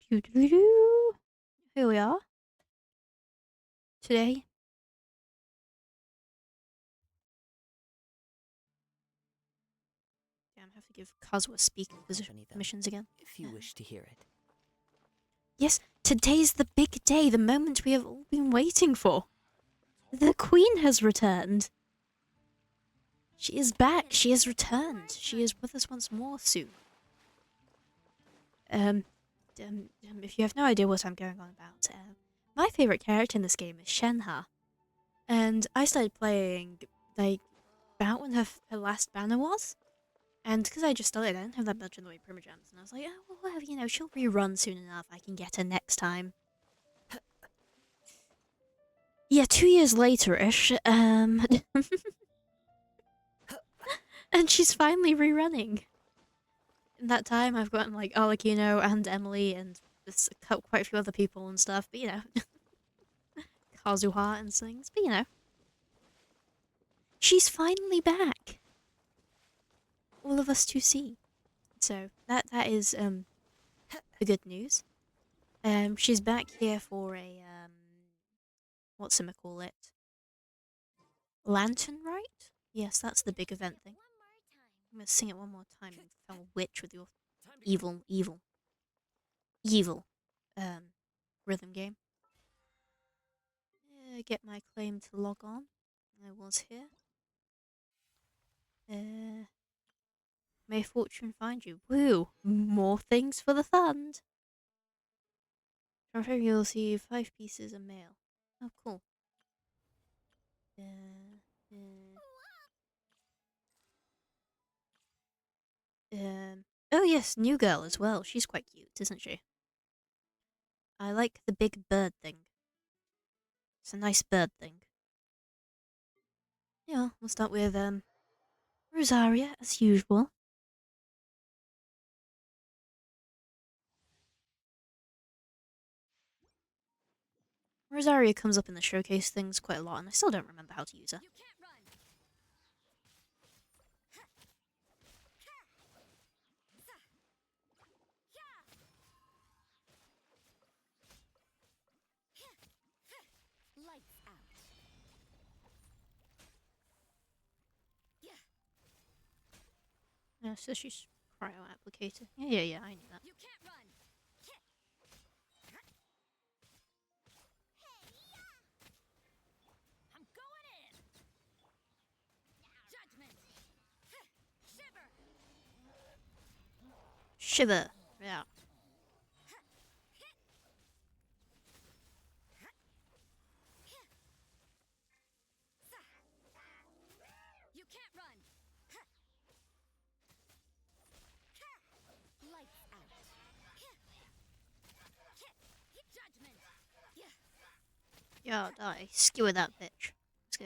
Doo-doo-doo. Here we are. Today. Damn, I have to give Kazuha speaking position missions again. If you wish to hear it. Yes, today's the big day, the moment we have all been waiting for. The Queen has returned. She is back. She has returned. She is with us once more soon. If you have no idea what I'm going on about, my favorite character in this game is Shenhe. And I started playing, like, about when her last banner was. And because I just started, I didn't have that much in the way of Primogems. And I was like, oh, well, whatever, you know, she'll rerun soon enough. I can get her next time. Yeah, 2 years later-ish, and she's finally rerunning. In that time, I've gotten, like, Arlecchino and Emily and quite a few other people and stuff, but, you know. Kazuha and things, but, you know. She's finally back. All of us to see. So, that is, the good news. She's back here for a, what's it call it? Lantern Rite? Yes, that's the big event thing. I'm gonna sing it one more time, you foul witch, with your evil, rhythm game. Get my claim to log on. I was here. May fortune find you. Woo! More things for the fund! From here you'll see 5 pieces of mail. Oh, cool. Oh yes, new girl as well. She's quite cute, isn't she? I like the big bird thing. It's a nice bird thing. Yeah, we'll start with, Rosaria, as usual. Rosaria comes up in the showcase things quite a lot, and I still don't remember how to use her. Yeah, so she's cryo applicator. Yeah, I knew that. Shiver. Yeah. Yeah, die. Skewer that bitch. Let's go.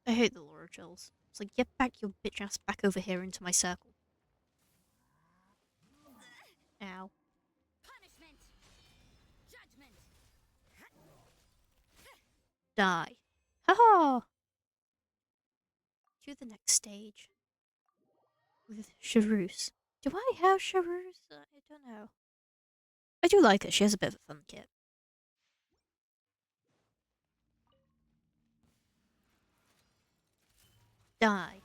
I hate the Laura Chills. It's like, get back your bitch ass back over here into my circle. Ow. Die. Haha! To the next stage. With Charus. Do I have Charus? I don't know. I do like her. She has a bit of a fun kit. Die.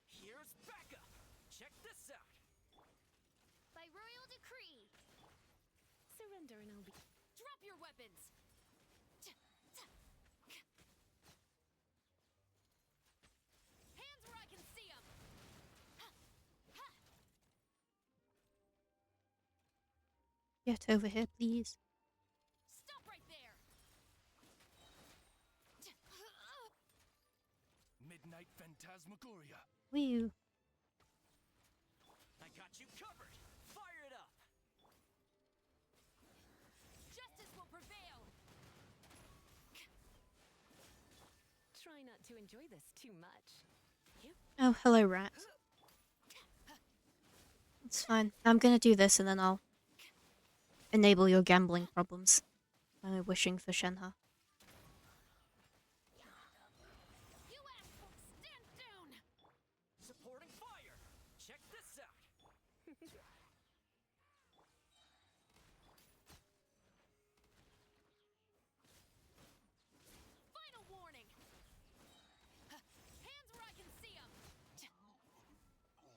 Here's backup. Check this out. By royal decree. Surrender and I'll be. Drop your weapons. Hands where I can see them. Get over here, please. Stop right there. Midnight Phantasmagoria. Woo. I got you covered. Fire it up. Justice will prevail. Try not to enjoy this too much. Oh, hello, rat. It's fine. I'm gonna do this and then I'll enable your gambling problems by wishing for Shenhe. You assholes, stand down! Supporting fire! Check this out! Final warning! Hands where I can see them!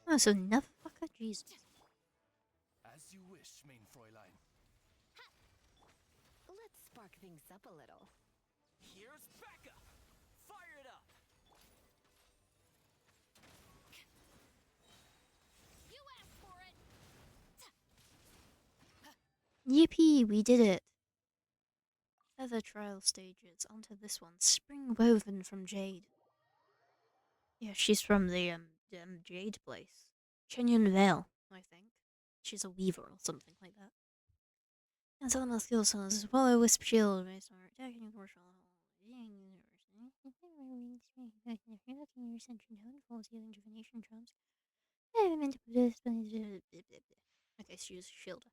Oh, so never fucker, Jesus. As you wish, main Fräulein. Let's spark things up a little. Here's Becca! Fire it up! You asked for it! Yippee, we did it! Other trial stages, onto this one. Spring woven from jade. Yeah, she's from the jade place. Chenyan Vale, I think. She's a weaver or something like that. And some of the skill songs, Wallow Wisp Shield, based on attacking commercial. Okay, she uses shield.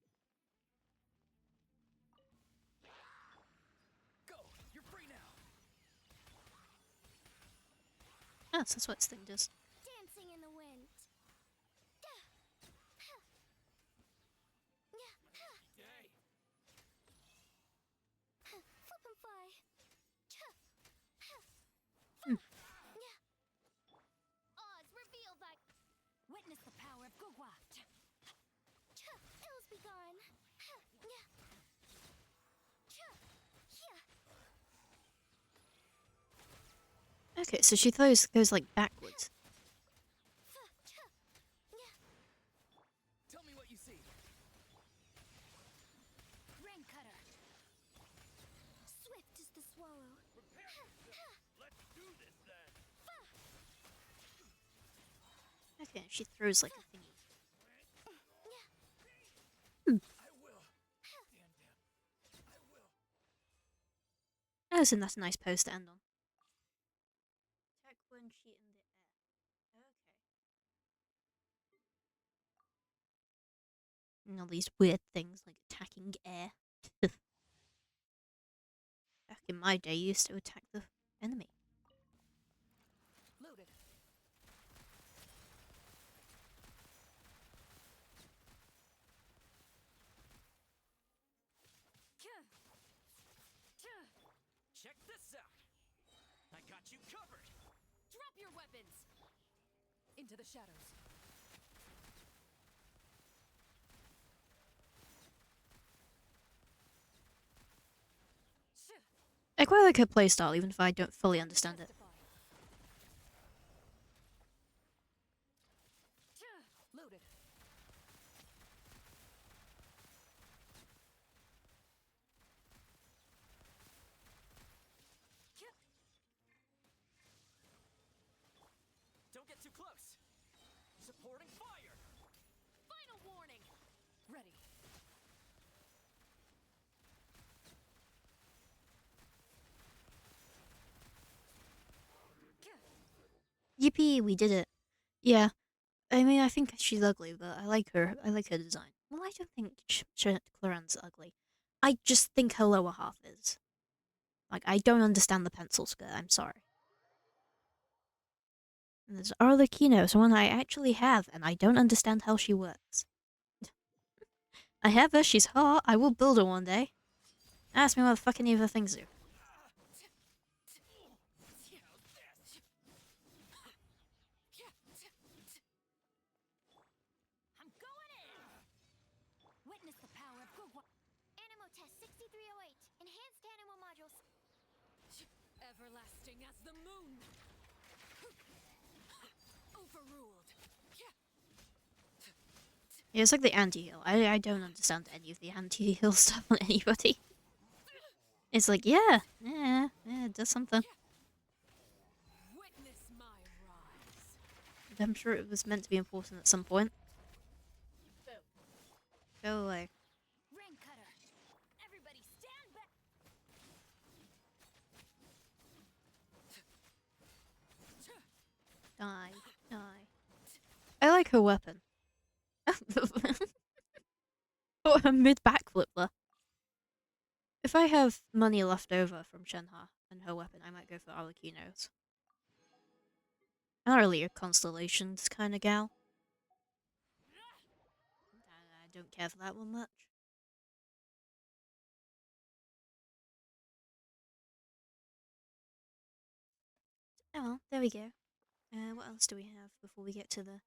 Go! You're free now! Ah, so that's what this thing does. Dancing in the wind. Day! Flip and fly. Hmm. Oz, reveal thy... Witness the power of Gugwa. Ills be gone. Okay, so she goes like backwards. Tell me what you see! Rain cutter. Swift is the swallow. Prepare yourself! Let's do this then! Okay, she throws like a thingy. I will! Stand down! I will! Oh, so that's a nice pose to end on. Attack when she in the air. Okay. And all these weird things like attacking air. Back in my day, you used to attack the enemy. Loaded! Check this out! I got you covered! Drop your weapons. Into the shadows. I quite like her playstyle, even if I don't fully understand it. Testify. Loaded. Don't get too close! Supporting fire! Final warning. Ready. Yippee, we did it. Yeah. I mean, I think she's ugly, but I like her. I like her design. Well, I don't think Claren's ugly. I just think her lower half is. Like, I don't understand the pencil skirt. I'm sorry. And there's Arlecchino, someone I actually have, and I don't understand how she works. I have her. She's hot. I will build her one day. Ask me what the fuck any of her things do. I'm going in. Witness the power of Gugwa. Animo test 6308. Enhanced animo modules. Everlasting as the moon. Overruled. Yeah, it's like the anti-heal. I don't understand any of the anti-heal stuff on anybody. It's like, yeah, it does something. Witness my rise. I'm sure it was meant to be important at some point. Go away. Rain cutter. Everybody stand back. Die. Die. I like her weapon. Oh, a mid backflip there. If I have money left over from Shenhe and her weapon, I might go for Arlecchino's. I'm not really a Constellations kind of gal. I don't care for that one much. Oh well, there we go. What else do we have before we get to the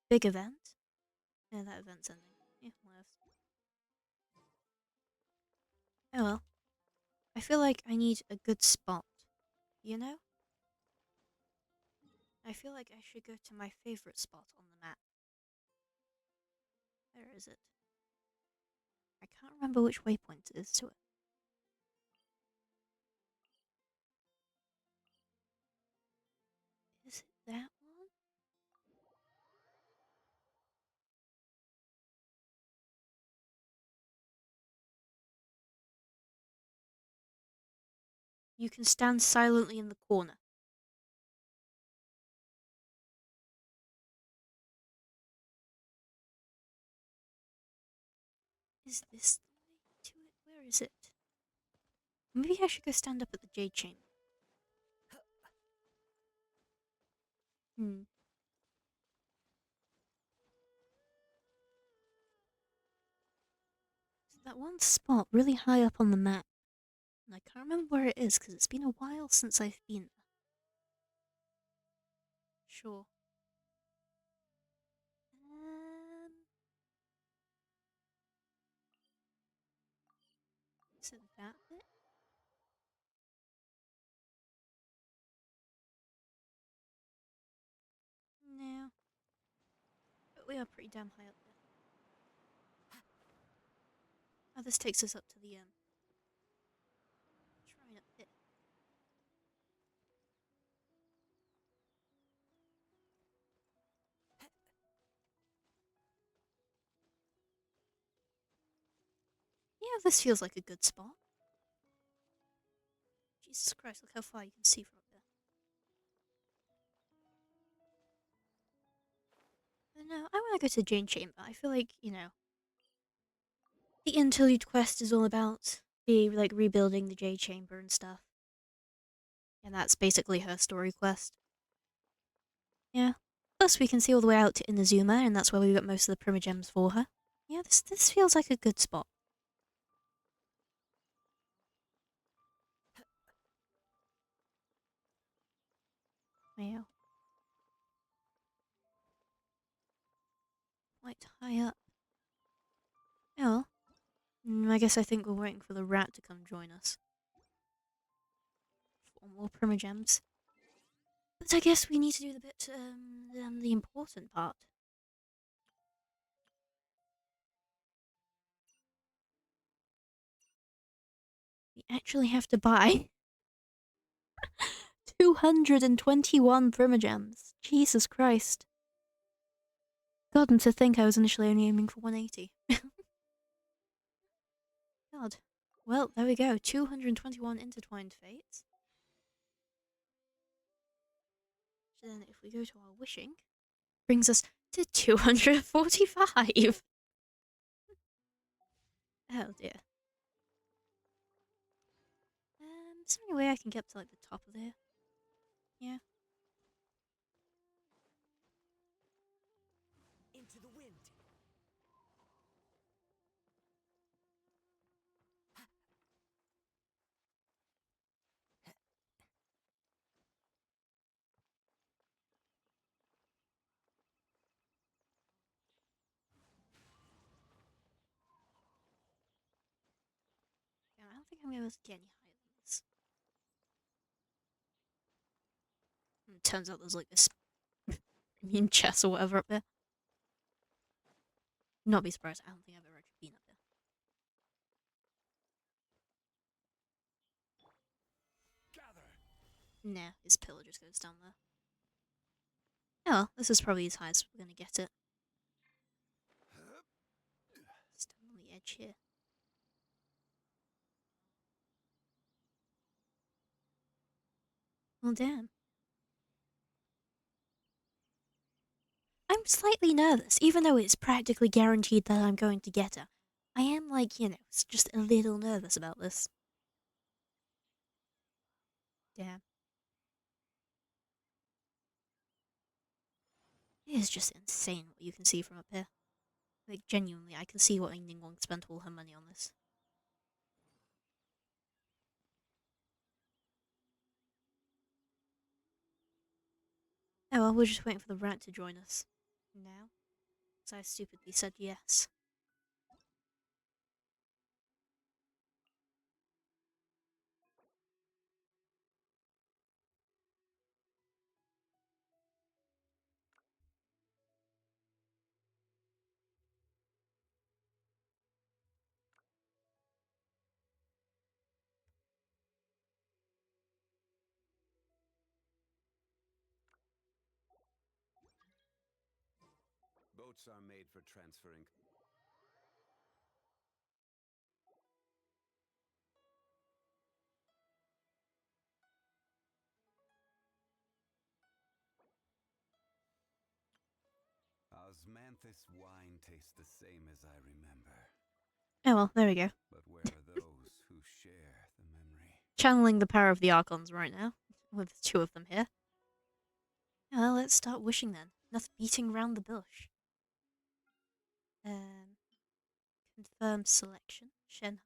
big event? Yeah, that event's ending. Yeah, what oh well. I feel like I need a good spot. You know? I feel like I should go to my favorite spot on the map. Where is it? I can't remember which waypoint it is to it. Is it that one? You can stand silently in the corner. Is this the way to it? Where is it? Maybe I should go stand up at the Jade Chamber. Hmm. That one spot really high up on the map. And I can't remember where it is because it's been a while since I've been there. Sure. Is it that bit? No. But we are pretty damn high up there. Oh, this takes us up to the shrine up here. Yeah, this feels like a good spot. Jesus Christ, look how far you can see from up there. But no, I want to go to Jane Chamber. I feel like, you know, the interlude quest is all about the like rebuilding the Jade Chamber and stuff. And that's basically her story quest. Yeah. Plus we can see all the way out to Inazuma, and that's where we got most of the primogems for her. Yeah, this feels like a good spot. Yeah. Quite high up. Oh. I guess I think we're waiting for the rat to come join us. For more primogems. But I guess we need to do the bit, the important part. We actually have to buy 221 primogems. Jesus Christ. God, and to think I was initially only aiming for 180. God. Well, there we go. 221 intertwined fates. So then if we go to our wishing, brings us to 245. Oh dear. Is there any way I can get up to like the top of there? Yeah. Into the wind. Yeah, I don't think I'm able to get any higher than this. Turns out there's like this immune chest or whatever up there. Not be surprised. I don't think I've ever actually been up there. Gather. Nah, his pillar just goes down there. Oh well, this is probably as high as we're gonna get it. Stand on the edge here. Well, damn. I'm slightly nervous, even though it's practically guaranteed that I'm going to get her. I am, like, just a little nervous about this. Damn. It is just insane what you can see from up here. Like, genuinely, I can see why Ningguang spent all her money on this. Oh well, we're just waiting for the rat to join us. Now? So I stupidly said yes. Boats are made for transferring. Osmanthus wine tastes the same as I remember. Oh well, there we go. But where are those who share the memory? Channeling the power of the Archons right now, with two of them here. Well, let's start wishing then. Enough beating around the bush. Confirm selection. Shenhe.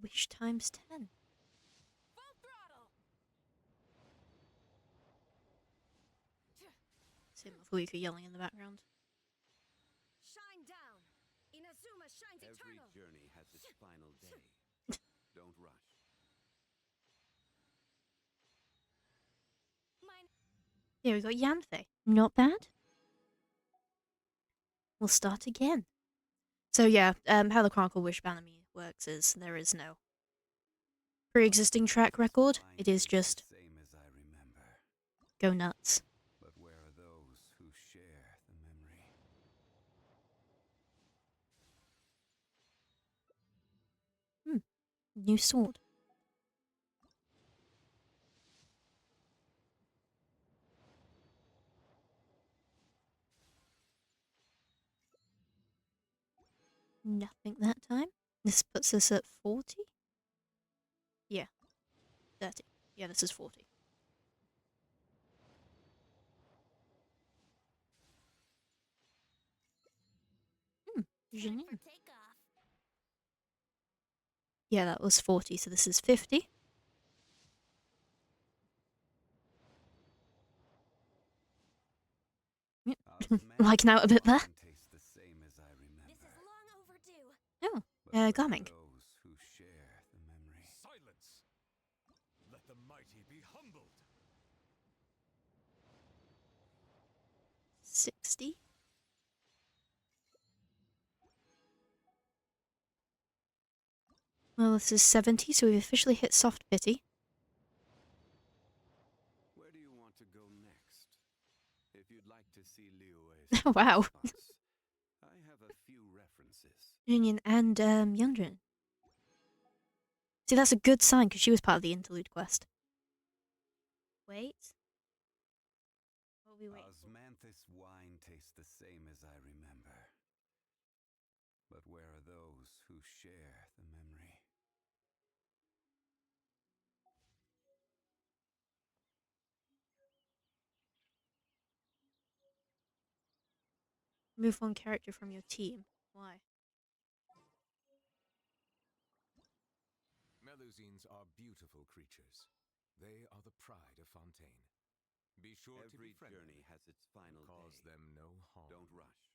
Wish times 10. Full throttle. Same with Luca yelling in the background. Shine down. Inazuma shines Every eternal. journey has its final day. Don't rush. Mine. Here we got Yanfei. Not bad. We'll start again. So yeah, how the Chronicle Wish Banami works is there is no pre-existing track record. It is just Same as I remember. go nuts. But where are those who share the memory? New sword. Nothing that time. This puts us at 40? Yeah, 30. Yeah, this is 40. Time Janine. for takeoff. Yeah, that was 40, so this is 50. Yep. Liking out a bit there. Tastes the same as I remember. This is long overdue. Oh, But where are Garming. those who share the memory? Silence! Let the mighty be humbled! 60. Well, this is 70, so we've officially hit soft pity. Where do you want to go next? If you'd like to see Liyue's Wow. response, I have a few references. Union and Yunjin. See, that's a good sign because she was part of the interlude quest. Wait. What are we waiting for? Osmanthus wine tastes the same as I remember. But where are those who share the memory? Move one character from your team. Why? Melusines are beautiful creatures. They are the pride of Fontaine. Be sure to be Every friendly journey has its final and cause day. them no harm. Don't rush.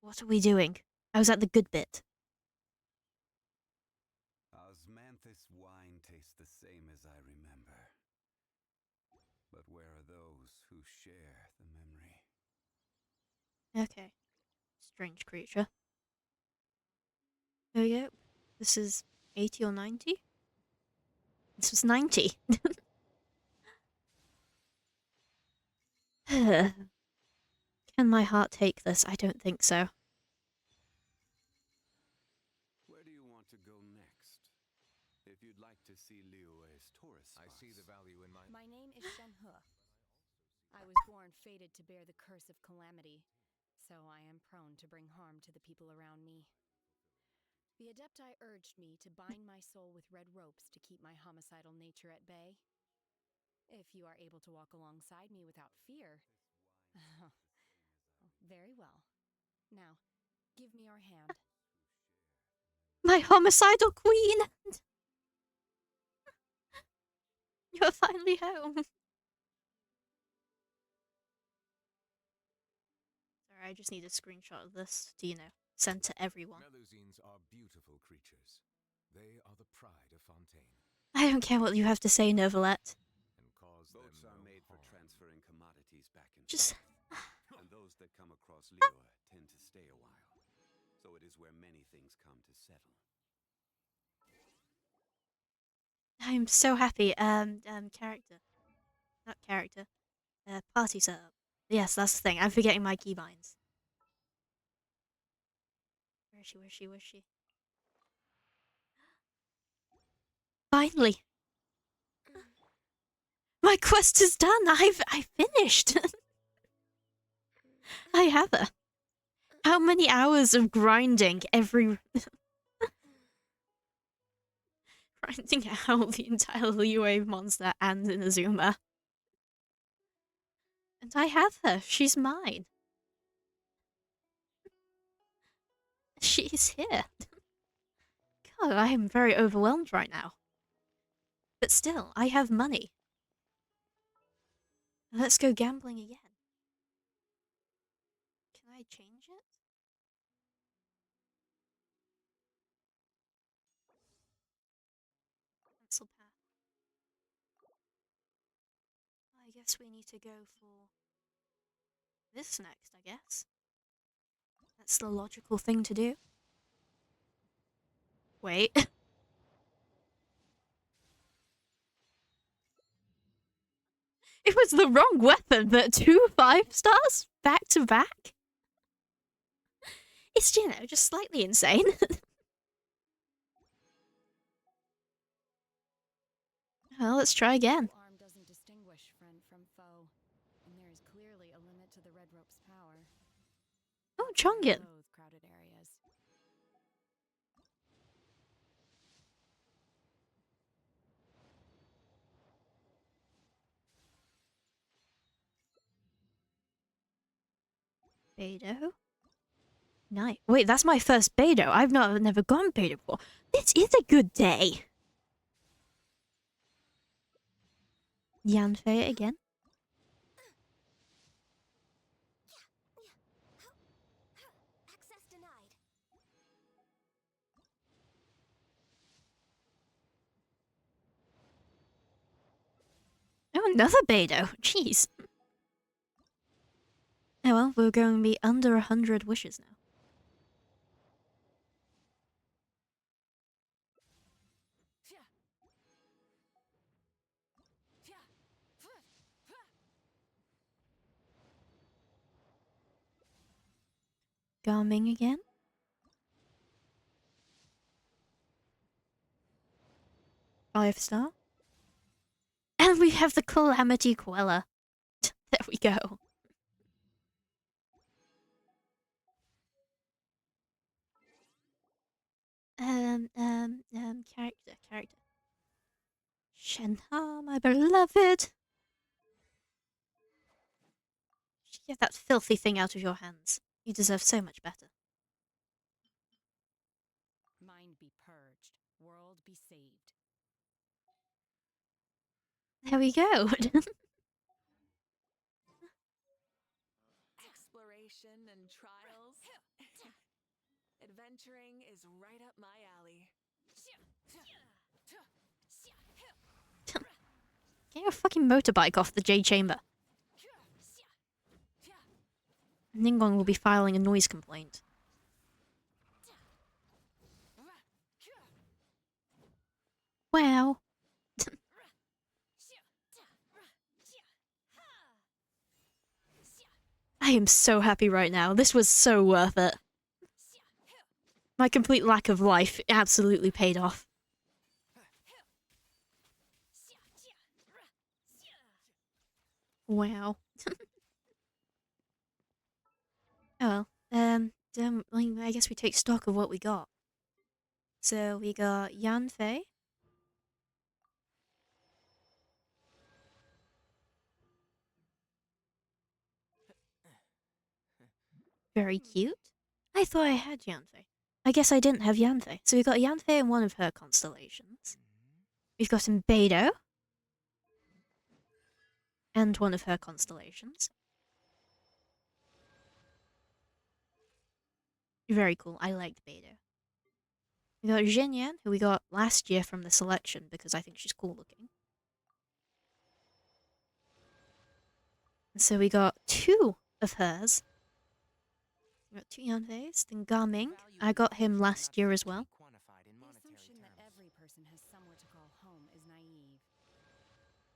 What are we doing? I was at the good bit. Osmanthus wine tastes the same as I remember. But where are those who share the memory? Okay. Strange creature. There we go. This is 80 or 90? This was 90. Can my heart take this? I don't think so. Where do you want to go next? If you'd like to see Liyue's tourist spots, I see the value in my... My name is Shenhe. I was born fated to bear the curse of calamity, so I am prone to bring harm to the people around me. The Adepti urged me to bind my soul with red ropes to keep my homicidal nature at bay. If you are able to walk alongside me without fear... Very well. Now, give me your hand. My homicidal queen! You're finally home. Sorry, I just need a screenshot of this to, you know, send to everyone. Melusines are beautiful creatures. They are the pride of Fontaine. I don't care what you have to say, Novelette. And cause boats them are no made for harm. transferring commodities back and Just... forth, and those that come across Liyue tend to stay a while. So it is where many things come to settle. I'm so happy. Character. Not character. Party setup. Yes, that's the thing. I'm forgetting my keybinds. Where is she? Where is she? Where is she? Finally! My quest is done! I finished! I have her. How many hours of grinding every... grinding out the entire Liyue monster and Inazuma. And I have her. She's mine. She's here. God, I am very overwhelmed right now. But still, I have money. Let's go gambling again. Can I change it? Cancel path. I guess we need to go for this next, I guess. That's the logical thing to do. Wait. It was the wrong weapon, but 2 5-stars back to back? It's, you know, just slightly insane. Well, let's try again. Arm doesn't distinguish friend from foe, and there is clearly a limit to the red rope's power. Oh, That's why I Chongin. loathe crowded areas. Beidou. Nice. Wait, that's my first Beidou. I've never gone Beidou before. This is a good day. Yanfei again. Access denied. Oh, another Beidou. Jeez. Oh well, we're going to be under 100 wishes now. Garming again. Five-star. And we have the Calamity Queller. There we go. Character. Shenhe, my beloved. Get that filthy thing out of your hands. You deserve so much better. Mind be purged, world be saved. There we go. Exploration and trials. Adventuring is right up my alley. Get your fucking motorbike off the Jade Chamber. Ningguang will be filing a noise complaint. Wow. I am so happy right now. This was so worth it. My complete lack of life absolutely paid off. Wow. Oh well. I guess we take stock of what we got. So we got Yanfei. Very cute. I thought I had Yanfei. I guess I didn't have Yanfei. So we got Yanfei in one of her constellations. We've got Beidou and one of her constellations. Very cool. I liked Beidou. We got Jinyan, who we got last year from the selection because I think she's cool looking. And so we got two of hers. We got two Yanfeis. Then Gaming, I got him last year as well. The assumption that every person has somewhere to call home is naive.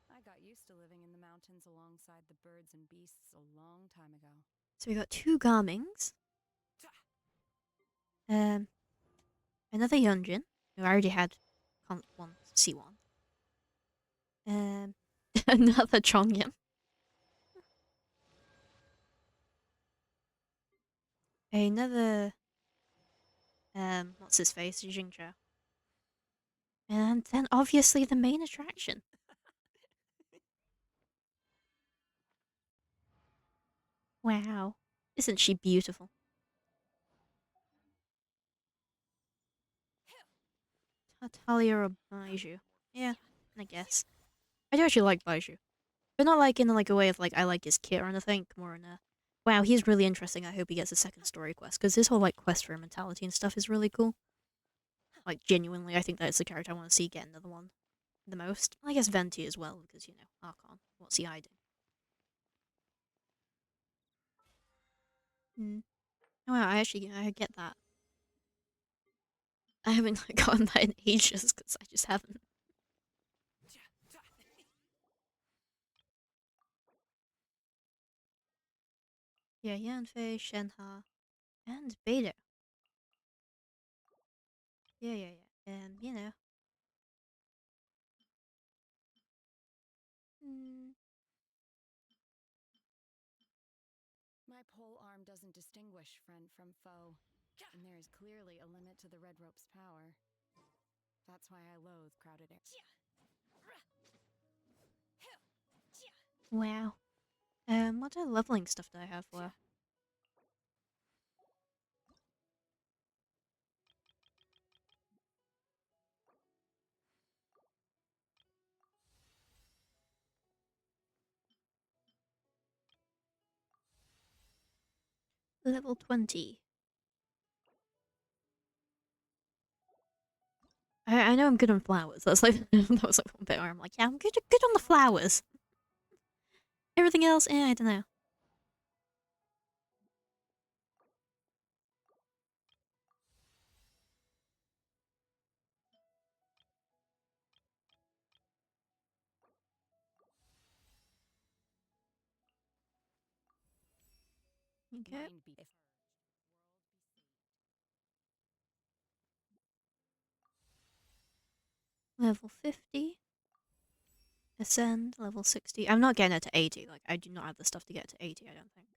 I got used to living in the mountains alongside the birds and beasts a long time ago. So we got two Garmings. Another Yunjin, who I already had one C1. Another Chongyun. Another what's his face? Jingzhou. And then obviously the main attraction. Wow. Isn't she beautiful? Talia or Baiju. Yeah, I guess. I do actually like Baiju. But not like in like a way of like I like his kit or anything, more in a wow, he's really interesting. I hope he gets a second story quest. Because his whole like quest for mentality and stuff is really cool. Like genuinely, I think that's the character I want to see get another one the most. I guess Venti as well, because you know, Archon. What's he hiding? Hmm. Oh wow, I get that. I haven't like, gotten that in ages because I just haven't. Yeah, Yanfei, Shenhe, and Beidou. Yeah. You know. Mm, My pole arm doesn't distinguish friend from foe, and there is clearly a limit to the red rope's power. That's why I loathe crowded areas. wow. What other leveling stuff do I have for her? Level 20. I know I'm good on flowers. That's like that was like one bit where I'm like, yeah, I'm good on the flowers. Everything else, I don't know. Okay. Mind be- if Level 50. Ascend, level 60. I'm not getting it to 80. Like, I do not have the stuff to get to 80, I don't think.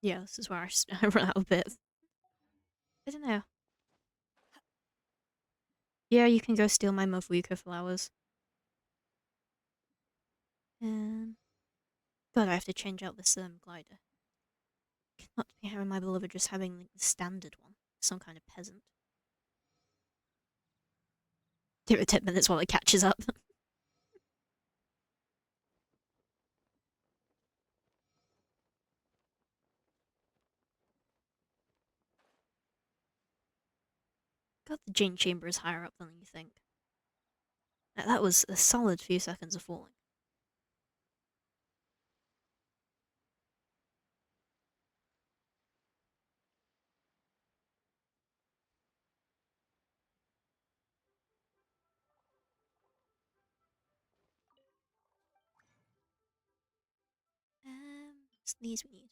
Yeah, this is where I run out of bits. I don't know. Yeah, you can go steal my Mavuika flowers. God, I have to change out this glider. Cannot be having my beloved just having like, the standard one. Some kind of peasant. Give it 10 minutes while it catches up. God, the Jane Chamber is higher up than you think. That was a solid few seconds of falling. It's these we need.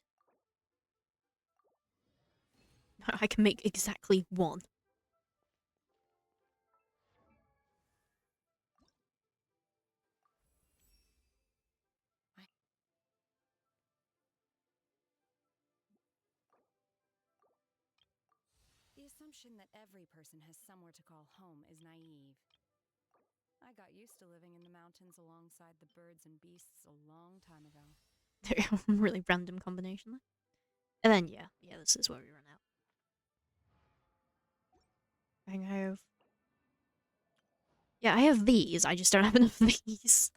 I can make exactly one. The assumption that every person has somewhere to call home is naive. I got used to living in the mountains alongside the birds and beasts a long time ago. Really random combination there. And then, yeah, this is where we run out. I have... Yeah, I have these, I just don't have enough of these.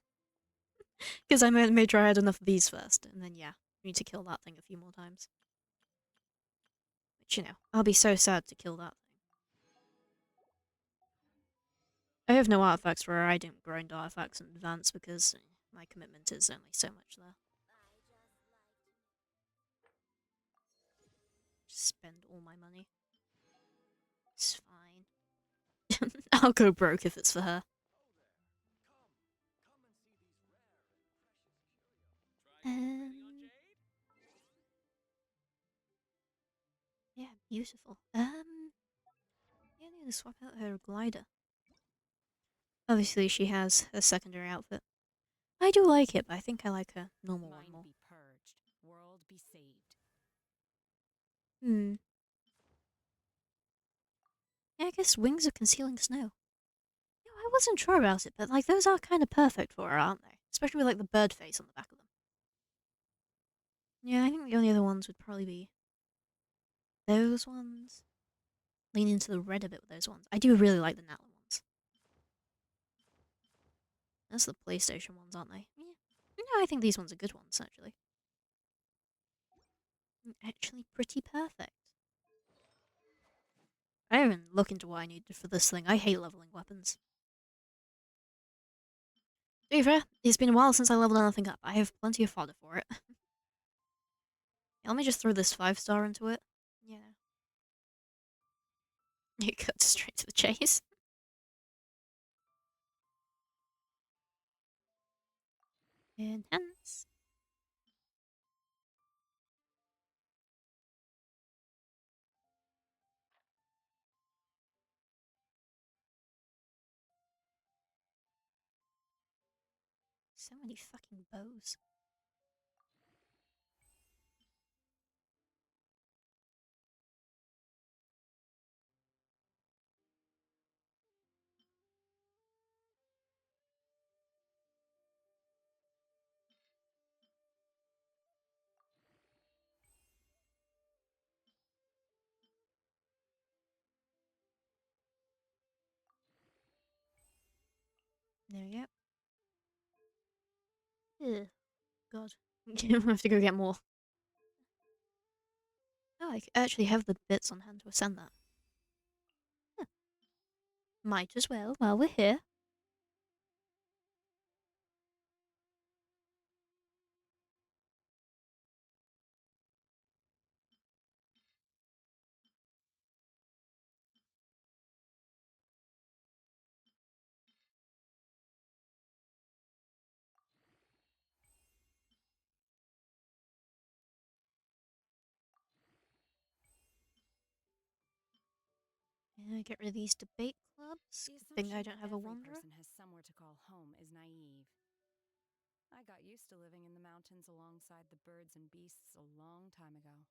Because I made sure I had enough of these first, and then, yeah, we need to kill that thing a few more times. Which, I'll be so sad to kill that thing. I have no artifacts for her, I don't grind artifacts in advance because my commitment is only so much there. Just spend all my money. It's fine. I'll go broke if it's for her. Yeah, beautiful. Yeah, I need to swap out her glider. Obviously, she has a secondary outfit. I do like it, but I think I like her normal one Mind more. be purged, world be saved. Yeah, I guess wings of concealing snow. I wasn't sure about it, but like those are kind of perfect for her, aren't they? Especially with like the bird face on the back of them. Yeah, I think the only other ones would probably be those ones. Lean into the red a bit with those ones. I do really like the Natla ones. That's the PlayStation ones, aren't they? Yeah. No, I think these ones are good ones, actually. Actually pretty perfect. I haven't looked into what I needed for this thing. I hate leveling weapons. To be fair, it's been a while since I leveled anything up. I have plenty of fodder for it. Yeah, let me just throw this 5-star into it. Yeah. It cuts straight to the chase. Enhance. So many fucking bows. There we go. Ugh. God. I have to go get more. Oh, I actually have the bits on hand to ascend that. Huh. Might as well while we're here. And get rid of these debate clubs. The Good thing I assumption don't that have a every wanderer. person has somewhere to call home is naive. I got used to living in the mountains alongside the birds and beasts a long time ago.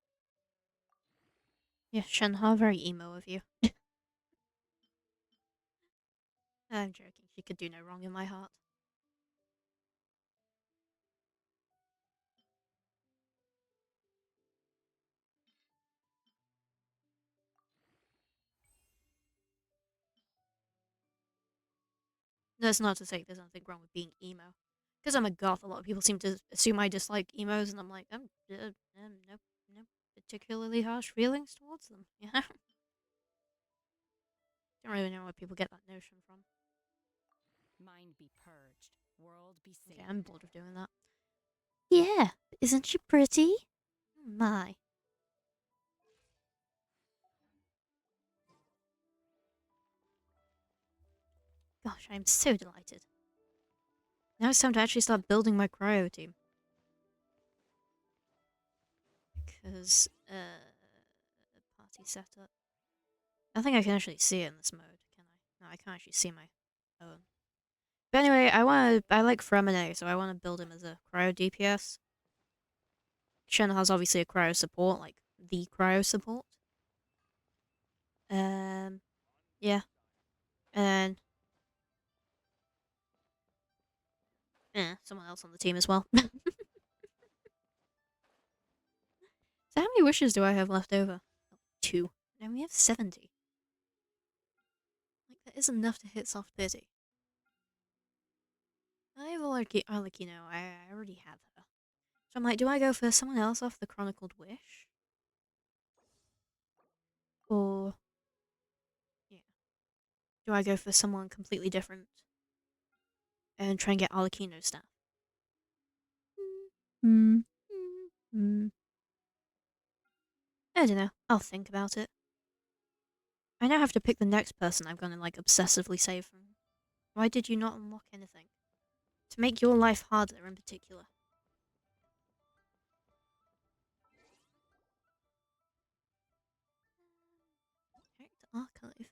Yeah, Shenhe, very emo of you. I'm joking. She could do no wrong in my heart. That's not to say there's nothing wrong with being emo. Because I'm a goth, a lot of people seem to assume I dislike emos, and I'm like, no particularly harsh feelings towards them. Yeah. Don't really know where people get that notion from. Mind be purged, world be saved. Okay, I'm bored of doing that. Yeah, isn't she pretty? My. Gosh, I'm so delighted. Now it's time to actually start building my cryo team. Because, party she set up? I don't think I can actually see it in this mode, can I? No, I can't actually see my own. But anyway, I like Fremine, so I want to build him as a cryo DPS. Shen has obviously a cryo support, like the cryo support. Yeah. And someone else on the team as well. So how many wishes do I have left over? Oh, 2. And we have 70. Like, that is enough to hit soft pity. I have Arlecchino. I already have her. So I'm like, do I go for someone else off the Chronicled Wish? Or, yeah. Do I go for someone completely different and try and get Arlecchino stuff? I don't know. I'll think about it. I now have to pick the next person I'm gonna, like, obsessively save from. Why did you not unlock anything? To make your life harder in particular. Character archive.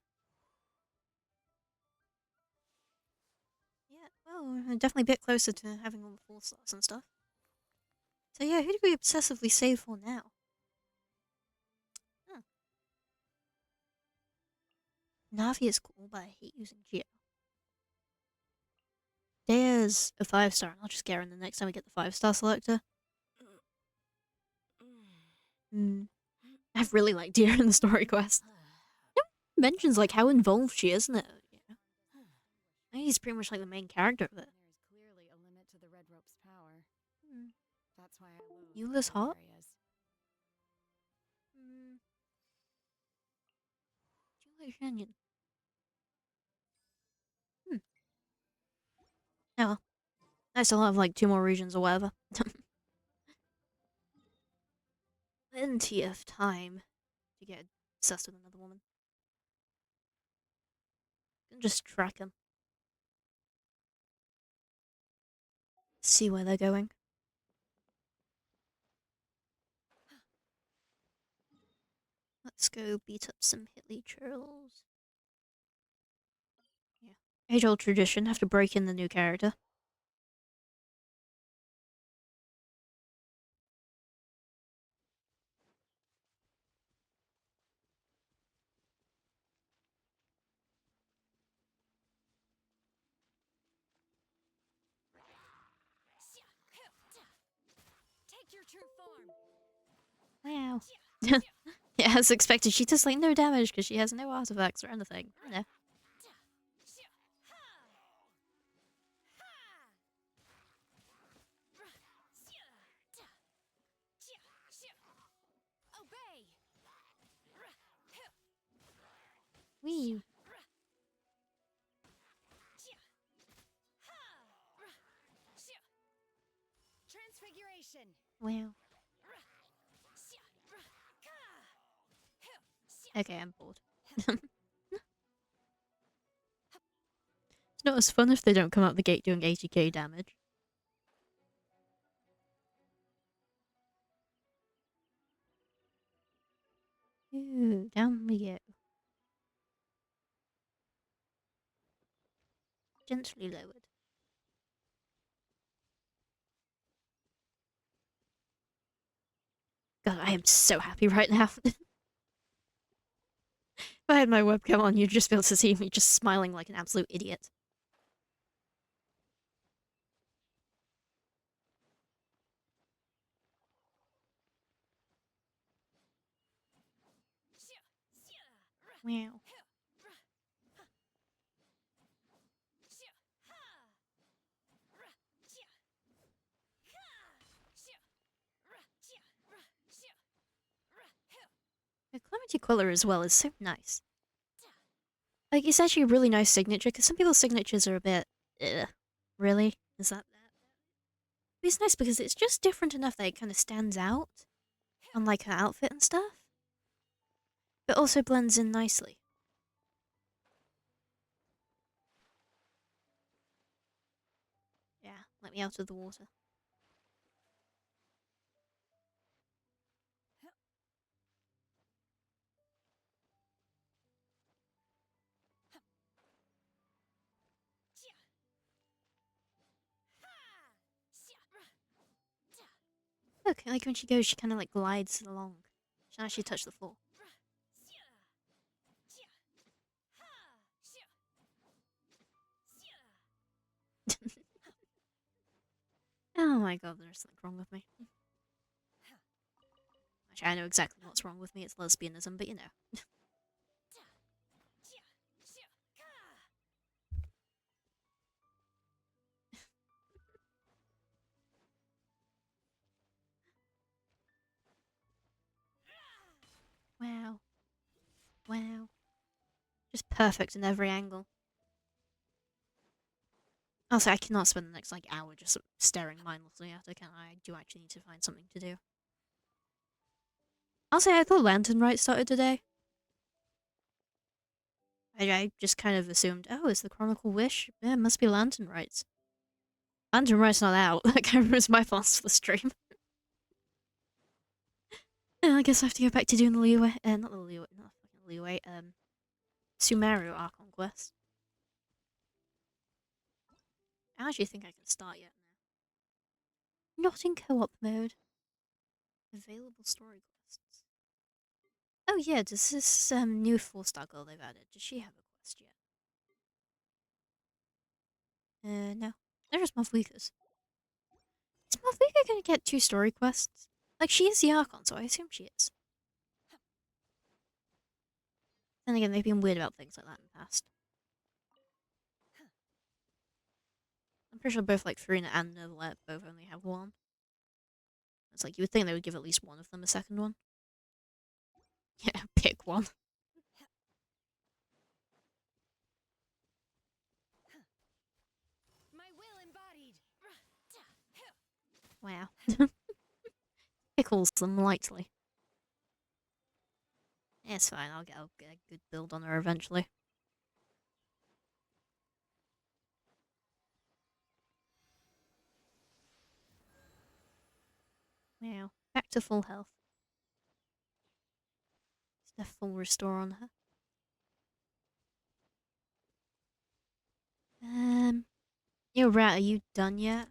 Yeah, well, we're definitely a bit closer to having all the 4-stars and stuff. So yeah, who do we obsessively save for now? Huh. Navi is cool, but I hate using Geo. There's a 5-star, and I'll just get her in the next time we get the 5-star selector. I really like Deer in the story quest. It mentions like how involved she is in it. Yeah. I think he's pretty much like the main character of it. There is clearly a limit to the Red Rope's power. That's why I loathe Eula's those hot? areas. Do you like Shenyan? Oh well. I still have like 2 more regions or whatever. Plenty of time to get obsessed with another woman. You can just track them. See where they're going. Let's go beat up some Hitly trolls. Yeah. Age-old tradition, have to break in the new character. Take your true form. Wow. Yeah, as expected, she does like no damage because she has no artifacts or anything. I know. Obey. Wee. Transfiguration. Wow. Okay, I'm bored. It's not as fun if they don't come out the gate doing 80k damage. Ooh, down we go. Gently lowered. God, I am so happy right now. If I had my webcam on, you'd just be able to see me just smiling like an absolute idiot. Wow. The Clementi Quiller as well is so nice. Like, it's actually a really nice signature, because some people's signatures are a bit, really? Is that? But it's nice because it's just different enough that it kind of stands out on, like, her outfit and stuff. But also blends in nicely. Yeah, let me out of the water. Look, like when she goes, she kind of like glides along. She doesn't actually touch the floor. Oh my god, there's something wrong with me. Actually, I know exactly what's wrong with me. It's lesbianism, but you know. Wow. Wow. Just perfect in every angle. Also, I cannot spend the next like hour just staring mindlessly at it, can I? I do actually need to find something to do. I'll say I thought Lantern Rite started today. I just kind of assumed, oh, it's the Chronicle Wish? Yeah, it must be Lantern Rites. Lantern Rite's not out. That kind of was my plans for the stream. Yeah, I guess I have to go back to doing the leeway. Not the leeway, not fucking leeway. Sumeru Archon Quest. I actually think I can start yet now. Not in co-op mode. Available story quests. Oh yeah, does this new 4-star girl they've added, does she have a quest yet? No. They're just Mavlikas. Is Mavlika gonna get 2 story quests? Like, she is the Archon, so I assume she is. Then again, they've been weird about things like that in the past. I'm pretty sure both, like, Farina and Nervalette both only have one. It's like, you would think they would give at least one of them a second one. Yeah, pick one. My will embodied. Wow. Pickles them lightly. Yeah, it's fine, I'll get a good build on her eventually. Wow. Back to full health. Is there full restore on her? Yo, Rat, are you done yet?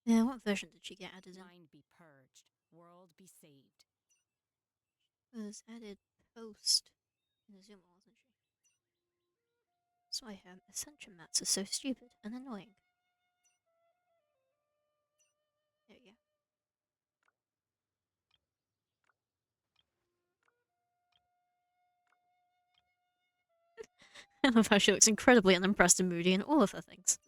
Yeah, what version did she get added in? Mind be purged, world be saved. Was added post Inazuma, wasn't she? That's why her Ascension mats are so stupid and annoying. There we go. I love how she looks incredibly unimpressed and moody in all of her things.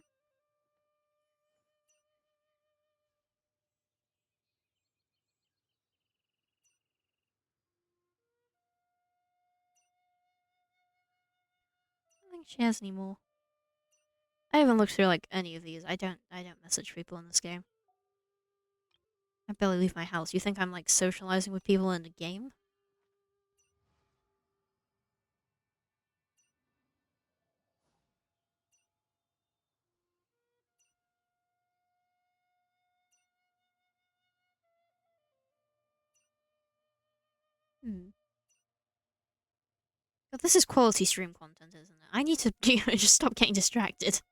I don't think she has any more. I haven't looked through like any of these. I don't message people in this game. I barely leave my house. You think I'm like socializing with people in a game? Hmm. But this is quality stream content, isn't it? I need to just stop getting distracted.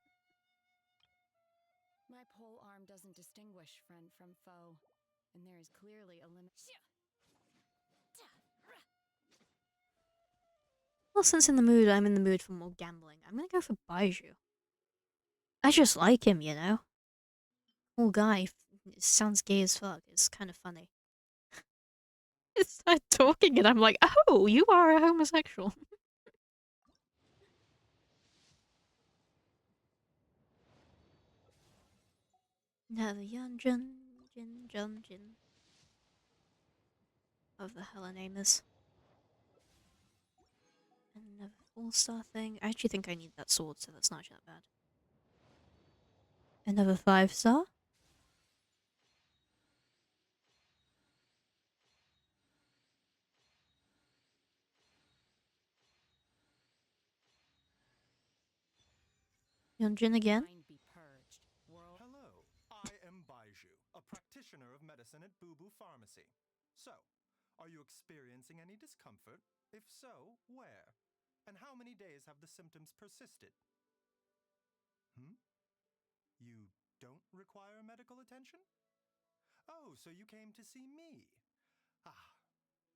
My pole arm doesn't distinguish friend from foe, and there is clearly a limit. Well, since I'm in the mood for more gambling, I'm gonna go for Baiju. I just like him, you know? Cool guy. Sounds gay as fuck. It's kind of funny. It's start talking and I'm like, oh, you are a homosexual. Never young Jin. Whatever the hell her name is. Another 4-star thing. I actually think I need that sword, so that's not actually that bad. Another 5-star? Yunjin again? Mind be purged, medicine at Boo Boo Pharmacy. So, are you experiencing any discomfort? If so, where? And how many days have the symptoms persisted? You don't require medical attention? Oh, so you came to see me? Ah,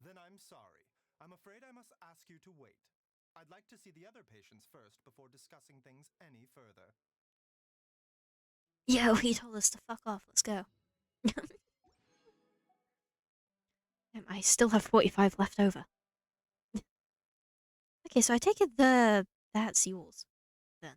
then I'm sorry. I'm afraid I must ask you to wait. I'd like to see the other patients first before discussing things any further. Yo, he told us to fuck off. Let's go. I still have 45 left over. Okay, so I take it that's yours, then.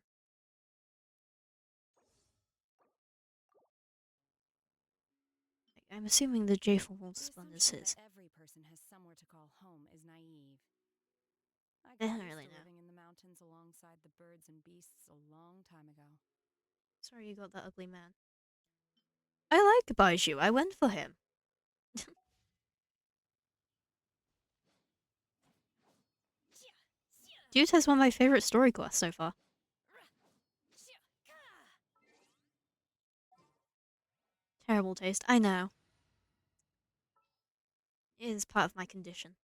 I'm assuming the J4 The Spun is assumption his. that every person has somewhere to call home is naive. I I got don't used really to know. living in the mountains alongside the birds and beasts a long time ago. Sorry you got that ugly man. I like Baiju. I went for him. Dude has one of my favorite story quests so far. Terrible taste. I know. It is part of my condition.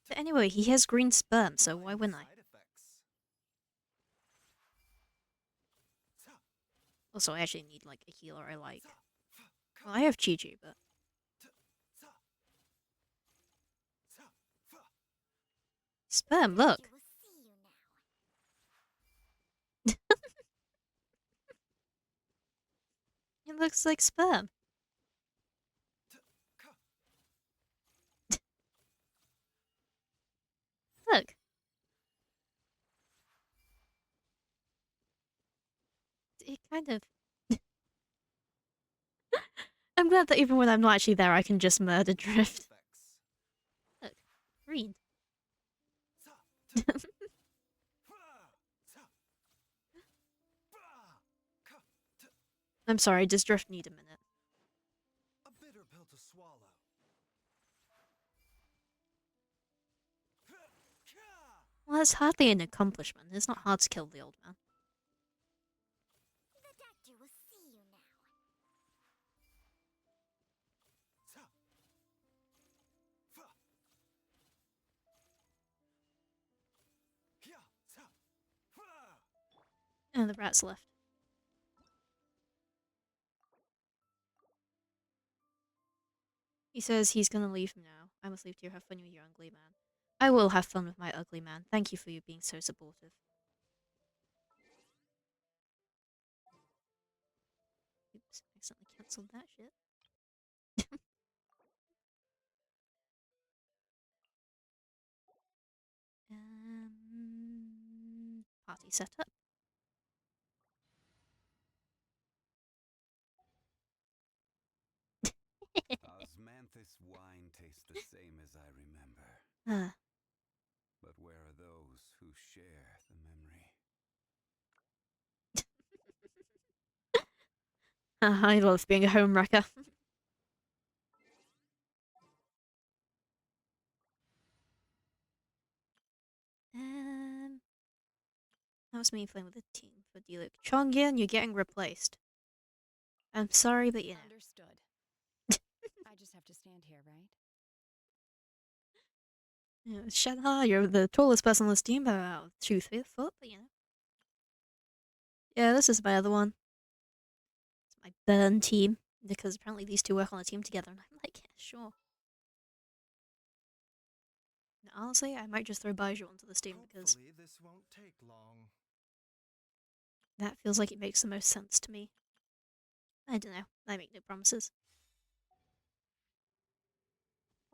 But anyway, he has green sperm, so why wouldn't I? Side effects. Also, I actually need, like, a healer I like. Well, I have Chi-Chi, but... Sperm, look! You will see you now. It looks like sperm. Look. It kind of... I'm glad that even when I'm not actually there, I can just murder Drift. Look. Green. I'm sorry, does Drift need a minute? A bitter pill to swallow. Well, that's hardly an accomplishment. It's not hard to kill the old man. The doctor will see you now. And the rat's left. He says he's gonna leave now. I must leave to have fun with your ugly man. I will have fun with my ugly man. Thank you for you being so supportive. Oops, accidentally cancelled that shit. Party setup. Osmanthus wine tastes the same as I remember. But where are those who share the memory? I love being a homewrecker. That was me playing with a team for D-Luke. Chongyan, you're getting replaced. I'm sorry, but you know. Understood. I just have to stand here, right? Yeah, Shenhe, you're the tallest person on this team by about 2 foot, but you know. Yeah, this is my other one. It's my burn team, because apparently these two work on a team together, and I'm like, yeah, sure. And honestly, I might just throw Baiju onto this team, because Hopefully this won't take long. that feels like it makes the most sense to me. I don't know. I make no promises.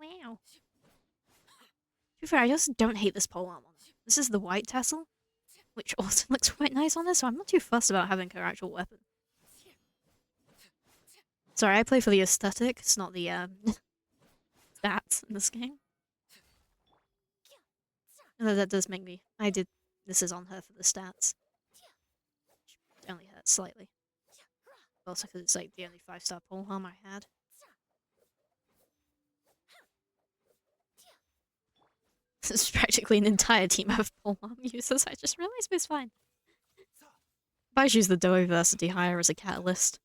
Wow. To be fair, I just don't hate this pole arm on it. This is the white tassel, which also looks quite nice on this, so I'm not too fussed about having her actual weapon. Sorry, I play for the aesthetic, it's not the, stats in this game. Although that does make me... This is on her for the stats. It only hurts slightly. Also because it's like the only 5-star pole arm I had. This is practically an entire team of polearm users. I just realized it was fine. I should use the diversity higher as a catalyst.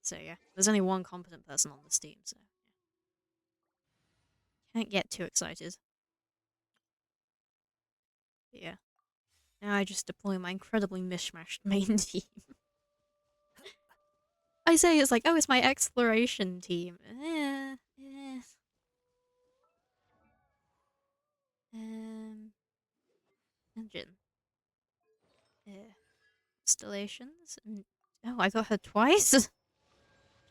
So yeah, there's only one competent person on this team, so can't get too excited. But yeah. Now I just deploy my incredibly mishmashed main team. I say it's like, oh, it's my exploration team. Engine. Installations. Oh, I got her twice?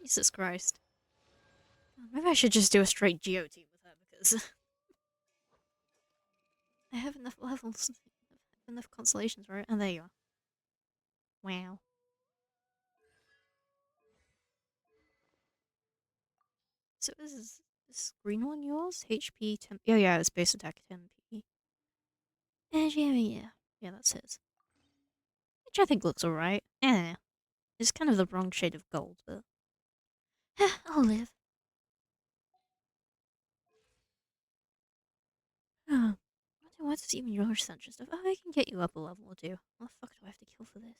Jesus Christ. Maybe I should just do a straight Geo team with her because I have enough levels, enough constellations, right? And there you are. Wow. So is this green one yours? HP 10. Oh yeah, it's base attack 10p. Yeah, that's his. Which I think looks alright. It's kind of the wrong shade of gold, but I'll live. Oh, why does even yours sound just? Oh, I can get you up a level or two. What the fuck do I have to kill for this?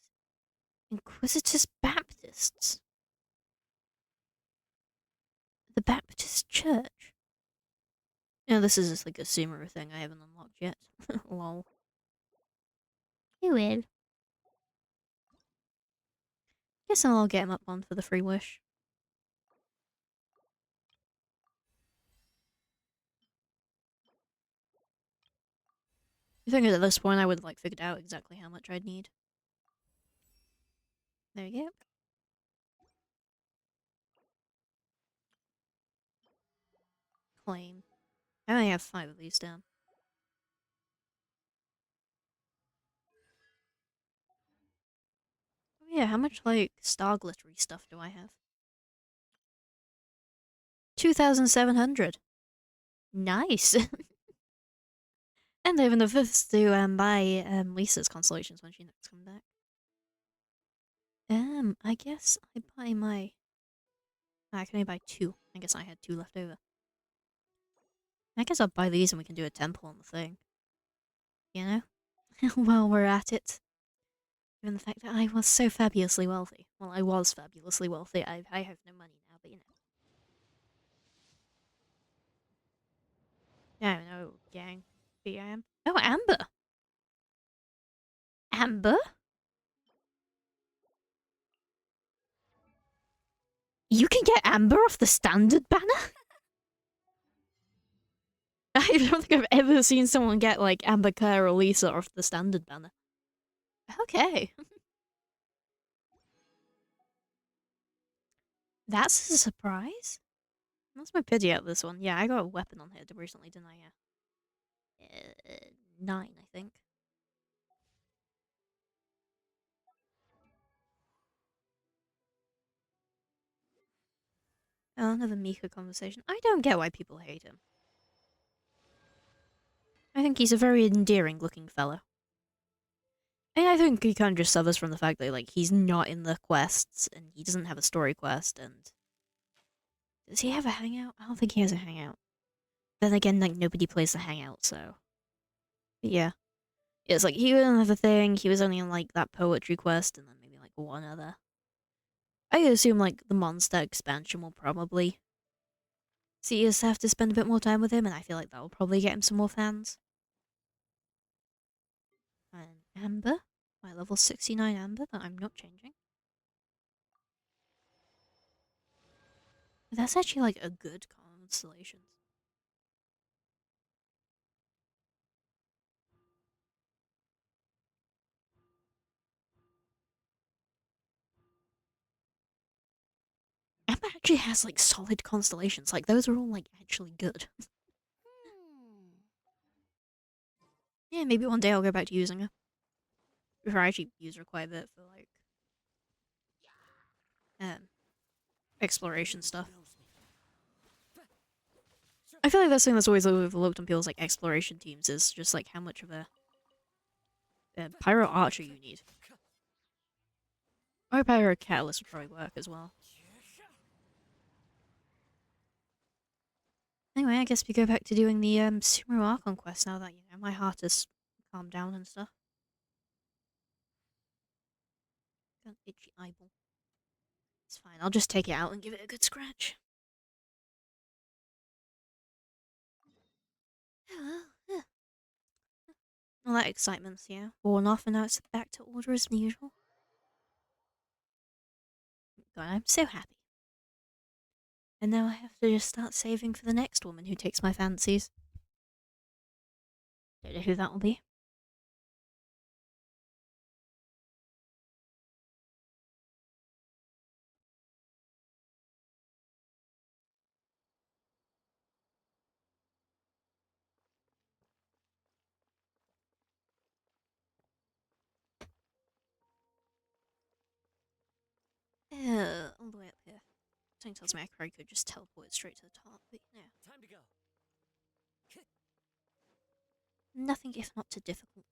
Inquisitors Baptists. The Baptist Church. Yeah, this is just like a Sumeru thing I haven't unlocked yet. Lol. You will. Guess I'll get him up one for the free wish. I think at this point I would like figured out exactly how much I'd need. There you go. Claim. I only have 5 of these down. Oh yeah, how much like star glittery stuff do I have? 2,700. Nice. And I have enough to buy Lisa's constellations when she next comes back. I guess I buy my. I can only buy 2. I guess I had 2 left over. I guess I'll buy these and we can do a temple on the thing. You know? While we're at it. Given the fact that I was so fabulously wealthy. Well, I was fabulously wealthy. I have no money now, but you know. Yeah, I know, gang. BIM. Oh, Amber! Amber? You can get Amber off the standard banner? I don't think I've ever seen someone get, like, Amber, Claire, or Lisa off the standard banner. Okay. That's a surprise? That's my pity out this one. Yeah, I got a weapon on here recently, didn't I? Yeah. 9, I think. Oh, another Mika conversation. I don't get why people hate him. I think he's a very endearing looking fellow. And I think he kind of just suffers from the fact that, like, he's not in the quests, and he doesn't have a story quest, and... Does he have a hangout? I don't think he has a hangout. Then again, like, nobody plays the hangout, so... But yeah. It's like, he didn't have a thing, he was only in, like, that poetry quest, and then maybe, like, one other. I assume, like, the monster expansion will probably see us have to spend a bit more time with him, and I feel like that will probably get him some more fans. And Amber? My level 69 Amber that I'm not changing. That's actually, like, a good constellation. Amber actually has, like, solid constellations. Like, those are all, like, actually good. Yeah, maybe one day I'll go back to using her. Before I actually use her quite a bit for, like, exploration stuff. I feel like that's something that's always overlooked on people's, like, exploration teams is just, like, how much of a pyro archer you need. Or pyro catalyst would probably work as well. Anyway, I guess we go back to doing the Sumeru Archon Quest now that, my heart has calmed down and stuff. Got an itchy eyeball. It's fine, I'll just take it out and give it a good scratch. All that excitement's, worn off and now it's back to order as usual. God, I'm so happy. And now I have to just start saving for the next woman who takes my fancies. Don't know who that will be. All the way up here. Something tells me I could just teleport straight to the top, but Time to go. nothing if not too difficult.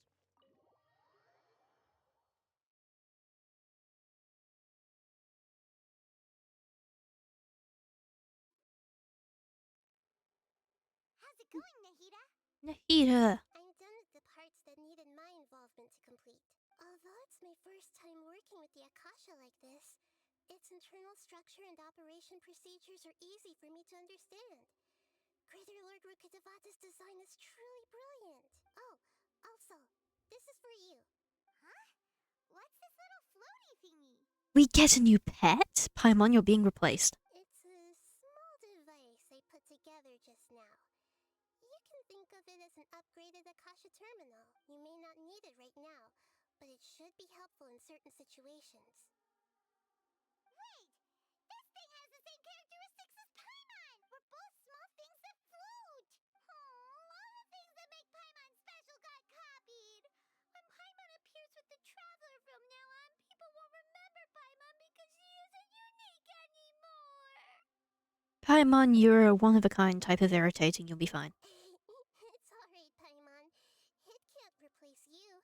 How's it going, Nahida? Nahida! I'm done with the parts that needed my involvement to complete. Although it's my first time working with the Akasha like this, its internal structure and operation procedures are easy for me to understand. Greater Lord Rukkhadevata's design is truly brilliant. Oh, also, this is for you. Huh? What's this little floaty thingy? We get a new pet? Paimon, you're being replaced. It's a small device I put together just now. You can think of it as an upgraded Akasha terminal. You may not need it right now, but it should be helpful in certain situations. Wait! This thing has the same characteristics as Paimon! We're both small things that float! Oh, all the things that make Paimon special got copied! When Paimon appears with the Traveler from now on, people won't remember Paimon because she isn't unique anymore! Paimon, you're a one-of-a-kind type of irritating, you'll be fine. It's alright, Paimon. It can't replace you.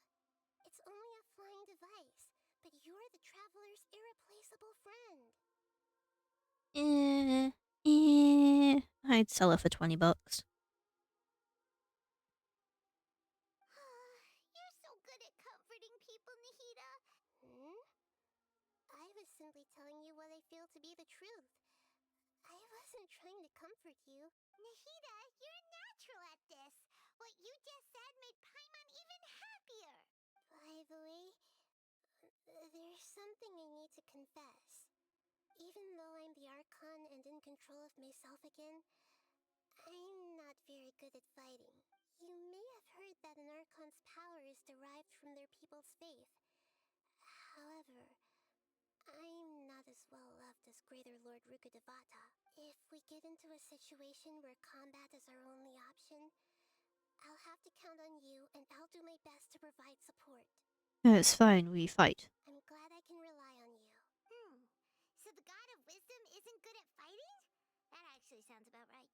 It's only a flying device, but you're the Traveler's irreplaceable friend. I'd sell her for $20. You're so good at comforting people, Nahida. I was simply telling you what I feel to be the truth. I wasn't trying to comfort you. Nahida, you're natural at this. What you just said made Paimon even happier. By the way, there's something I need to confess. Even though I'm the Archon and in control of myself again, I'm not very good at fighting. You may have heard that an Archon's power is derived from their people's faith. However, I'm not as well loved as Greater Lord Rukkhadevata. If we get into a situation where combat is our only option, I'll have to count on you and I'll do my best to provide support. No, it's fine, we fight. I'm glad I can rely on you. So the God of Wisdom isn't good at fighting? That actually sounds about right.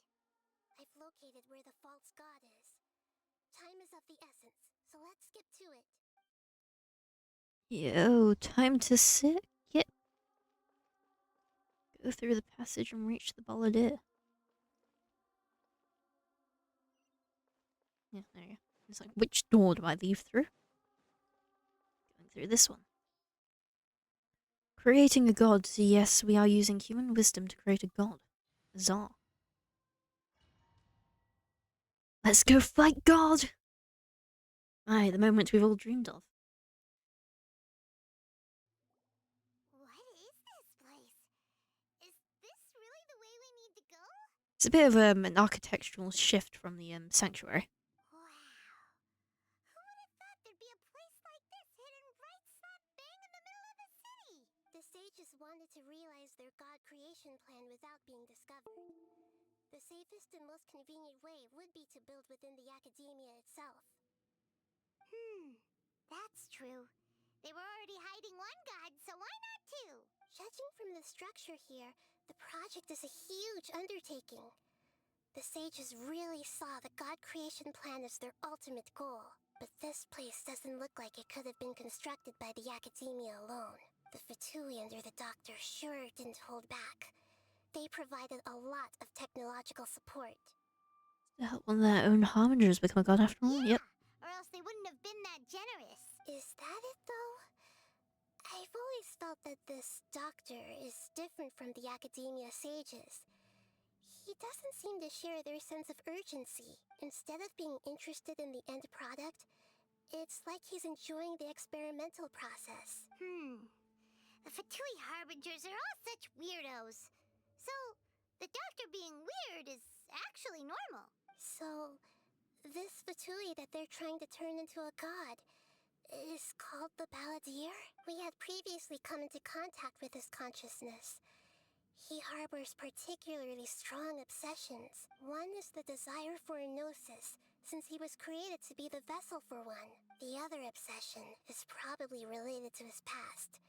I've located where the false god is. Time is of the essence, so let's skip to it. Yo, time to sit. Yep. Go through the passage and reach the Balladeer. Yeah, there you go. It's like, which door do I leave through? Going through this one. Creating a god. Yes, we are using human wisdom to create a god. Zah. Let's go fight God! Aye, the moment we've all dreamed of. What is this place? Is this really the way we need to go? It's a bit of an architectural shift from the sanctuary. Wow. Who would have thought there'd be a place like this hidden right slap bang in the middle of the city? The sages wanted to realize their god creation plan without being discovered. The safest and most convenient way would be to build within the academia itself. That's true. They were already hiding one god, so why not two? Judging from the structure here, the project is a huge undertaking. The sages really saw the god creation plan as their ultimate goal. But this place doesn't look like it could have been constructed by the academia alone. The Fatui under the doctor sure didn't hold back. They provided a lot of technological support. One of their own harbingers become a god after all. Yep. Or else they wouldn't have been that generous. Is that it, though? I've always felt that this doctor is different from the academia sages. He doesn't seem to share their sense of urgency. Instead of being interested in the end product, it's like he's enjoying the experimental process. The Fatui Harbingers are all such weirdos. So, the doctor being weird is actually normal. So, this Fatui that they're trying to turn into a god is called the Balladeer? We had previously come into contact with his consciousness. He harbors particularly strong obsessions. One is the desire for a gnosis, since he was created to be the vessel for one. The other obsession is probably related to his past.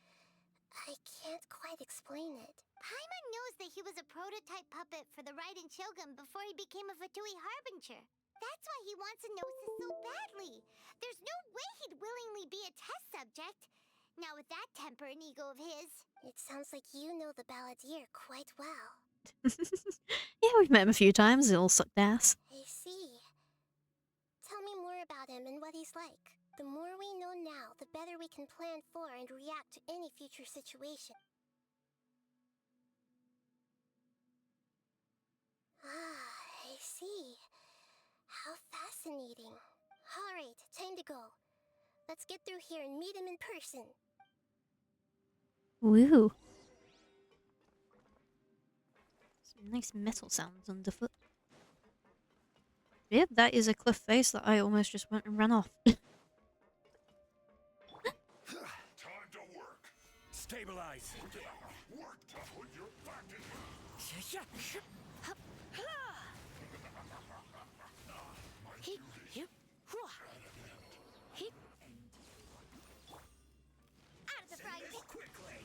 I can't quite explain it. Paimon knows that he was a prototype puppet for the Raiden Shogun before he became a Fatui Harbinger. That's why he wants a gnosis so badly. There's no way he'd willingly be a test subject. Now with that temper and ego of his. It sounds like you know the Balladeer quite well. Yeah, we've met him a few times. He all sucked ass. I see. Tell me more about him and what he's like. The more we know now, the better we can plan for and react to any future situation. Ah, I see. How fascinating. Alright, time to go. Let's get through here and meet him in person. Woo. Some nice metal sounds underfoot. Yep, that is a cliff face that I almost just went and ran off. Time to work. Stabilize. Work to put your back in. Out of the frying pan! Quickly.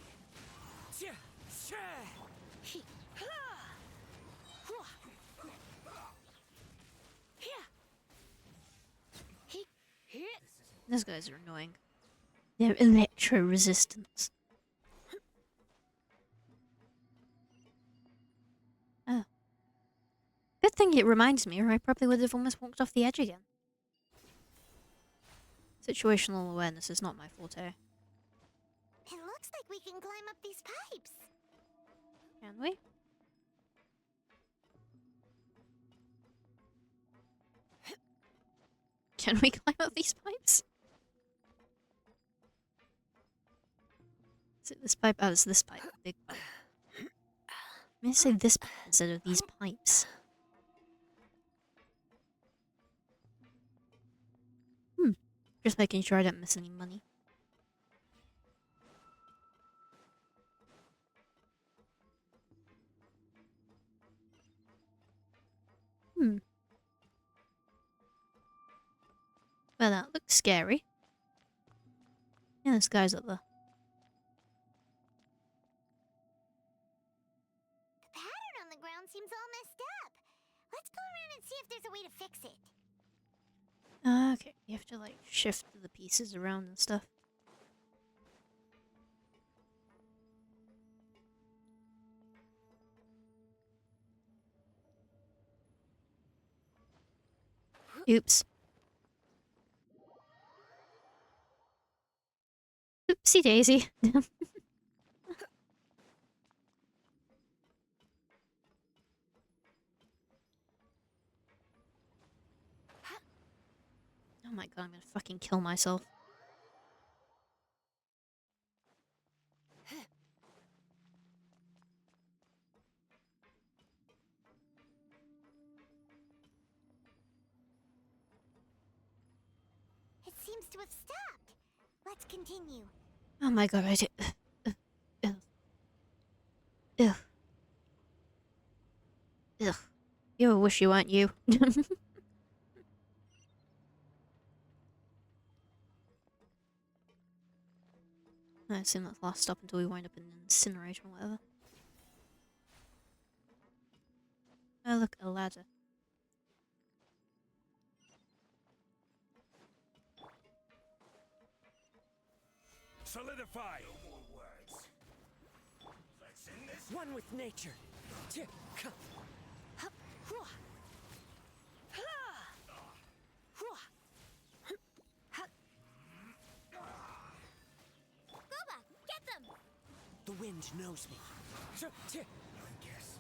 Those guys are annoying. They're electro-resistance. Oh. Good thing it reminds me, or I probably would have almost walked off the edge again. Situational awareness is not my forte. It looks like we can climb up these pipes. Can we? Can we climb up these pipes? Is it this pipe? Oh, it's this pipe. Big pipe. I'm gonna say this pipe instead of these pipes. Just making sure I don't miss any money. Well, that looks scary. Yeah, this guy's up there. The pattern on the ground seems all messed up. Let's go around and see if there's a way to fix it. Okay, you have to like shift the pieces around and stuff. Oops. Oopsie daisy. Oh my god, I'm gonna fucking kill myself. It seems to have stopped. Let's continue. Oh my god, I did. Ugh. Ugh. Ugh. You're a wishy, aren't you? I assume that's the last stop until we wind up in an incinerator or whatever. Oh look, a ladder. Solidify. One with nature. wind knows me. I guess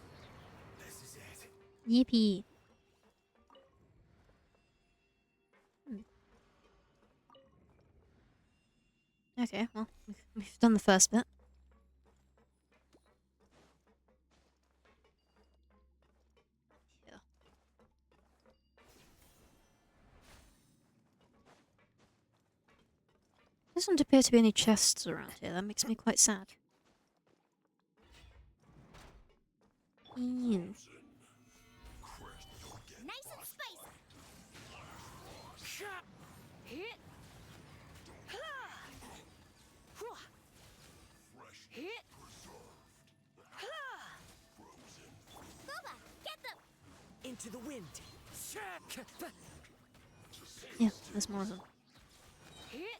this is it. Yippee. Okay, well, we've done the first bit. Yeah. There doesn't appear to be any chests around here. That makes me quite sad. Ew. Nice and spicy. Hit. Hit. Boba, get them. Into the wind. Yeah, there's more of them. Hit.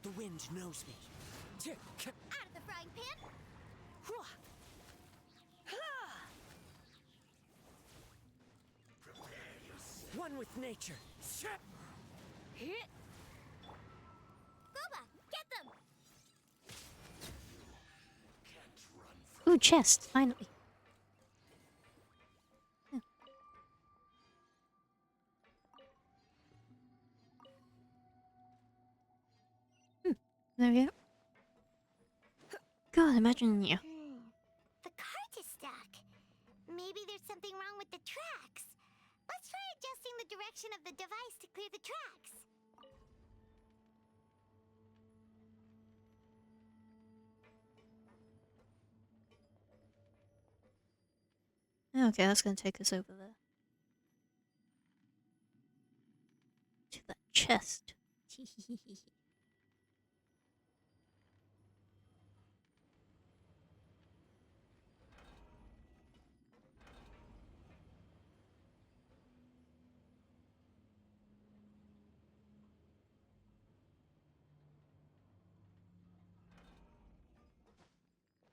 The wind knows me. Out of the frying pan. One with nature. Hit. Boba, get them. Ooh, chest, finally. Yeah. There we go. God, imagine, yeah. The cart is stuck. Maybe there's something wrong with the tracks. Let's try adjusting the direction of the device to clear the tracks. Okay, that's gonna take us over there. To that chest.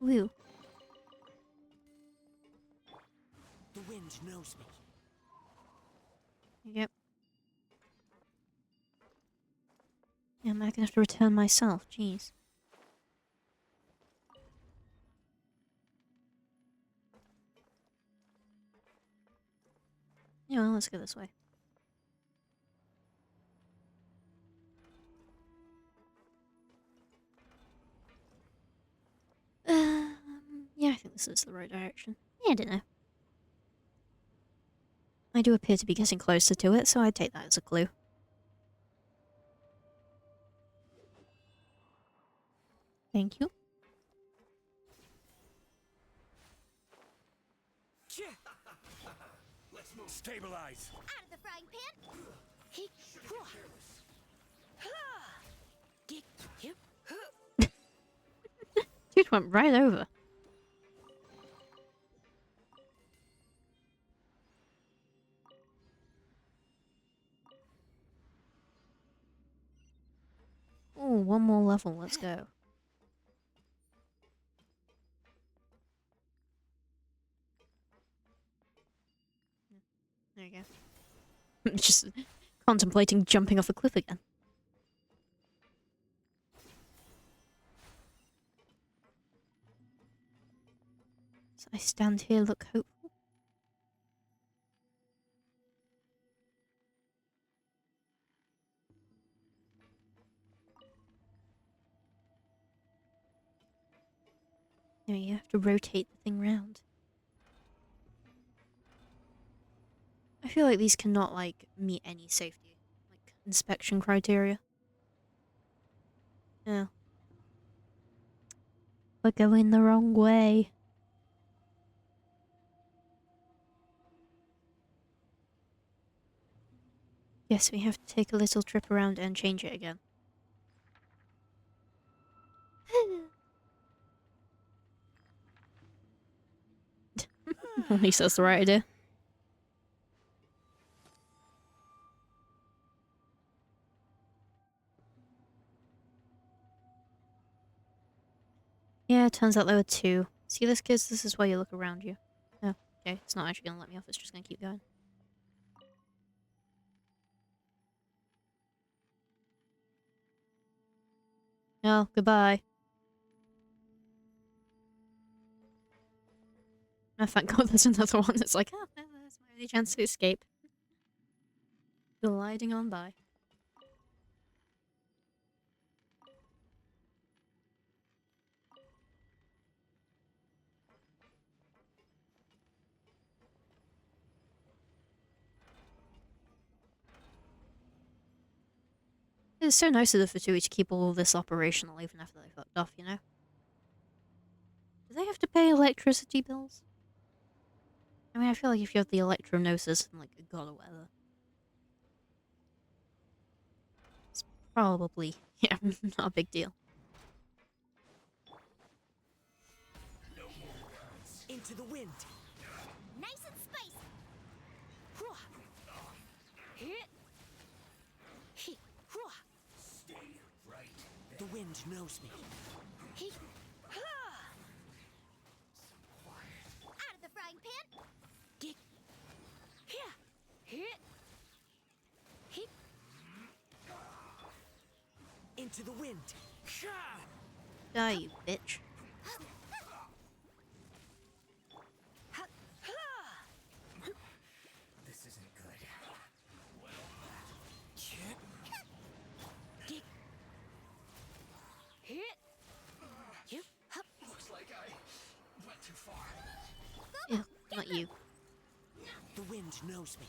Woo. The wind knows me. Yep. Yeah, I'm not gonna have to return myself, jeez. Yeah, well, let's go this way. Yeah, I think this is the right direction. Yeah, I don't know. I do appear to be getting closer to it, so I'd take that as a clue. Thank you. Let's move. Stabilize. Out of the frying pan. Dude went right over. Oh, one more level, let's go. There you go. Just contemplating jumping off a cliff again. So I stand here, look hopeful. No, you have to rotate the thing round. I feel like these cannot, like, meet any safety, like, inspection criteria. Yeah. We're going the wrong way. Yes, we have to take a little trip around and change it again. At least that's the right idea. Yeah, it turns out there were two. See this, kids? This is why you look around you. Oh, okay. It's not actually gonna let me off. It's just gonna keep going. No, goodbye. Oh, thank God there's another one that's like, oh, there's my only chance to escape. Gliding on by. It's so nice of the Fatui to keep all of this operational even after they fucked off, you know? Do they have to pay electricity bills? I mean, I feel like if you have the electronosis and, like, a god or whatever, it's probably, yeah, not a big deal. Into the wind. Nice and spicy. Hit. Hit. Stay right. The wind knows me. Out of the frying pan. Get. Here. Hit. Hit. Into the wind. Die, you bitch. This isn't good. Get. Hit. Yep. Looks like I went too far. Ew, not you. The wind knows me.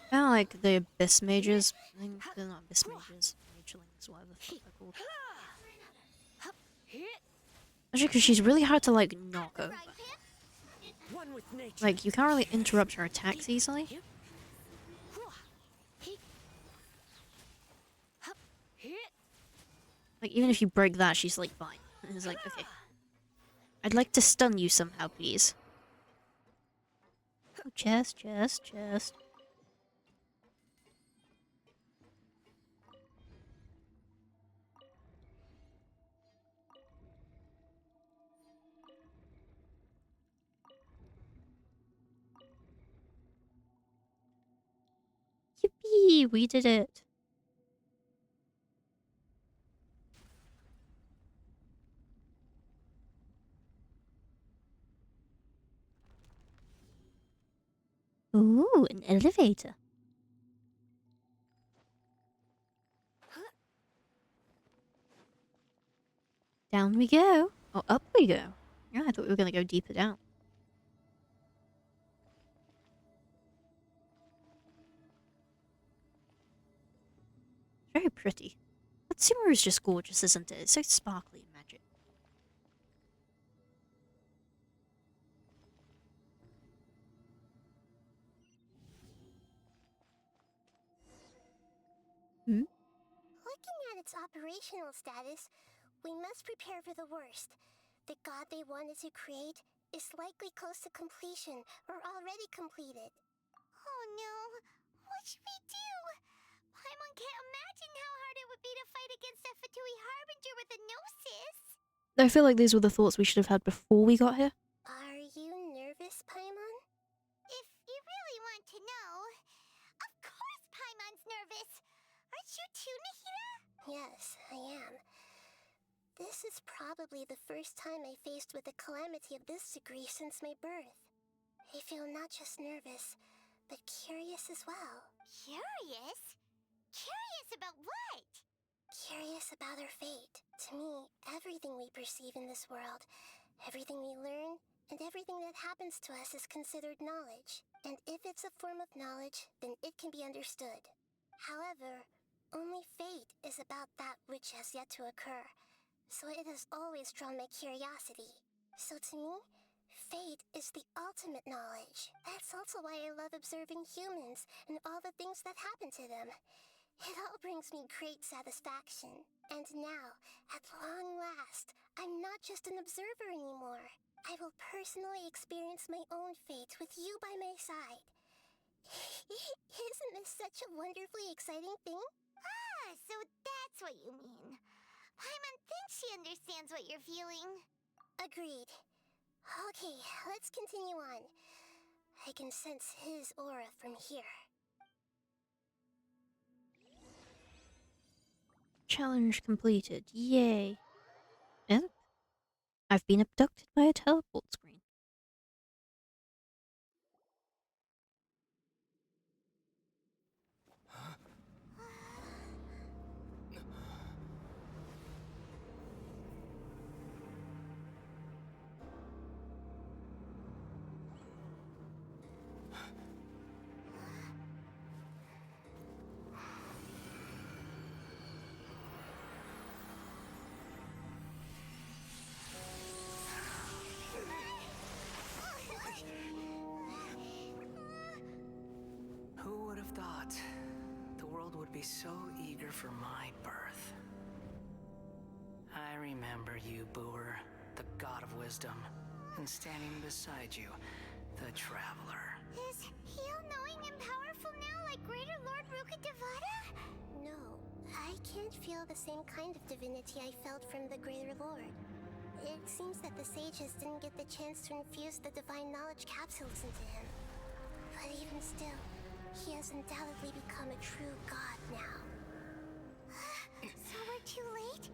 Kinda like the Abyss Mages. I think they're not Abyss Mages. Magelings, whatever the fuck they're called. Hit. Actually, because she's really hard to, like, knock over. Frying pan. One with nature. Like, you can't really interrupt her attacks easily. Hit. Hit. Like, even if you break that, she's, like, fine. And it's like, okay. I'd like to stun you somehow, please. Oh, chest, chest, chest. Yippee! We did it! Ooh, an elevator. Down we go. Oh, up we go. Yeah, I thought we were gonna go deeper down. Very pretty. But Sumeru is just gorgeous, isn't it? It's so sparkly and magic. Hmm? Looking at its operational status, we must prepare for the worst. The god they wanted to create is likely close to completion or already completed. Oh no! What should we do? Paimon can't imagine how hard it would be to fight against a Fatui Harbinger with a Gnosis! I feel like these were the thoughts we should have had before we got here. Are you nervous, Paimon? If you really want to know, of course Paimon's nervous! Aren't you too, Nahida? Yes, I am. This is probably the first time I faced with a calamity of this degree since my birth. I feel not just nervous, but curious as well. Curious? Curious about what? Curious about our fate. To me, everything we perceive in this world, everything we learn, and everything that happens to us is considered knowledge. And if it's a form of knowledge, then it can be understood. However, only fate is about that which has yet to occur, so it has always drawn my curiosity. So to me, fate is the ultimate knowledge. That's also why I love observing humans and all the things that happen to them. It all brings me great satisfaction. And now, at long last, I'm not just an observer anymore. I will personally experience my own fate with you by my side. Isn't this such a wonderfully exciting thing? Ah, so that's what you mean. Paimon thinks she understands what you're feeling. Agreed. Okay, let's continue on. I can sense his aura from here. Challenge completed. Yay. And I've been abducted by a teleport screen. Who would have thought the world would be so eager for my birth? I remember you, Booer, the god of wisdom, and standing beside you, the traveler. Is he all-knowing and powerful now like Greater Lord Rukkhadevata? No, I can't feel the same kind of divinity I felt from the Greater Lord. It seems that the sages didn't get the chance to infuse the divine knowledge capsules into him. But even still, he has undoubtedly become a true god now. So we're too late?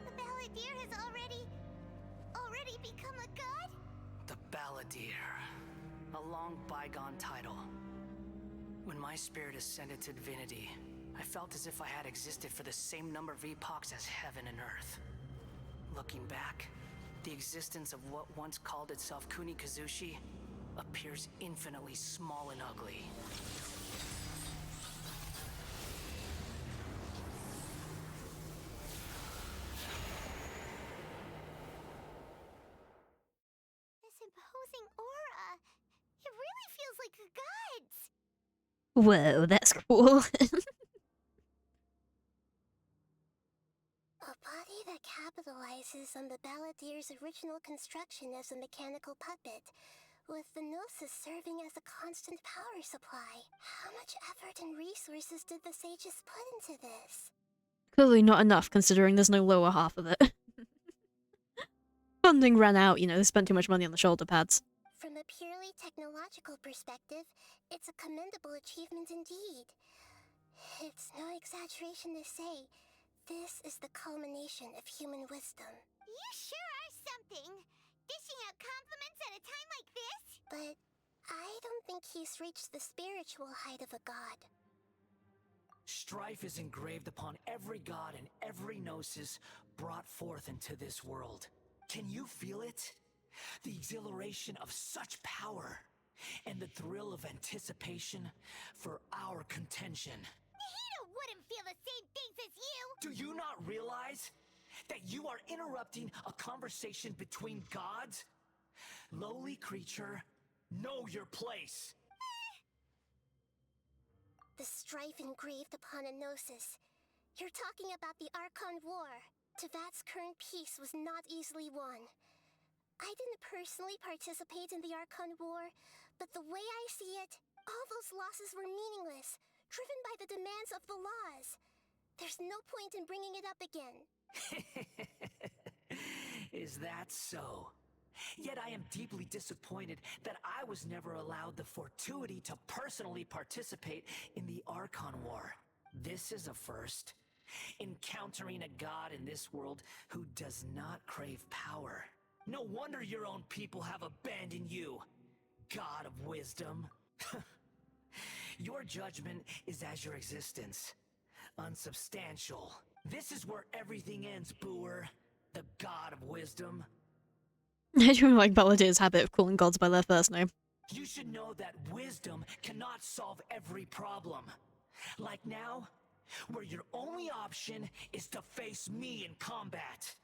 The Balladeer has already become a god? The Balladeer. A long bygone title. When my spirit ascended to divinity, I felt as if I had existed for the same number of epochs as heaven and earth. Looking back, the existence of what once called itself Kunikazushi appears infinitely small and ugly. This imposing aura. It really feels like a god's. Whoa, that's cool. A body that capitalizes on the Balladeer's original construction as a mechanical puppet, with the Gnosis serving as a constant power supply. How much effort and resources did the sages put into this? Clearly not enough, considering there's no lower half of it. Funding ran out, you know, they spent too much money on the shoulder pads. From a purely technological perspective, it's a commendable achievement indeed. It's no exaggeration to say, this is the culmination of human wisdom. You sure are something! Dishing out compliments at a time like this? But I don't think he's reached the spiritual height of a god. Strife is engraved upon every god and every gnosis brought forth into this world. Can you feel it? The exhilaration of such power, and the thrill of anticipation for our contention. Nahida wouldn't feel the same things as you! Do you not realize that you are interrupting a conversation between gods? Lowly creature, know your place. The strife engraved upon a gnosis. You're talking about the Archon War. Tevat's current peace was not easily won. I didn't personally participate in the Archon War, but the way I see it, all those losses were meaningless, driven by the demands of the laws. There's no point in bringing it up again. Is that so? Yet I am deeply disappointed that I was never allowed the fortuity to personally participate in the Archon War. This is a first. Encountering a god in this world who does not crave power. No wonder your own people have abandoned you, god of wisdom. Your judgment is as your existence, unsubstantial. This is where everything ends, Booer, the god of wisdom. I do like Balladeer's habit of calling gods by their first name. You should know that wisdom cannot solve every problem. Like now, where your only option is to face me in combat.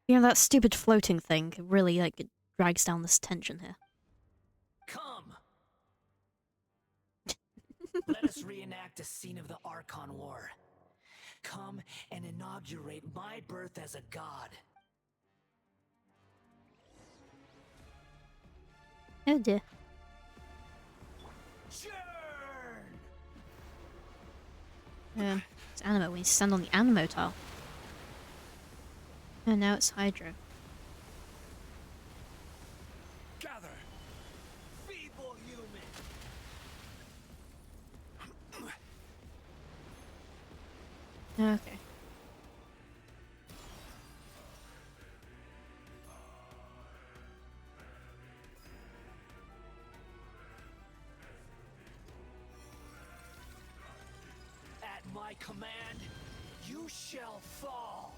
You know, that stupid floating thing really, like, it drags down this tension here. Come! Let us reenact a scene of the Archon War. Come and inaugurate my birth as a god. Oh dear. Churn! Yeah, it's Animo. We need to stand on the Animo tile. And now it's Hydro. Gather! Feeble human! Okay. my command, you shall fall.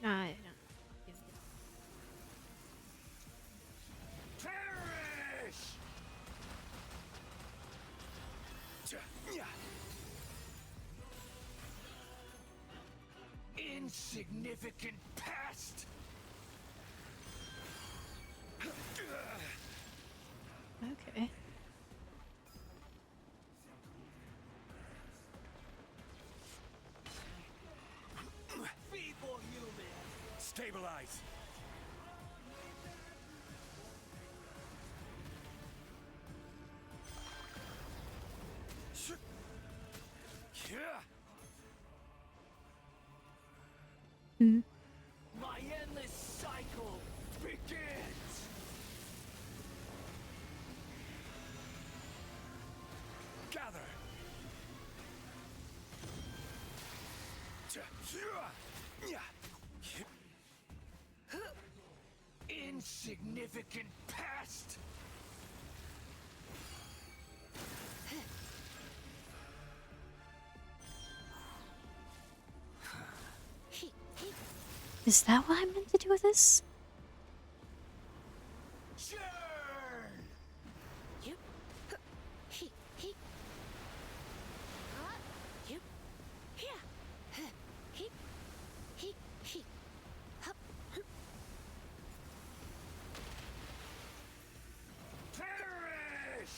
I don't. Perish! Insignificant pest! Okay. Feeble human! Stabilize! Hmm. My endless cycle begins! Gather! Insignificant pest! Is that what I'm meant to do with this? Churn! Perish!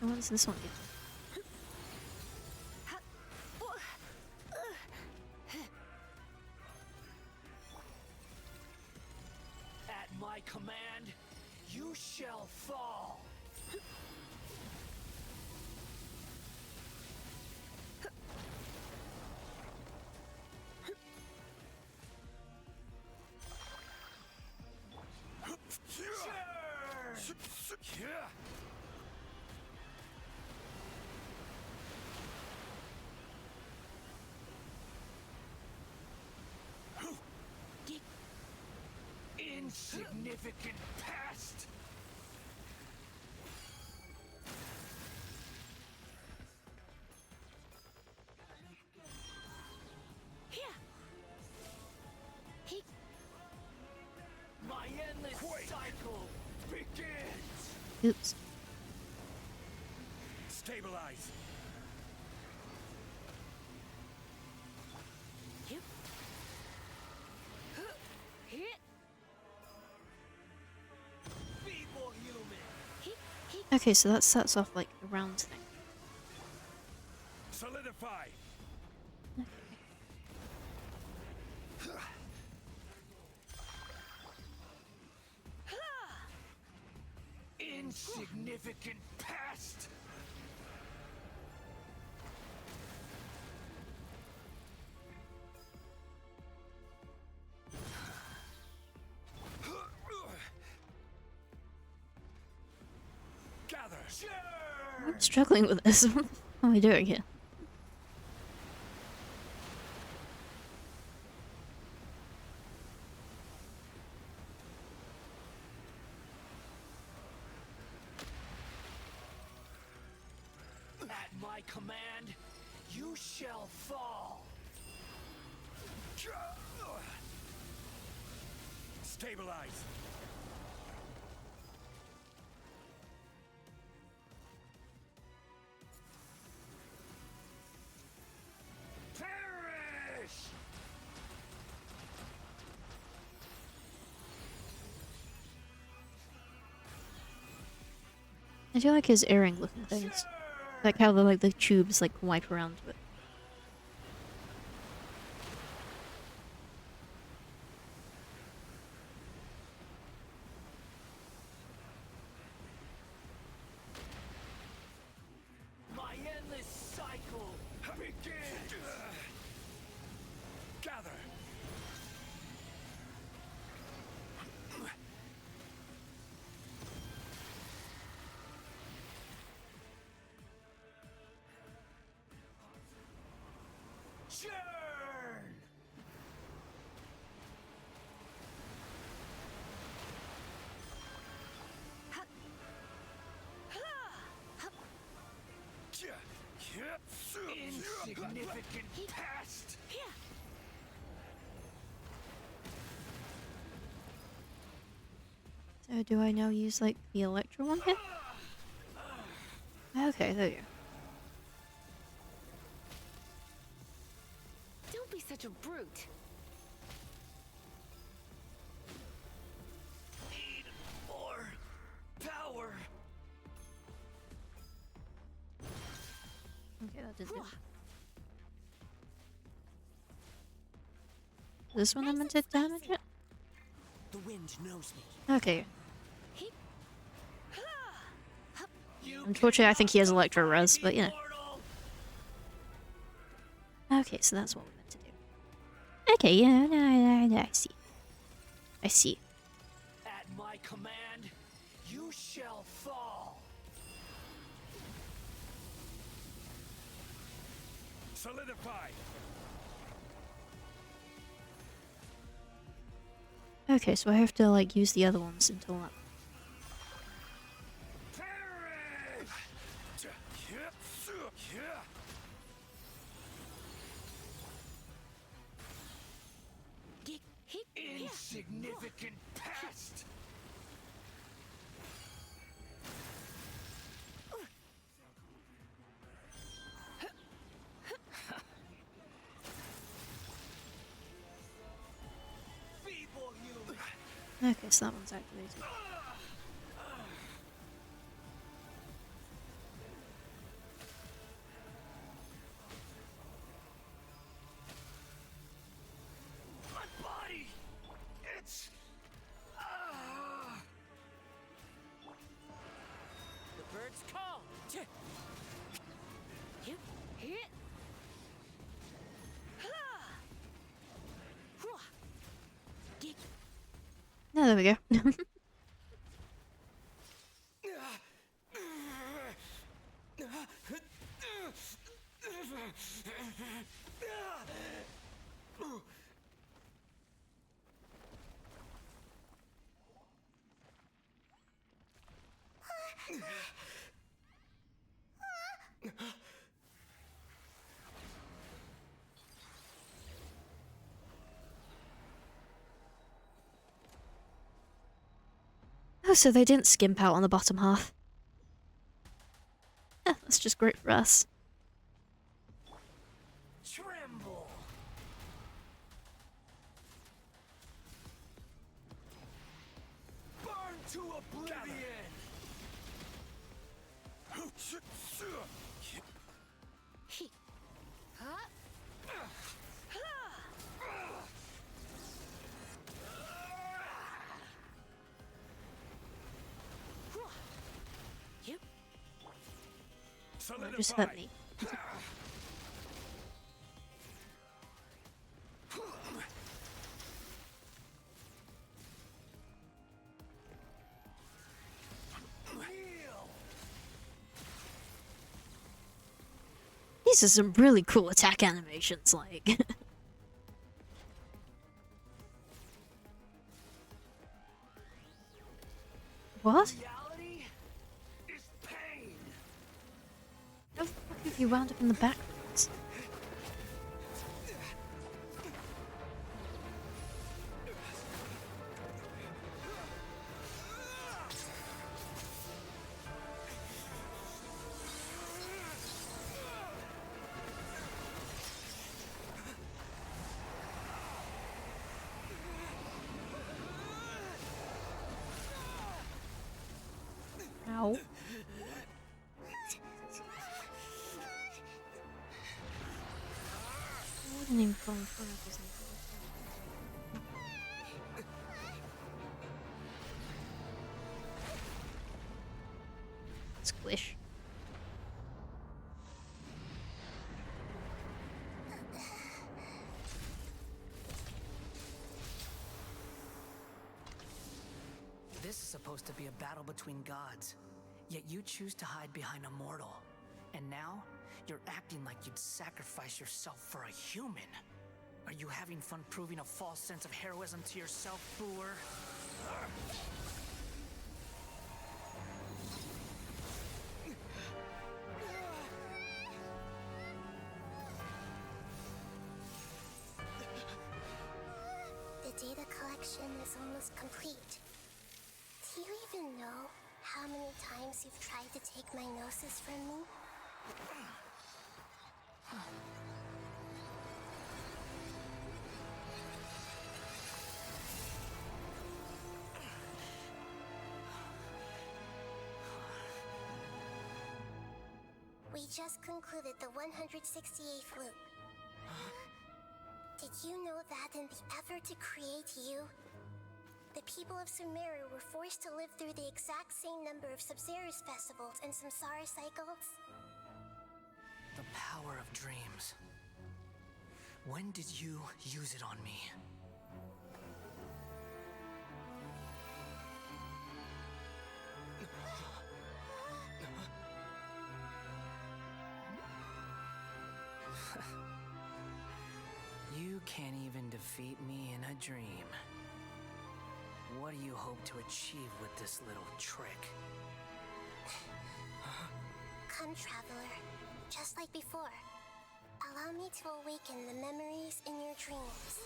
And what does this one do? At my command, you shall fall. Churn! Insignificant pest! My endless cycle begins! Oops. Stabilize! Feeble human! Okay, so that sets off like a round thing. Solidify! Insignificant pest! Gather! I'm struggling with this. What am I doing here? At my command, you shall fall. Stabilize! Perish! I do like his earring looking things. Like how the tubes like wipe around with. My endless cycle begins! Gather! Insignificant pest! So do I now use like the Electro one here? Okay, there you go. Don't be such a brute. Need more power! Okay, that did it. This one I meant to damage it? The wind knows me. Okay. You Unfortunately, I think he has Electro Res, but you know. immortal! Okay, so that's what we meant to do. Okay, yeah, no, I see. I see. At my command, you shall fall. Solidify! Okay, so I have to like use the other ones until that. Insignificant pest! Feeble you! Okay, so that one's activated. My body! It's... The birds call! No, there we go. Oh, so they didn't skimp out on the bottom half. Yeah, that's just great for us. Tremble! Burn to oblivion! It just hurt me. These are some really cool attack animations, like. What? Reality is pain! How the fuck have you wound up in the backgrounds? Ow. I wasn't even falling for it, wasn't it? Squish. This is supposed to be a battle between gods, yet you choose to hide behind a mortal. And now, you're acting like you'd sacrifice yourself for a human. Are you having fun proving a false sense of heroism to yourself, Booer? mission is almost complete. Do you even know how many times you've tried to take my gnosis from me? We just concluded the 168th loop. Did you know that in the effort to create you, the people of Sumeru were forced to live through the exact same number of Sub-Zerus festivals and Samsara cycles? The power of dreams. When did you use it on me? You can't even defeat me in a dream. What do you hope to achieve with this little trick? Come, traveler. Just like before. Allow me to awaken the memories in your dreams.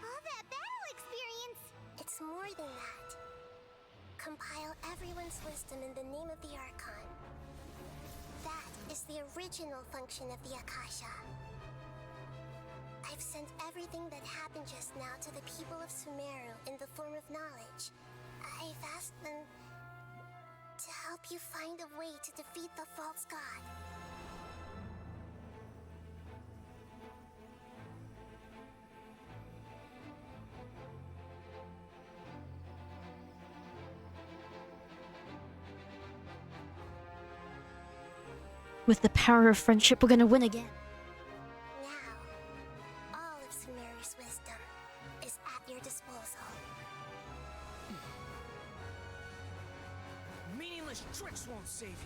All that battle experience! It's more than that. Compile everyone's wisdom in the name of the Archon. That is the original function of the Akasha. I've sent everything that happened just now to the people of Sumeru in the form of knowledge. I've asked them to help you find a way to defeat the false god. With the power of friendship, we're gonna win again. Now, all of Sumeru's wisdom is at your disposal. Meaningless tricks won't save you.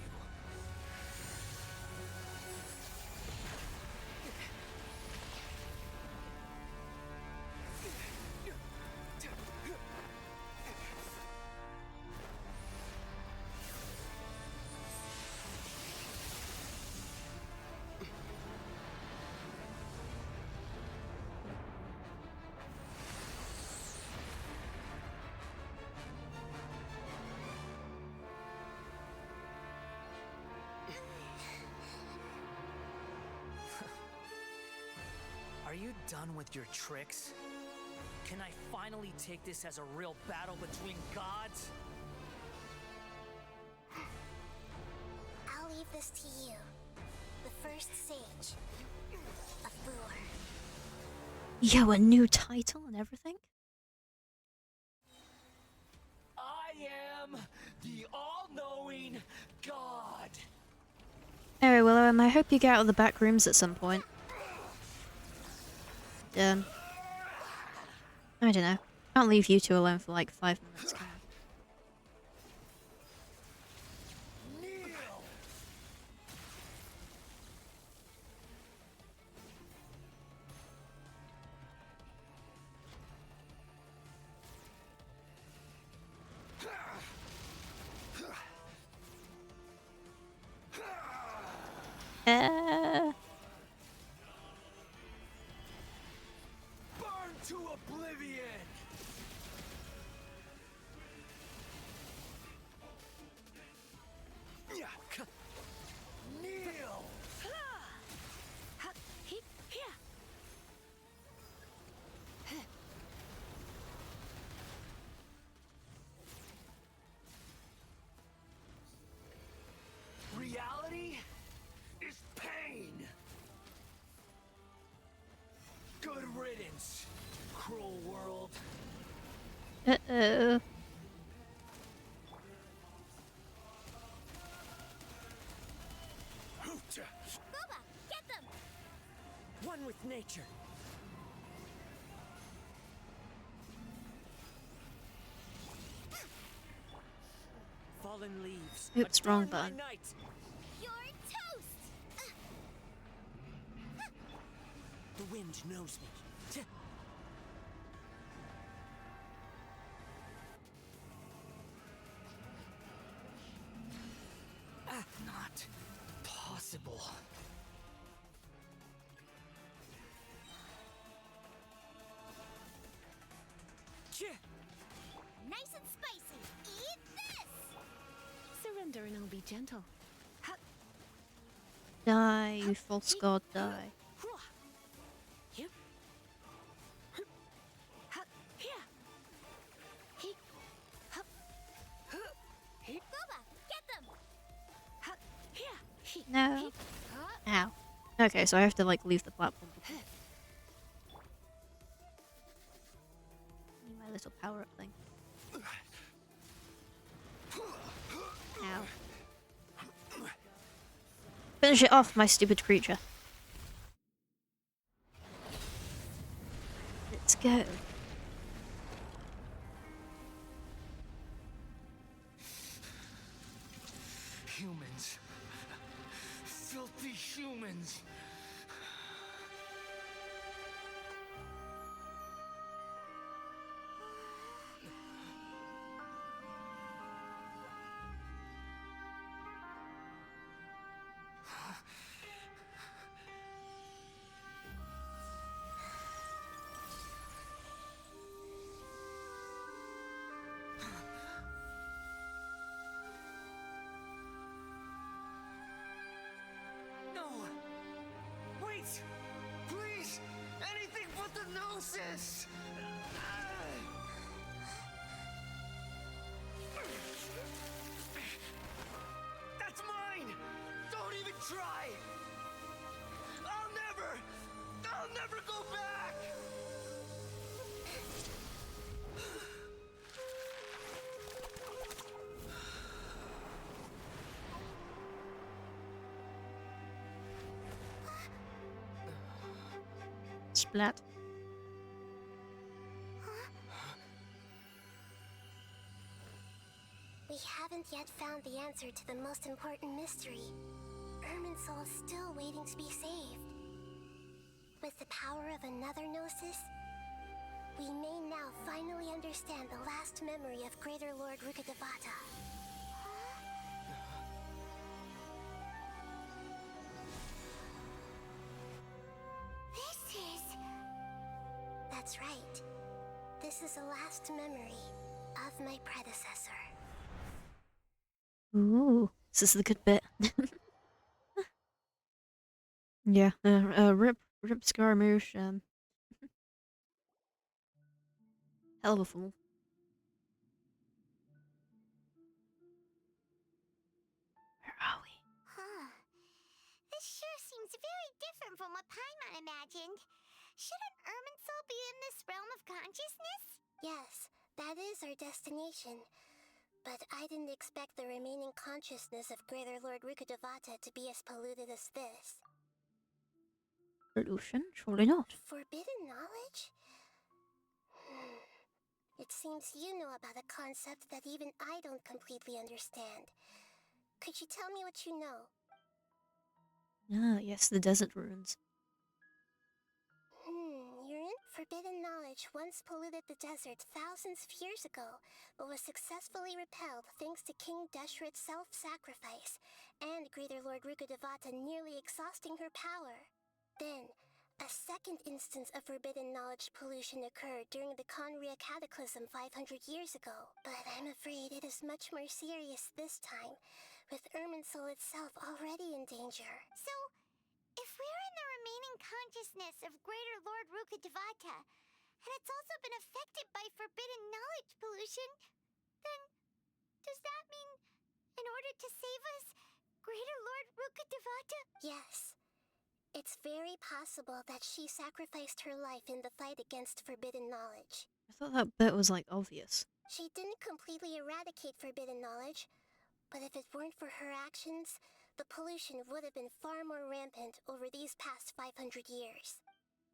Are you done with your tricks? Can I finally take this as a real battle between gods? I'll leave this to you. The first sage of Lure. Yo, a new title and everything? I am the all-knowing god. Anyway, well, I hope you get out of the back rooms at some point. I don't know. Can't leave you two alone for like 5 minutes, can I? Burn to oblivion! Kneel! Reality is pain! Good riddance, cruel world. Uh-oh. Boba, get them! One with nature. Fallen leaves. Oops, wrong adorn my button. night. You're toast! The wind knows me. Not possible. nice and spicy. Eat this! Surrender and I'll be gentle. Die, you false god, die. Boba, get them! No. Ow. Okay, so I have to like leave the platform. My little power-up thing. Ow. Finish it off, my stupid creature. Let's go. Humans. Filthy humans. No! Wait! Please! Anything but the Gnosis! That's mine! Don't even try! I'll never go back! Splat. We haven't yet found the answer to the most important mystery. Irminsul is still waiting to be saved. With the power of another Gnosis, we may now finally understand the last memory of Greater Lord Rukkhadevata. This is... That's right. This is the last memory of my predecessor. Ooh, this is the good bit. Yeah, rip Scaramouche, hell of a fool. Where are we? Huh. This sure seems very different from what Paimon imagined. Shouldn't Irminsul be in this realm of consciousness? Yes, that is our destination. But I didn't expect the remaining consciousness of Greater Lord Rukkhadevata to be as polluted as this. Pollution? Surely not. Forbidden knowledge? It seems you know about a concept that even I don't completely understand. Could you tell me what you know? Ah, yes, the desert ruins. Your forbidden knowledge once polluted the desert thousands of years ago, but was successfully repelled thanks to King Deshret's self-sacrifice, and Greater Lord Rukkhadevata nearly exhausting her power. Then, a second instance of forbidden knowledge pollution occurred during the Conria Cataclysm 500 years ago, but I'm afraid it is much more serious this time, with Irminsul itself already in danger. So, if we're in the remaining consciousness of Greater Lord Rukkhadevata, and it's also been affected by forbidden knowledge pollution, then does that mean, in order to save us, Greater Lord Rukkhadevata? Yes. It's very possible that she sacrificed her life in the fight against forbidden knowledge. I thought that bit was like obvious. She didn't completely eradicate forbidden knowledge, but if it weren't for her actions, the pollution would have been far more rampant over these past 500 years.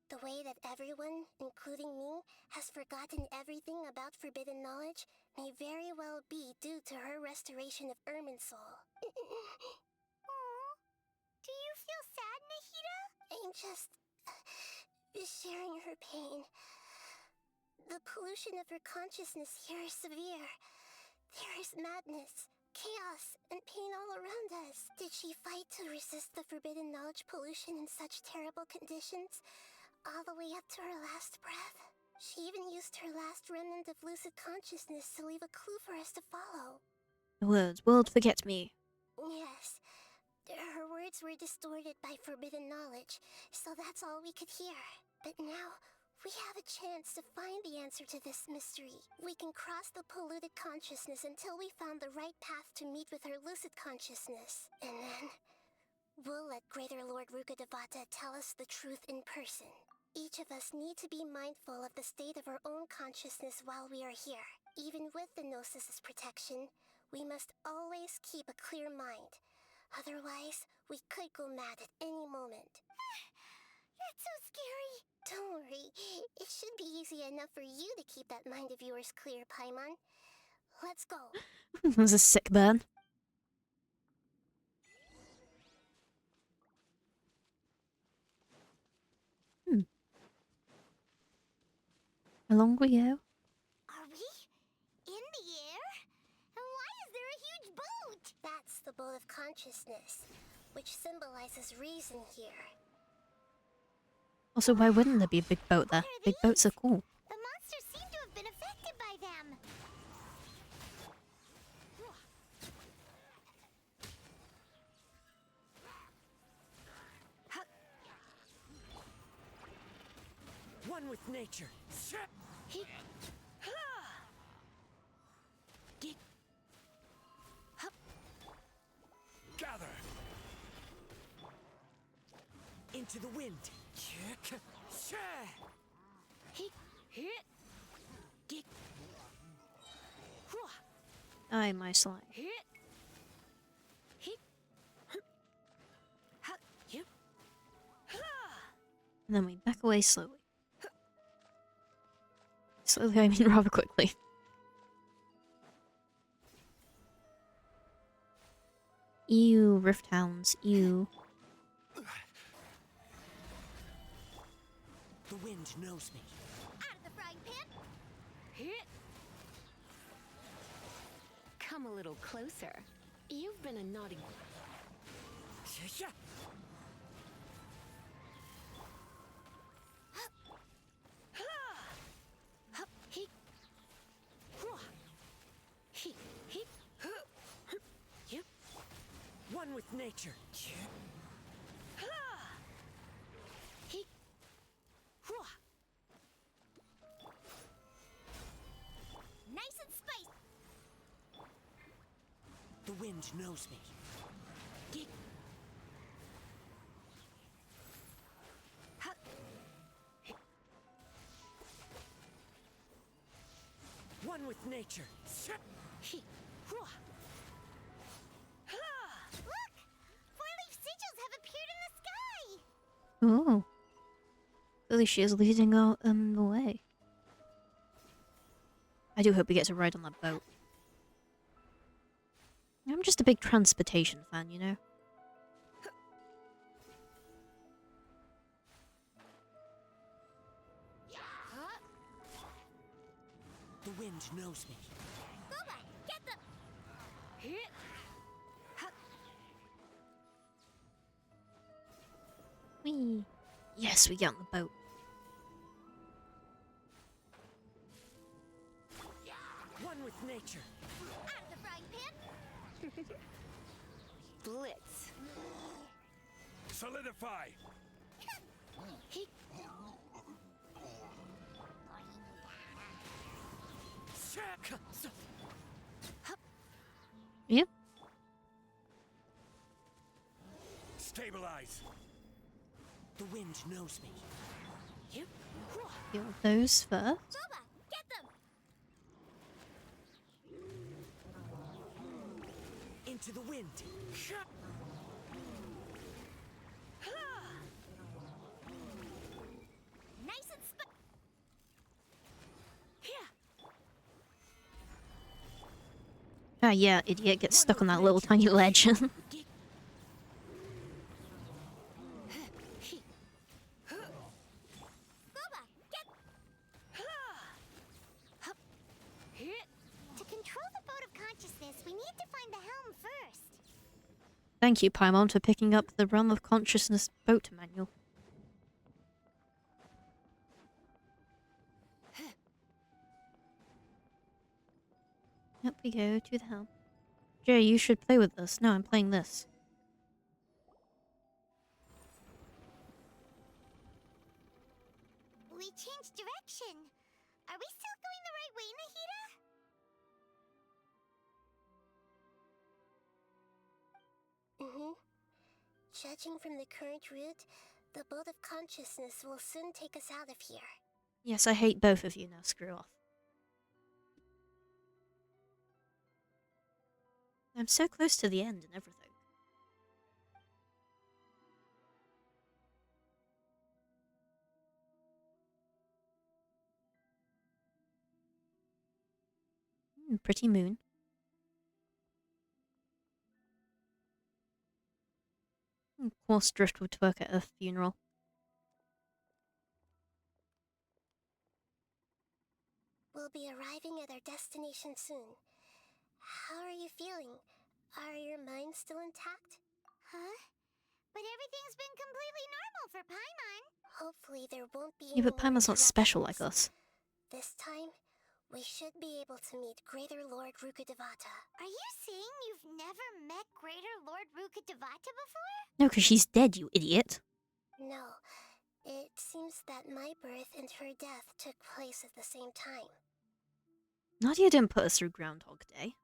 The way that everyone, including me, has forgotten everything about forbidden knowledge may very well be due to her restoration of Irminsul. Do you feel sad, Nahida? I'm just... sharing her pain. The pollution of her consciousness here is severe. There is madness, chaos, and pain all around us. Did she fight to resist the forbidden knowledge pollution in such terrible conditions, all the way up to her last breath? She even used her last remnant of lucid consciousness to leave a clue for us to follow. The words, world forget me. Yes. Her words were distorted by forbidden knowledge, so that's all we could hear. But now, we have a chance to find the answer to this mystery. We can cross the polluted consciousness until we found the right path to meet with her lucid consciousness. And then, we'll let Greater Lord Rukkhadevata tell us the truth in person. Each of us need to be mindful of the state of our own consciousness while we are here. Even with the Gnosis' protection, we must always keep a clear mind. Otherwise, we could go mad at any moment. That's so scary. Don't worry. It should be easy enough for you to keep that mind of yours clear, Paimon. Let's go. That's a sick burn. Along we go. Are we in the air? And why is there a huge boat? That's the boat of consciousness, which symbolizes reason here. Also, why wouldn't there be a big boat there? What are Big boats are these? cool. The monsters seem to have been affected by them. One with nature. Gather! Into the wind. Aye, my slime. And then we back away slowly. Slowly, I mean rather quickly. Ew, rift hounds, ew. The wind knows me. Out of the frying pan. Come a little closer. You've been a naughty... One with nature. Nice and spicy. The wind knows me. One with nature. Look! Four-leaf sigils have appeared in the sky! Ooh. Clearly she is leading out the way. I do hope we get to ride on that boat. I'm just a big transportation fan, you know? The wind knows me. Go back! Get them! Whee! Yes, we get on the boat. One with nature. Out of the frying pan. Blitz. Solidify! Yep. Stabilize! The wind knows me. Kill those first. Boba, get them! Into the wind. Nice and spicy. Ah, yeah, idiot gets stuck on that little tiny ledge. Boba, get... To control the boat of consciousness, we need to find the helm first. Thank you, Paimon, for picking up the Realm of Consciousness boat manual. Up we go to the helm. Jay, you should play with us. No, I'm playing this. We changed direction. Are we still going the right way, Nahida? Judging from the current route, the boat of consciousness will soon take us out of here. Yes, I hate both of you now. Screw off. I'm so close to the end and everything. Pretty moon. Of course, Drift would work at a funeral. We'll be arriving at our destination soon. How are you feeling? Are your minds still intact? Huh? But everything's been completely normal for Paimon. Hopefully there won't be Yeah, any but more Paimon's not special like interruptions. us. This time, we should be able to meet Greater Lord Rukkhadevata. Are you saying you've never met Greater Lord Rukkhadevata before? No, because she's dead, you idiot. No. It seems that my birth and her death took place at the same time. Nadia didn't put us through Groundhog Day.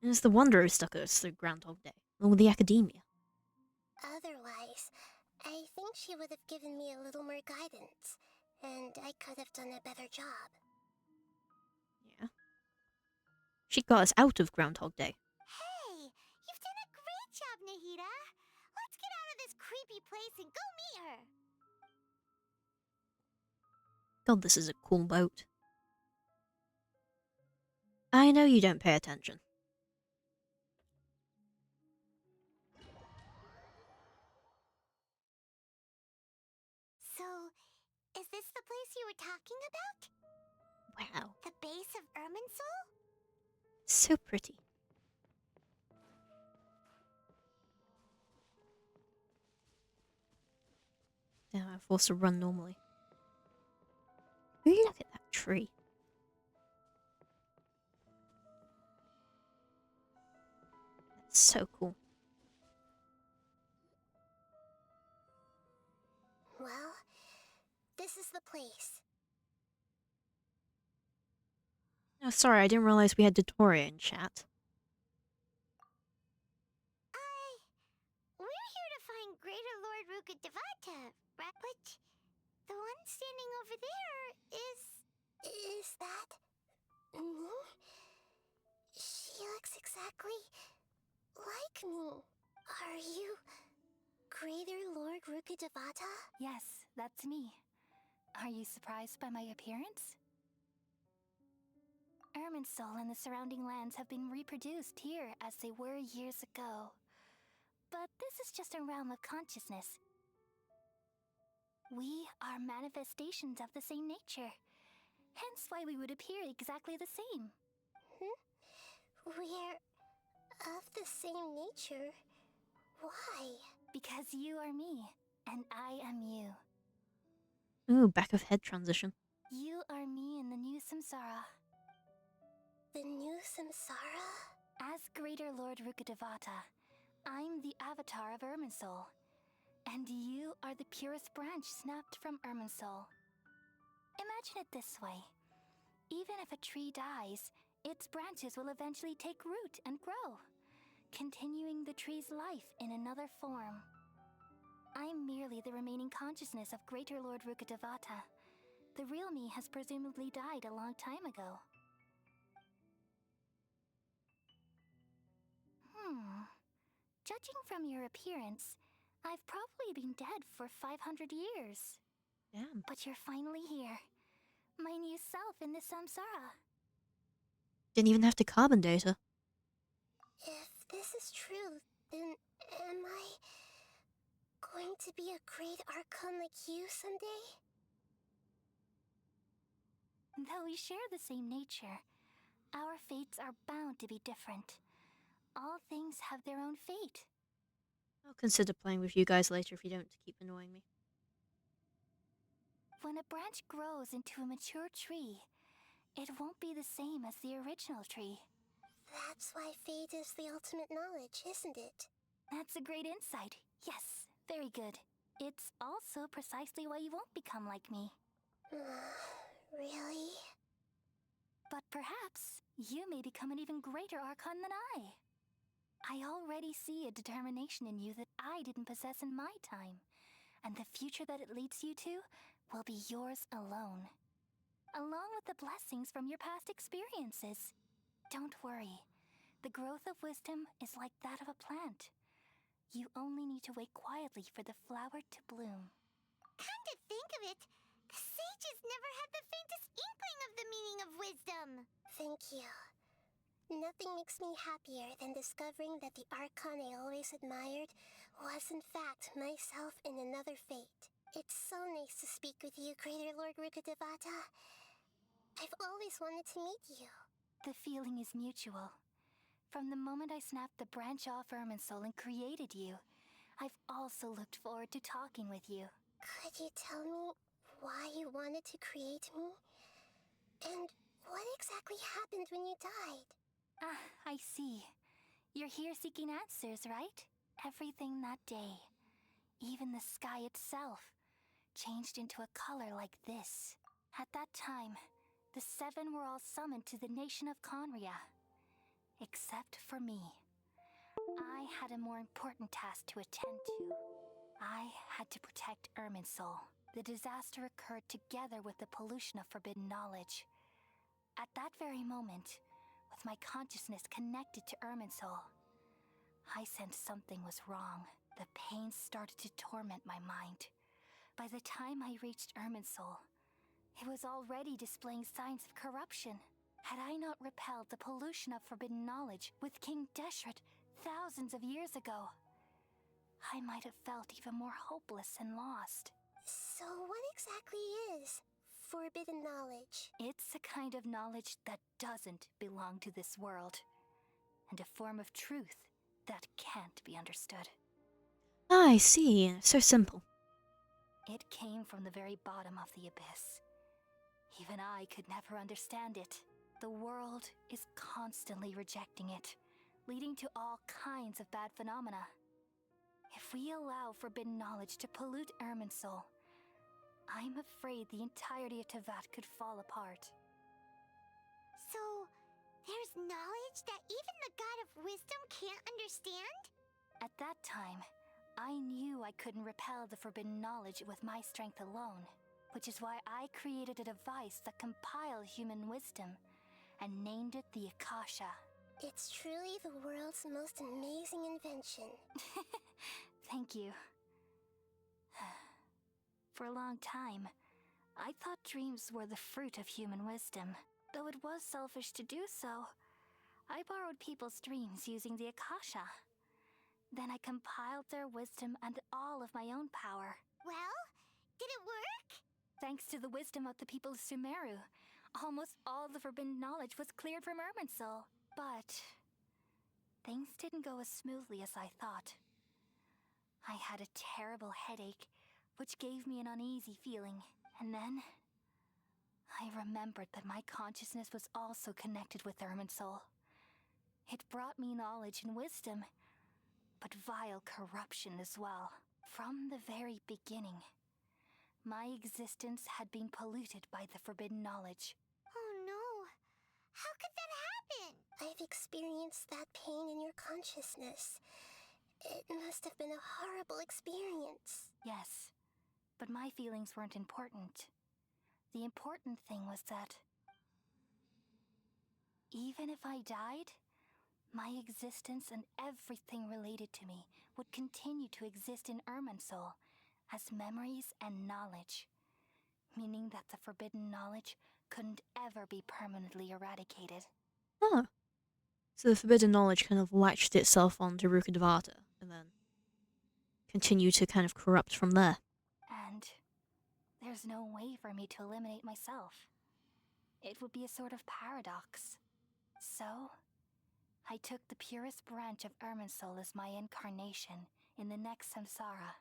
It was the Wanderer who stuck us through Groundhog Day, along with the Academia. Otherwise, I think she would have given me a little more guidance, and I could have done a better job. Yeah. She got us out of Groundhog Day. Hey, you've done a great job, Nahida. Let's get out of this creepy place and go meet her. God, this is a cool boat. I know you don't pay attention. So, is this the place you were talking about? Wow. The base of Irminsul? So pretty. Now I'm forced to run normally. Really look at that tree. That's so cool. Well, this is the place. Oh, sorry, I didn't realize we had Dotoria in chat. We're here to find Greater Lord Rukkhadevata, right? But the one standing over there is... Is that... me? She looks exactly like me. Are you... Greater Lord Rukkhadevata? Yes, that's me. Are you surprised by my appearance? Irminsul and the surrounding lands have been reproduced here as they were years ago. But this is just a realm of consciousness. We are manifestations of the same nature. Hence why we would appear exactly the same. We're of the same nature. Why? Because you are me, and I am you. Ooh, back of head transition. You are me in the new samsara. The new samsara? As Greater Lord Rukkhadevata, I'm the avatar of Irminsul. And you are the purest branch snapped from Irminsul. Imagine it this way. Even if a tree dies, its branches will eventually take root and grow, continuing the tree's life in another form. I'm merely the remaining consciousness of Greater Lord Rukkhadevata. The real me has presumably died a long time ago. Judging from your appearance, I've probably been dead for 500 years. Damn. But you're finally here. My new self in the samsara. Didn't even have to carbon data. If this is true, then am I going to be a great Archon like you someday? Though we share the same nature, our fates are bound to be different. All things have their own fate. I'll consider playing with you guys later if you don't keep annoying me. When a branch grows into a mature tree, it won't be the same as the original tree. That's why fate is the ultimate knowledge, isn't it? That's a great insight. Yes, very good. It's also precisely why you won't become like me. Really? But perhaps you may become an even greater Archon than I. I already see a determination in you that I didn't possess in my time, and the future that it leads you to will be yours alone, along with the blessings from your past experiences. Don't worry. The growth of wisdom is like that of a plant. You only need to wait quietly for the flower to bloom. Come to think of it, the sages never had the faintest inkling of the meaning of wisdom. Thank you. Nothing makes me happier than discovering that the Archon I always admired was in fact myself in another fate. It's so nice to speak with you, Greater Lord Rukkhadevata. I've always wanted to meet you. The feeling is mutual. From the moment I snapped the branch off Irminsul and created you, I've also looked forward to talking with you. Could you tell me why you wanted to create me? And what exactly happened when you died? Ah, I see. You're here seeking answers, right? Everything that day, even the sky itself, changed into a color like this. At that time, the seven were all summoned to the nation of Conria. Except for me. I had a more important task to attend to. I had to protect Irminsul. The disaster occurred together with the pollution of forbidden knowledge. At that very moment, with my consciousness connected to Irminsul, I sensed something was wrong. The pain started to torment my mind. By the time I reached Irminsul, it was already displaying signs of corruption. Had I not repelled the pollution of forbidden knowledge with King Deshret thousands of years ago, I might have felt even more hopeless and lost. So what exactly is forbidden knowledge? It's a kind of knowledge that doesn't belong to this world, and a form of truth that can't be understood. I see. So simple. It came from the very bottom of the abyss. Even I could never understand it. The world is constantly rejecting it, leading to all kinds of bad phenomena. If we allow forbidden knowledge to pollute Irminsul, I'm afraid the entirety of Teyvat could fall apart. So, there's knowledge that even the God of Wisdom can't understand? At that time, I knew I couldn't repel the forbidden knowledge with my strength alone, which is why I created a device that compiled human wisdom and named it the Akasha. It's truly the world's most amazing invention. Thank you. For a long time, I thought dreams were the fruit of human wisdom. Though it was selfish to do so, I borrowed people's dreams using the Akasha. Then I compiled their wisdom and all of my own power. Well, did it work? Thanks to the wisdom of the people of Sumeru, almost all the forbidden knowledge was cleared from Irminsul. But things didn't go as smoothly as I thought. I had a terrible headache, which gave me an uneasy feeling. And then I remembered that my consciousness was also connected with Irminsul. It brought me knowledge and wisdom, but vile corruption as well. From the very beginning, my existence had been polluted by the forbidden knowledge. Oh no! How could that happen? I've experienced that pain in your consciousness. It must have been a horrible experience. Yes, but my feelings weren't important. The important thing was that even if I died, my existence and everything related to me would continue to exist in Irminsul as memories and knowledge, meaning that the forbidden knowledge couldn't ever be permanently eradicated. Oh. So the forbidden knowledge kind of latched itself onto Rukkhadevata and then continued to kind of corrupt from there. And there's no way for me to eliminate myself. It would be a sort of paradox. So, I took the purest branch of Irminsul as my incarnation in the next samsara,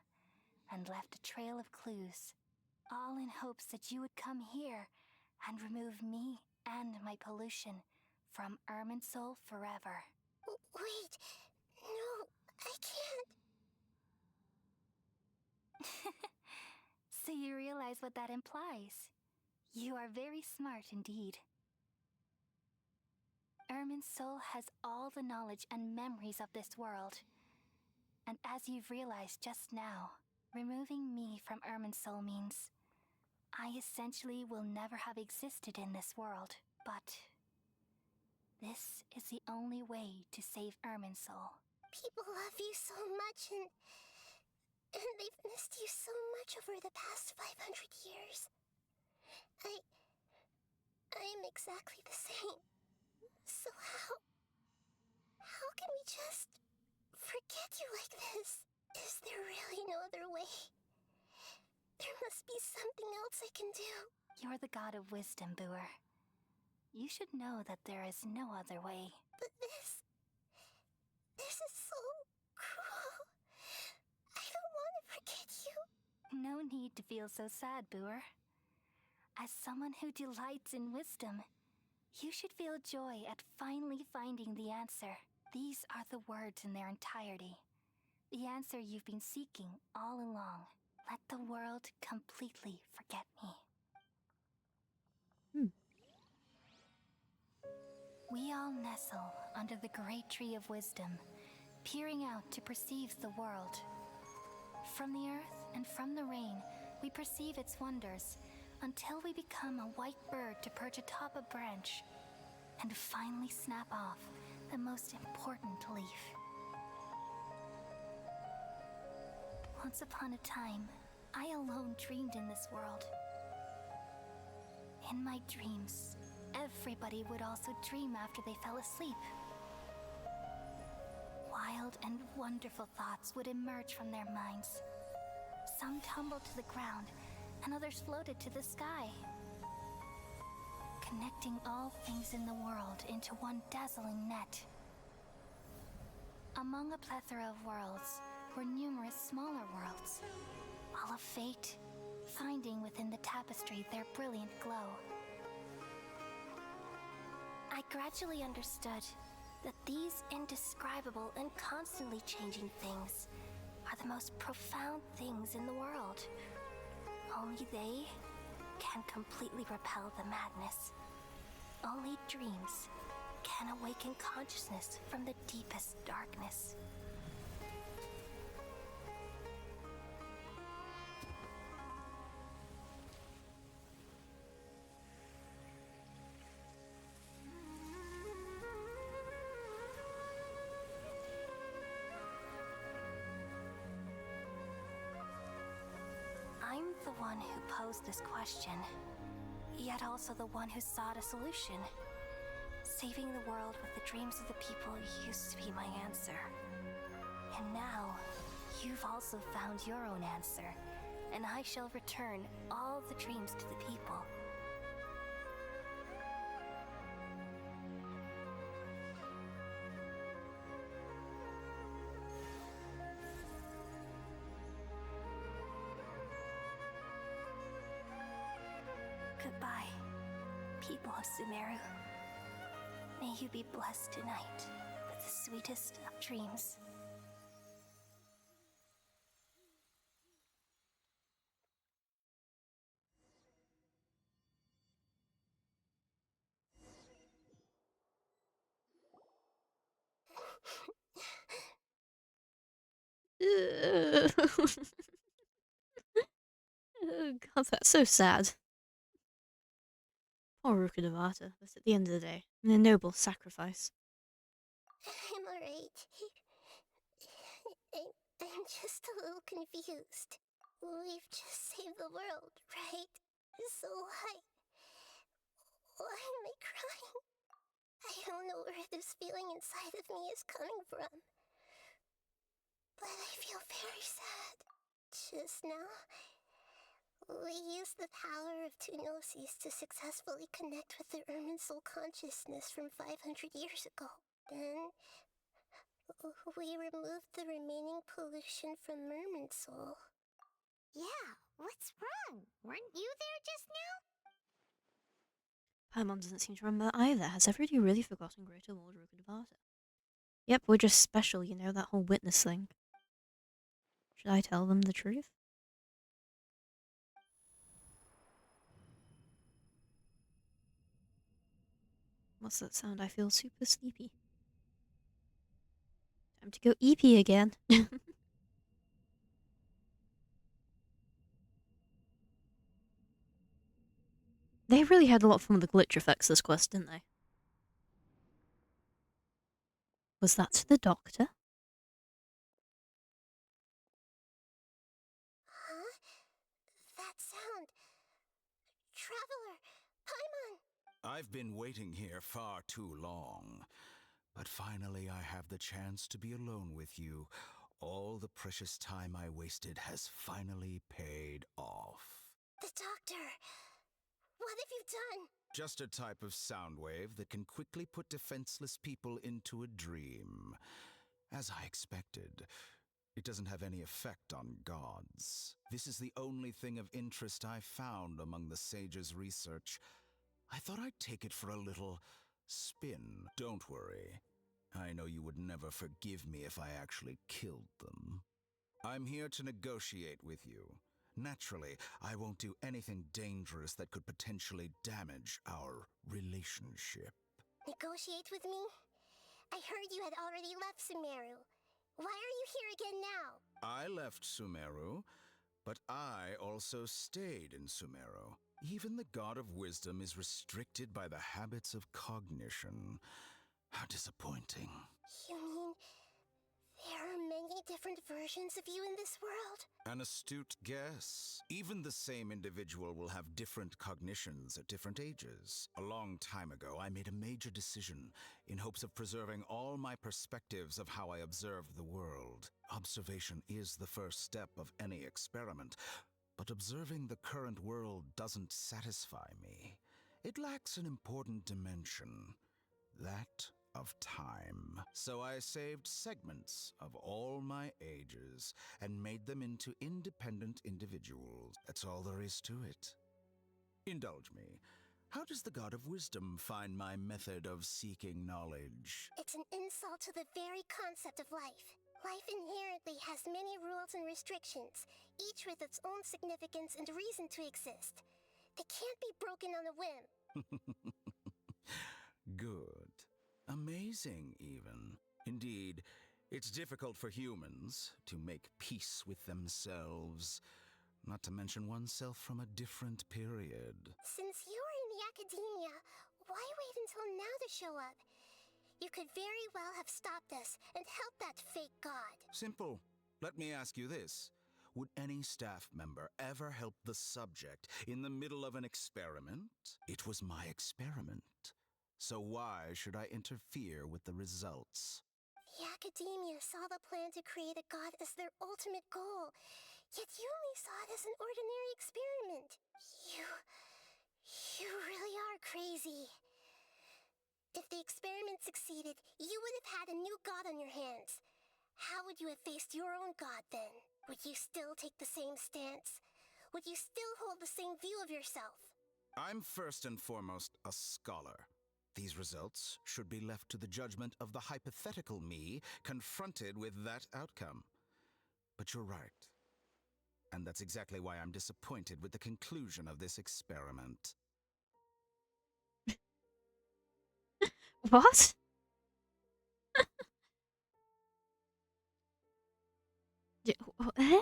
and left a trail of clues, all in hopes that you would come here and remove me and my pollution from Irminsul forever. Wait, no, I can't. So you realize what that implies? You are very smart indeed. Irminsul has all the knowledge and memories of this world. And as you've realized just now, removing me from Irminsul means I essentially will never have existed in this world. But this is the only way to save Irminsul. People love you so much and they've missed you so much over the past 500 years. I am exactly the same. So how can we just forget you like this? Is there really no other way? There must be something else I can do. You're the god of wisdom, Booer. You should know that there is no other way. But this is so cruel. I don't want to forget you. No need to feel so sad, Booer. As someone who delights in wisdom, you should feel joy at finally finding the answer. These are the words in their entirety. The answer you've been seeking all along. Let the world completely forget me. We all nestle under the great tree of wisdom, peering out to perceive the world. From the earth and from the rain, we perceive its wonders, until we become a white bird to perch atop a branch, and finally snap off the most important leaf. Once upon a time, I alone dreamed in this world. In my dreams, everybody would also dream after they fell asleep. Wild and wonderful thoughts would emerge from their minds. Some tumbled to the ground, and others floated to the sky, connecting all things in the world into one dazzling net. Among a plethora of worlds were numerous smaller worlds, all of fate, finding within the tapestry their brilliant glow. I gradually understood that these indescribable and constantly changing things are the most profound things in the world. Only they can completely repel the madness. Only dreams can awaken consciousness from the deepest darkness. I'm the one who posed this question, yet also the one who sought a solution. Saving the world with the dreams of the people used to be my answer. And now, you've also found your own answer, and I shall return all the dreams to the people. Goodbye, people of Sumeru. May you be blessed tonight with the sweetest of dreams. Oh god, that's so sad. Poor Rukadavata, but at the end of the day, a noble sacrifice. I'm alright. I'm just a little confused. We've just saved the world, right? So why am I crying? I don't know where this feeling inside of me is coming from. But I feel very sad. Just now, we used the power of two gnosis to successfully connect with the Irminsul consciousness from 500 years ago. Then, we removed the remaining pollution from Irminsul. Yeah, what's wrong? Weren't you there just now? Paimon doesn't seem to remember either. Has everybody really forgotten Greater Lord Rukadavata? Yep, we're just special, you know, that whole witness thing. Should I tell them the truth? What's that sound? I feel super sleepy. Time to go EP again. They really had a lot of fun with the glitch effects this quest, didn't they? Was that the doctor? Huh? That sound. Traveler, Paimon. I've been waiting here far too long, but finally I have the chance to be alone with you. All the precious time I wasted has finally paid off. The doctor. What have you done? Just a type of sound wave that can quickly put defenseless people into a dream. As I expected, it doesn't have any effect on gods. This is the only thing of interest I found among the sage's research. I thought I'd take it for a little spin. Don't worry. I know you would never forgive me if I actually killed them. I'm here to negotiate with you. Naturally, I won't do anything dangerous that could potentially damage our relationship. Negotiate with me? I heard you had already left Sumeru. Why are you here again now? I left Sumeru, but I also stayed in Sumeru. Even the God of Wisdom is restricted by the habits of cognition. How disappointing. You mean there are many different versions of you in this world? An astute guess. Even the same individual will have different cognitions at different ages. A long time ago, I made a major decision in hopes of preserving all my perspectives of how I observed the world. Observation is the first step of any experiment, but observing the current world doesn't satisfy me. It lacks an important dimension. That of time. So I saved segments of all my ages and made them into independent individuals. That's all there is to it. Indulge me. How does the God of Wisdom find my method of seeking knowledge? It's an insult to the very concept of life. Life inherently has many rules and restrictions, each with its own significance and reason to exist. They can't be broken on a whim. Good. Amazing, even. Indeed, it's difficult for humans to make peace with themselves, not to mention oneself from a different period. Since you were in the academia, why wait until now to show up? You could very well have stopped us and helped that fake god. Simple. Let me ask you this. Would any staff member ever help the subject in the middle of an experiment? It was my experiment. So why should I interfere with the results? The academia saw the plan to create a god as their ultimate goal, yet you only saw it as an ordinary experiment. You really are crazy. If the experiment succeeded, you would have had a new god on your hands. How would you have faced your own god then? Would you still take the same stance? Would you still hold the same view of yourself? I'm first and foremost a scholar. These results should be left to the judgment of the hypothetical me confronted with that outcome. But you're right. And that's exactly why I'm disappointed with the conclusion of this experiment. What? Eh?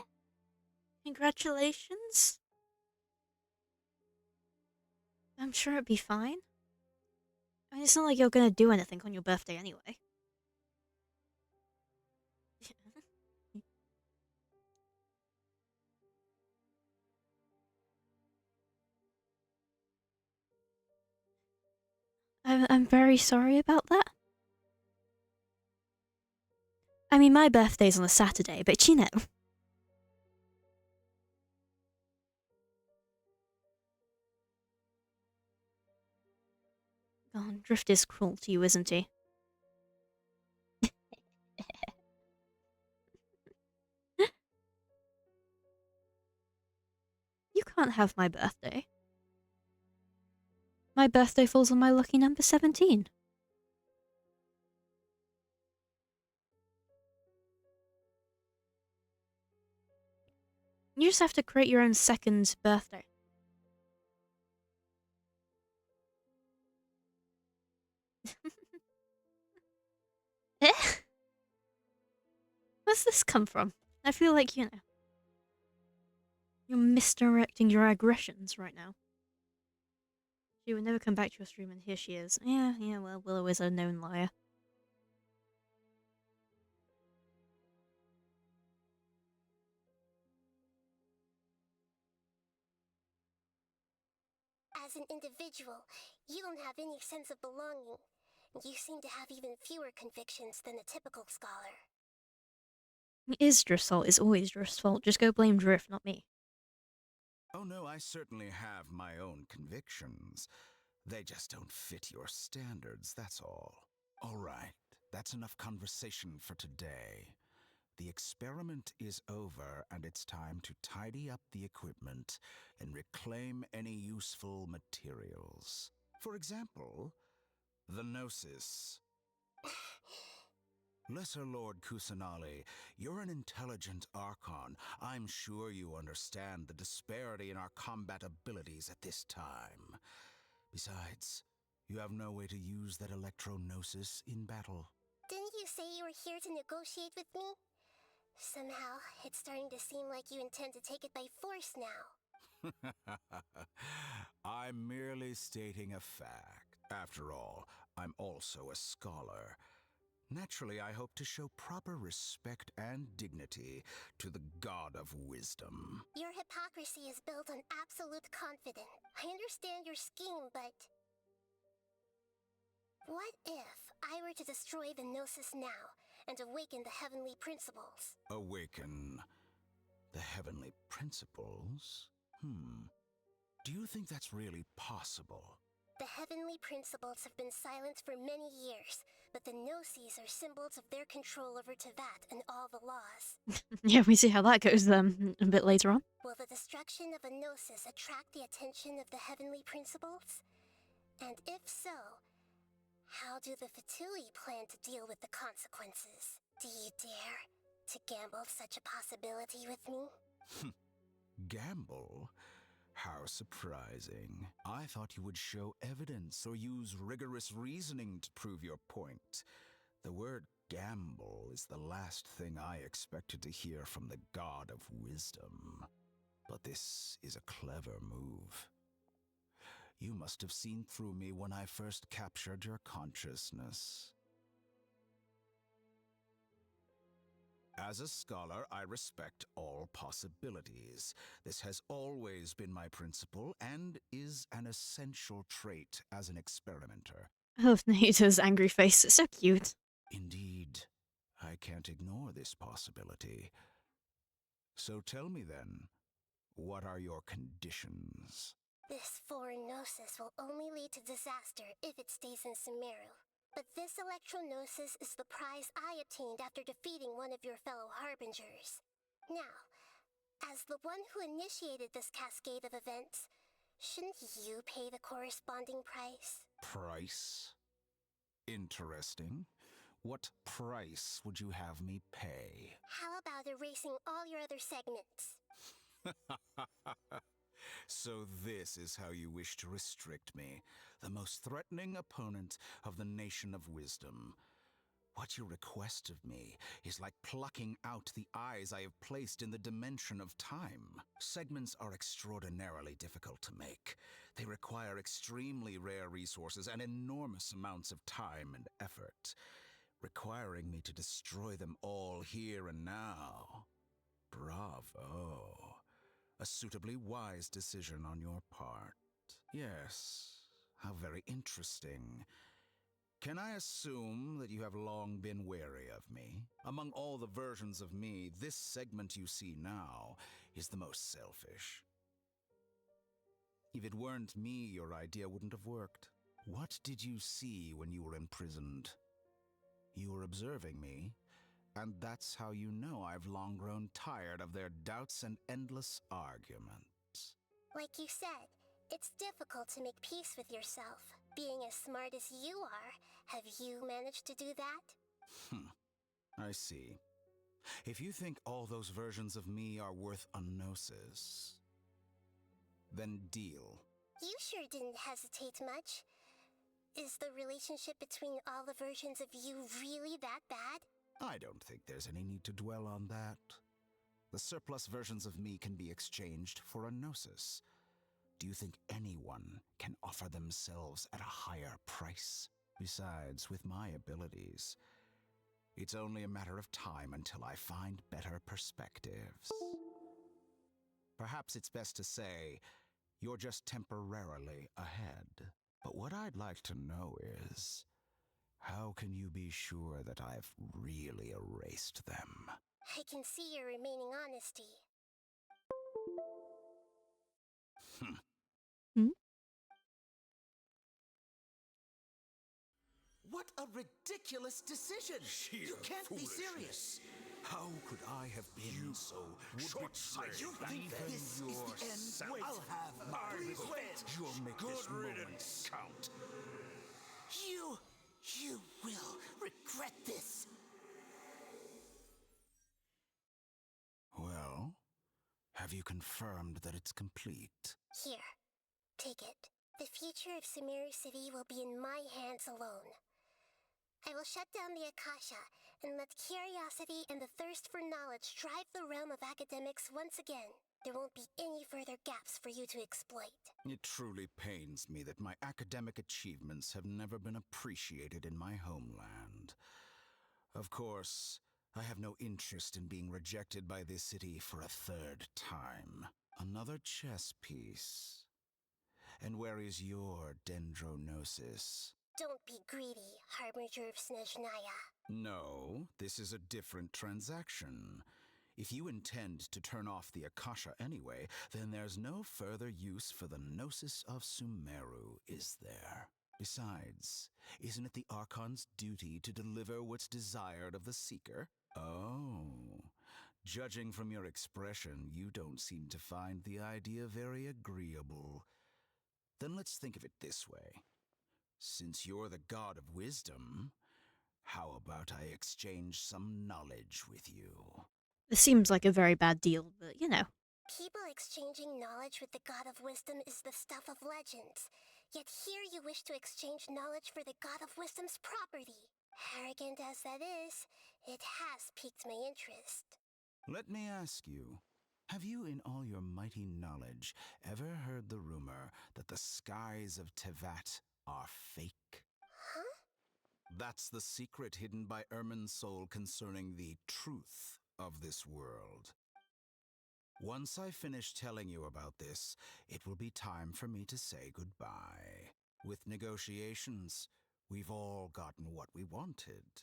Congratulations? I'm sure it'd be fine. I mean, it's not like you're gonna do anything on your birthday anyway. I'm very sorry about that. I mean, my birthday's on a Saturday, but you know. Oh, Drift is cruel to you, isn't he? You can't have my birthday. My birthday falls on my lucky number 17. You just have to create your own second birthday. Eh? Where's this come from? I feel like, you know, you're misdirecting your aggressions right now. She would never come back to your stream, and here she is. Yeah, well, Willow is a known liar. As an individual, you don't have any sense of belonging. You seem to have even fewer convictions than a typical scholar. It is Drift's fault. It's always Drift's fault. Just go blame Drift, not me. Oh no, I certainly have my own convictions. They just don't fit your standards, that's all. All right, that's enough conversation for today. The experiment is over, and it's time to tidy up the equipment and reclaim any useful materials. For example, the Gnosis. Lesser Lord Kusanali, you're an intelligent Archon. I'm sure you understand the disparity in our combat abilities at this time. Besides, you have no way to use that electro-gnosis in battle. Didn't you say you were here to negotiate with me? Somehow, it's starting to seem like you intend to take it by force now. I'm merely stating a fact. After all, I'm also a scholar. Naturally, I hope to show proper respect and dignity to the God of Wisdom. Your hypocrisy is built on absolute confidence. I understand your scheme, but... what if I were to destroy the Gnosis now and awaken the heavenly principles? Awaken the heavenly principles? Do you think that's really possible? The heavenly principles have been silent for many years, but the Gnosis are symbols of their control over Tevat and all the laws. Yeah, we see how that goes a bit later on. Will the destruction of a Gnosis attract the attention of the heavenly principles? And if so, how do the Fatui plan to deal with the consequences? Do you dare to gamble such a possibility with me? Gamble? How surprising. I thought you would show evidence or use rigorous reasoning to prove your point. The word gamble is the last thing I expected to hear from the God of Wisdom. But this is a clever move. You must have seen through me when I first captured your consciousness. As a scholar, I respect all possibilities. This has always been my principle and is an essential trait as an experimenter. I love Nahita's angry face. It's so cute. Indeed, I can't ignore this possibility. So tell me then, what are your conditions? This foreign Gnosis will only lead to disaster if it stays in Sumeru. But this electro-gnosis is the prize I obtained after defeating one of your fellow harbingers. Now, as the one who initiated this cascade of events, shouldn't you pay the corresponding price? Price? Interesting. What price would you have me pay? How about erasing all your other segments? So this is how you wish to restrict me, the most threatening opponent of the Nation of Wisdom. What you request of me is like plucking out the eyes I have placed in the dimension of time. Segments are extraordinarily difficult to make. They require extremely rare resources and enormous amounts of time and effort, requiring me to destroy them all here and now. Bravo. A suitably wise decision on your part. Yes, how very interesting. Can I assume that you have long been wary of me? Among all the versions of me, this segment you see now is the most selfish. If it weren't me, your idea wouldn't have worked. What did you see when you were imprisoned? You were observing me, and that's how you know I've long grown tired of their doubts and endless arguments. Like you said, It's difficult to make peace with yourself. Being as smart as you are, have you managed to do that? I see. If you think all those versions of me are worth a gnosis, then deal. You sure didn't hesitate much. Is the relationship between all the versions of you really that bad? I don't think there's any need to dwell on that. The surplus versions of me can be exchanged for a gnosis. Do you think anyone can offer themselves at a higher price? Besides, with my abilities, it's only a matter of time until I find better perspectives. Perhaps it's best to say, you're just temporarily ahead. But what I'd like to know is, how can you be sure that I've really erased them? I can see your remaining honesty. Hmm? What a ridiculous decision! You can't be serious! How could I have been so short-sighted? You think this is the end? I'll have my revenge! You'll make this moment count. You will regret this! Well, have you confirmed that it's complete? Here, take it. The future of Sumeru City will be in my hands alone. I will shut down the Akasha and let curiosity and the thirst for knowledge drive the realm of academics once again. There won't be any further gaps for you to exploit. It truly pains me that my academic achievements have never been appreciated in my homeland. Of course, I have no interest in being rejected by this city for a third time. Another chess piece. And where is your dendronosis? Don't be greedy, Harbinger of Snezhnaya. No, this is a different transaction. If you intend to turn off the Akasha anyway, then there's no further use for the Gnosis of Sumeru, is there? Besides, isn't it the Archon's duty to deliver what's desired of the Seeker? Oh, judging from your expression, you don't seem to find the idea very agreeable. Then let's think of it this way. Since you're the god of wisdom, how about I exchange some knowledge with you? This seems like a very bad deal, but you know. People exchanging knowledge with the god of wisdom is the stuff of legends. Yet here you wish to exchange knowledge for the god of wisdom's property. Arrogant as that is, it has piqued my interest. Let me ask you, have you in all your mighty knowledge ever heard the rumor that the skies of Tevat are fake? Huh? That's the secret hidden by Ermin's soul concerning the truth of this world. Once I finish telling you about this, it will be time for me to say goodbye. With negotiations, we've all gotten what we wanted.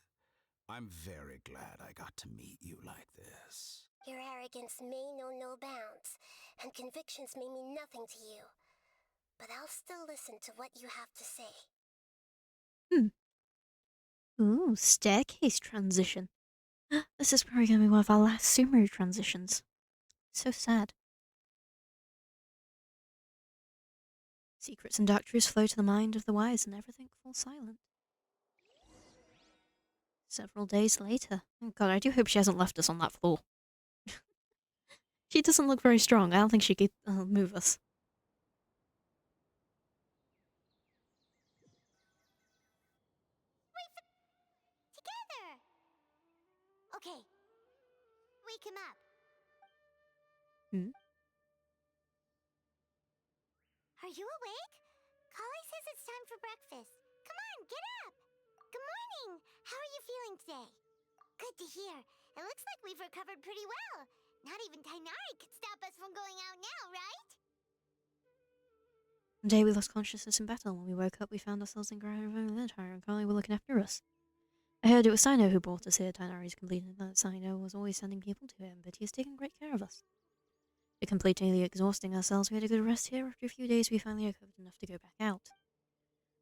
I'm very glad I got to meet you like this. Your arrogance may know no bounds, and convictions may mean nothing to you. But I'll still listen to what you have to say. Ooh, staircase transition. This is probably going to be one of our last Sumeru transitions. So sad. Secrets and doctrines flow to the mind of the wise, and everything falls silent. Several days later. Oh god, I do hope she hasn't left us on that floor. She doesn't look very strong. I don't think she could move us. Together! Okay. Wake him up. Are you awake? Kali says it's time for breakfast. Come on, get up! Good morning! How are you feeling today? Good to hear. It looks like we've recovered pretty well. Not even Tainari could stop us from going out now, right? The day we lost consciousness in battle. When we woke up, we found ourselves in Grand Military, and Carly were looking after us. I heard it was Sino who brought us here. Tainari's completed that Sino was always sending people to him, but he has taken great care of us. To completely exhausting ourselves, we had a good rest here. After a few days, we finally recovered enough to go back out.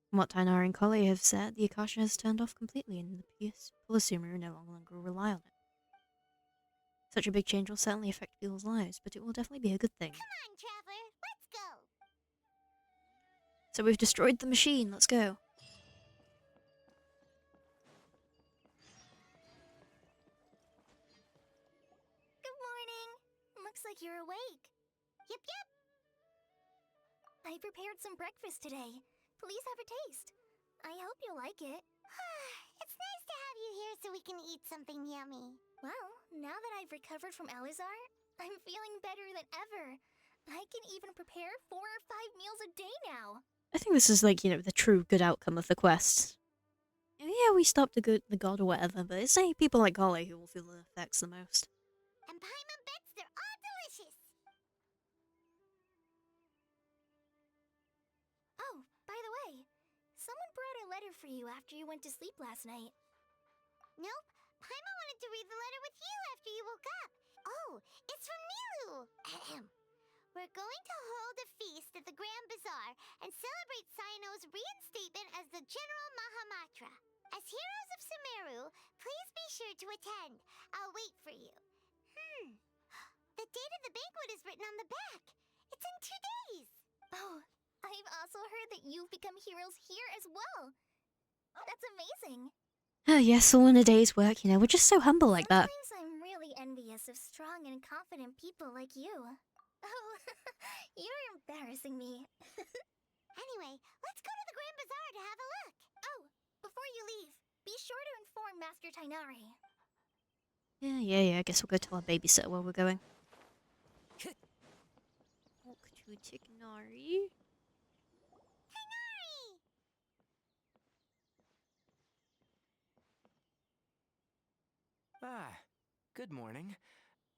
From what Tainari and Collie have said, the Akasha has turned off completely, and the people of Sumeru no longer rely on it. Such a big change will certainly affect people's lives, but it will definitely be a good thing. Come on, Traveler, let's go! So we've destroyed the machine. Let's go. Good morning. Looks like you're awake. Yep, yep. I prepared some breakfast today. Please have a taste. I hope you'll like it. It's nice to have you here so we can eat something yummy. Well, now that I've recovered from Alizar, I'm feeling better than ever. I can even prepare 4 or 5 meals a day now. I think this is like, the true good outcome of the quest. And yeah, we stopped the god or whatever, but it's only people like Golly who will feel the effects the most. And Paimon bets they're all delicious. Oh, by the way, someone brought a letter for you after you went to sleep last night. Nope, Paimon wanted to read the letter with you after you woke up. Oh, it's from Milu. Ahem. We're going to hold a feast at the Grand Bazaar and celebrate Sino's reinstatement as the General Mahamatra. As heroes of Sumeru, please be sure to attend. I'll wait for you. The date of the banquet is written on the back. It's in 2 days. Oh, I've also heard that you've become heroes here as well. That's amazing. Oh yes, all in a day's work, we're just so humble like that. Sometimes I'm really envious of strong and confident people like you. Oh, you're embarrassing me. Anyway, let's go to the Grand Bazaar to have a look. Oh, before you leave, be sure to inform Master Tainari. Yeah, I guess we'll go tell our babysitter where we're going. Walk to Tignari. Tainari! Ah, good morning.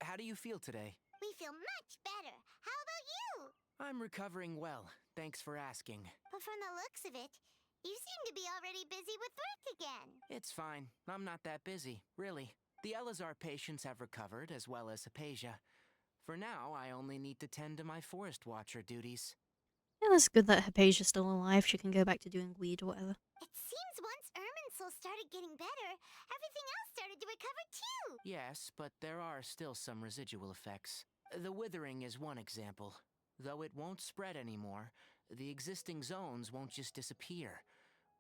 How do you feel today? We feel much better. How about you? I'm recovering well, thanks for asking. But from the looks of it, you seem to be already busy with work again. It's fine. I'm not that busy, really. The Elazar patients have recovered, as well as Hypatia. For now, I only need to tend to my forest watcher duties. Yeah, that's good that Hypatia's still alive. She can go back to doing weed or whatever. It seems once Irminsul started getting better, everything else started to recover too. Yes, but there are still some residual effects. The withering is one example. Though it won't spread anymore, the existing zones won't just disappear.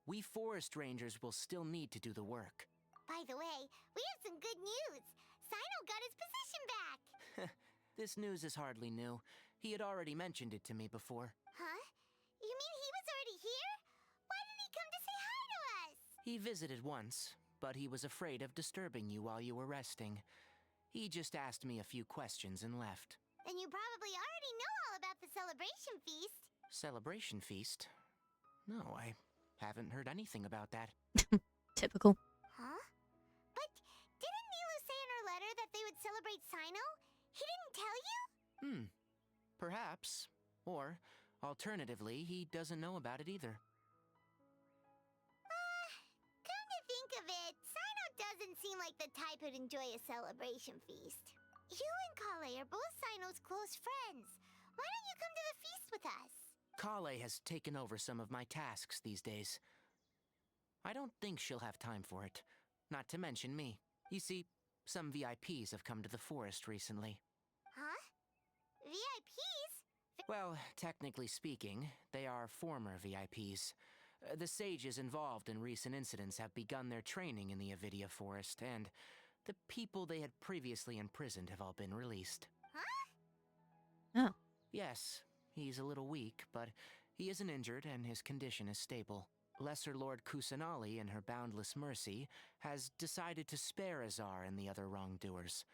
We forest rangers will still need to do the work. By the way, we have some good news. Sino got his position back. This news is hardly new. He had already mentioned it to me before. Huh? You mean he was already here? Why didn't he come to say hi to us? He visited once, but he was afraid of disturbing you while you were resting. He just asked me a few questions and left. Then you probably already know all about the celebration feast. Celebration feast? No, I haven't heard anything about that. Typical. Huh? But didn't Milu say in her letter that they would celebrate Sino? He didn't tell you? Perhaps. Or, alternatively, he doesn't know about it either. Come to think of it, Sino doesn't seem like the type who'd enjoy a celebration feast. You and Kale are both Sino's close friends. Why don't you come to the feast with us? Kale has taken over some of my tasks these days. I don't think she'll have time for it. Not to mention me. You see, some VIPs have come to the forest recently. Huh? VIPs? Well, technically speaking, they are former VIPs. The sages involved in recent incidents have begun their training in the Avidia forest, and the people they had previously imprisoned have all been released. Huh? Oh. Yes, he's a little weak, but he isn't injured and his condition is stable. Lesser Lord Kusanali, in her boundless mercy, has decided to spare Azar and the other wrongdoers.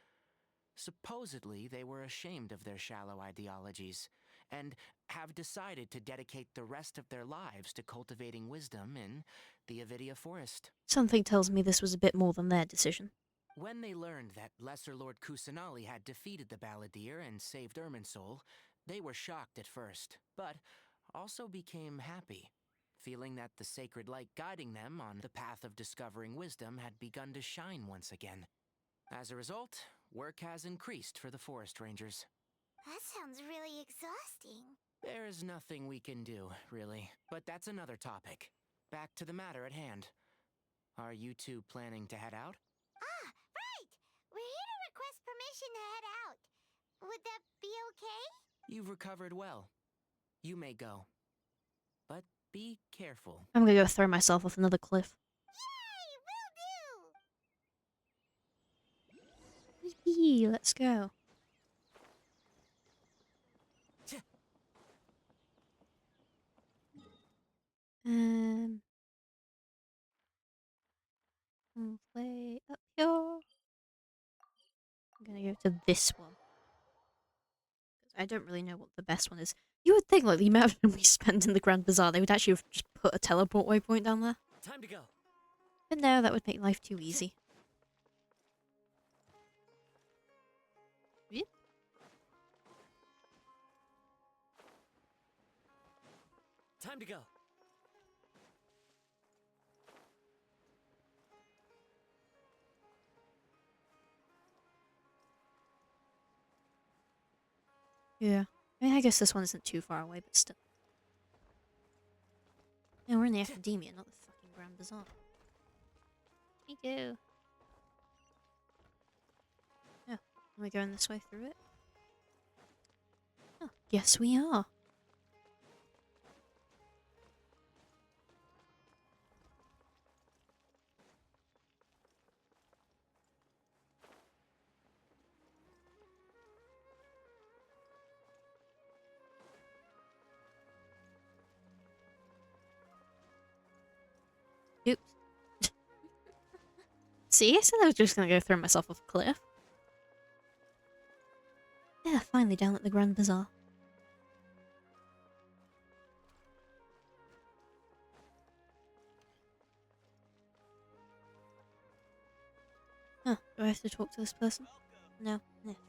Supposedly, they were ashamed of their shallow ideologies, and have decided to dedicate the rest of their lives to cultivating wisdom in the Avidia forest. Something tells me this was a bit more than their decision. When they learned that Lesser Lord Kusanali had defeated the Balladeer and saved Irminsul, they were shocked at first, but also became happy, feeling that the sacred light guiding them on the path of discovering wisdom had begun to shine once again. As a result, work has increased for the forest rangers. That sounds really exhausting. There's nothing we can do, really, but that's another topic. Back to the matter at hand. Are you two planning to head out? Ah, right! We're here to request permission to head out. Would that be okay? You've recovered well. You may go. but be careful. I'm gonna go throw myself off another cliff. Yay, will do! Yee, let's go. We'll play up here. I'm gonna go to this one. I don't really know what the best one is. You would think, like, the amount of time we spend in the Grand Bazaar, they would actually have just put a teleport waypoint down there. Time to go. But no, that would make life too easy. Yep. Time to go. Yeah. I mean, I guess this one isn't too far away, but still. No, we're in the academia, not the fucking Grand Bazaar. Me too. Oh, am I going this way through it? Oh, yes we are. Oops. See, I said I was just gonna go throw myself off a cliff. Yeah, finally down at the Grand Bazaar. Huh, do I have to talk to this person? No,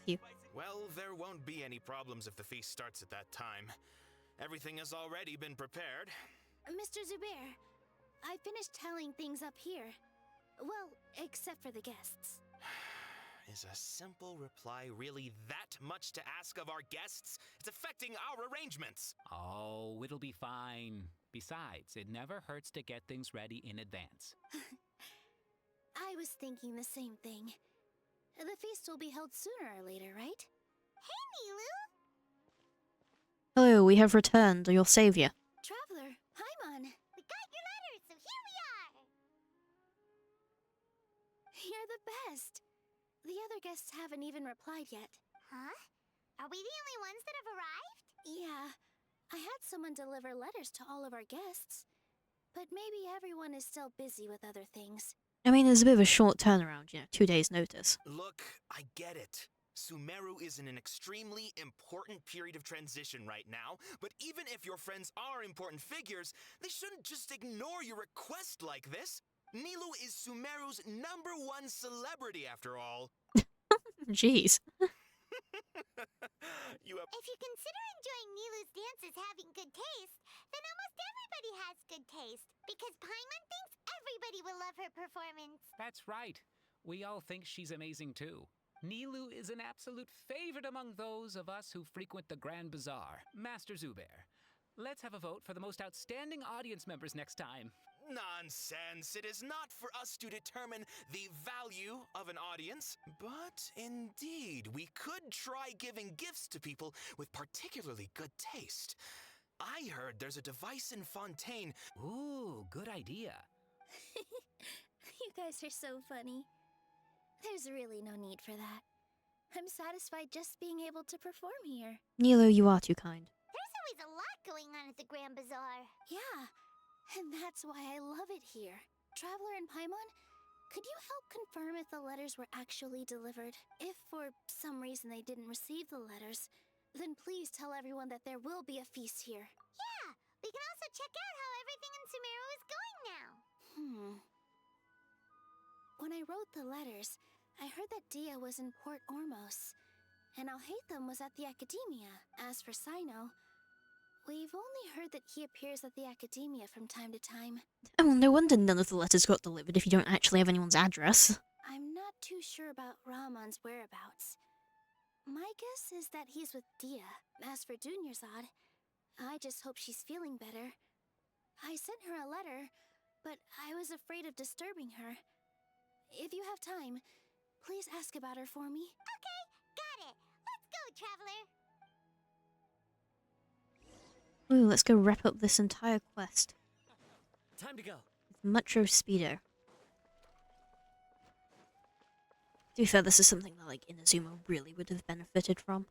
phew. Well, there won't be any problems if the feast starts at that time. Everything has already been prepared. Mr. Zubair, I finished telling things up here. Well, except for the guests. Is a simple reply really that much to ask of our guests? It's affecting our arrangements. Oh, it'll be fine. Besides, it never hurts to get things ready in advance. I was thinking the same thing. The feast will be held sooner or later, right? Hey, Nilu! Hello, we have returned, your savior. Traveler, Paimon! We got your letter, so here we are! You're the best! The other guests haven't even replied yet. Huh? Are we the only ones that have arrived? Yeah. I had someone deliver letters to all of our guests. But maybe everyone is still busy with other things. I mean, there's a bit of a short turnaround, 2 days' notice. Look, I get it. Sumeru is in an extremely important period of transition right now, but even if your friends are important figures, they shouldn't just ignore your request like this. Nilu is Sumeru's #1 celebrity, after all. Jeez. You have... If you consider enjoying Nilu's dances having good taste, then almost everybody has good taste, because Paimon thinks everybody will love her performance. That's right. We all think she's amazing too. Nilu is an absolute favorite among those of us who frequent the Grand Bazaar. Master Zubair, let's have a vote for the most outstanding audience members next time. Nonsense! It is not for us to determine the value of an audience. But indeed, we could try giving gifts to people with particularly good taste. I heard there's a device in Fontaine. Ooh, good idea. You guys are so funny. There's really no need for that. I'm satisfied just being able to perform here. Nilo, you are too kind. There's always a lot going on at the Grand Bazaar. Yeah, and that's why I love it here. Traveler and Paimon, could you help confirm if the letters were actually delivered? If for some reason they didn't receive the letters, then please tell everyone that there will be a feast here. Yeah, we can also check out how everything in Sumeru is going now. When I wrote the letters, I heard that Dia was in Port Ormos, and Alhaitham was at the Academia. As for Sino, we've only heard that he appears at the Academia from time to time. Oh, well, no wonder none of the letters got delivered if you don't actually have anyone's address. I'm not too sure about Rahman's whereabouts. My guess is that he's with Dia. As for Dunyarzad, I just hope she's feeling better. I sent her a letter, but I was afraid of disturbing her. If you have time, please ask about her for me. Okay, got it. Let's go, Traveler. Ooh, let's go wrap up this entire quest. Time to go. Mucho speedo. To be fair, this is something that like Inazuma really would have benefited from.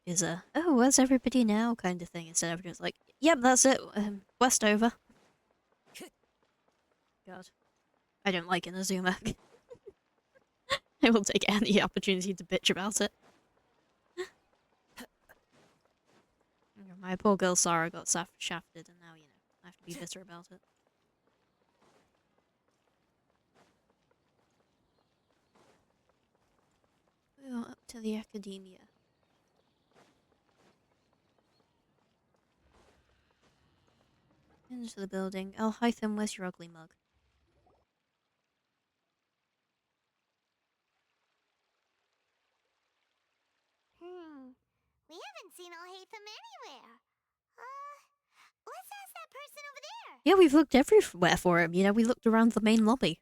Is a oh, where's everybody now kind of thing instead of just like, yep, that's it, quest over. God, I don't like Inazuma. I will take any opportunity to bitch about it. My poor girl Sarah got shafted, and now I have to be bitter about it. We are up to the academia. Into the building. Oh, Hytham, where's your ugly mug? We haven't seen Alhaitham anywhere. Let's ask that person over there. Yeah, we've looked everywhere for him. We looked around the main lobby.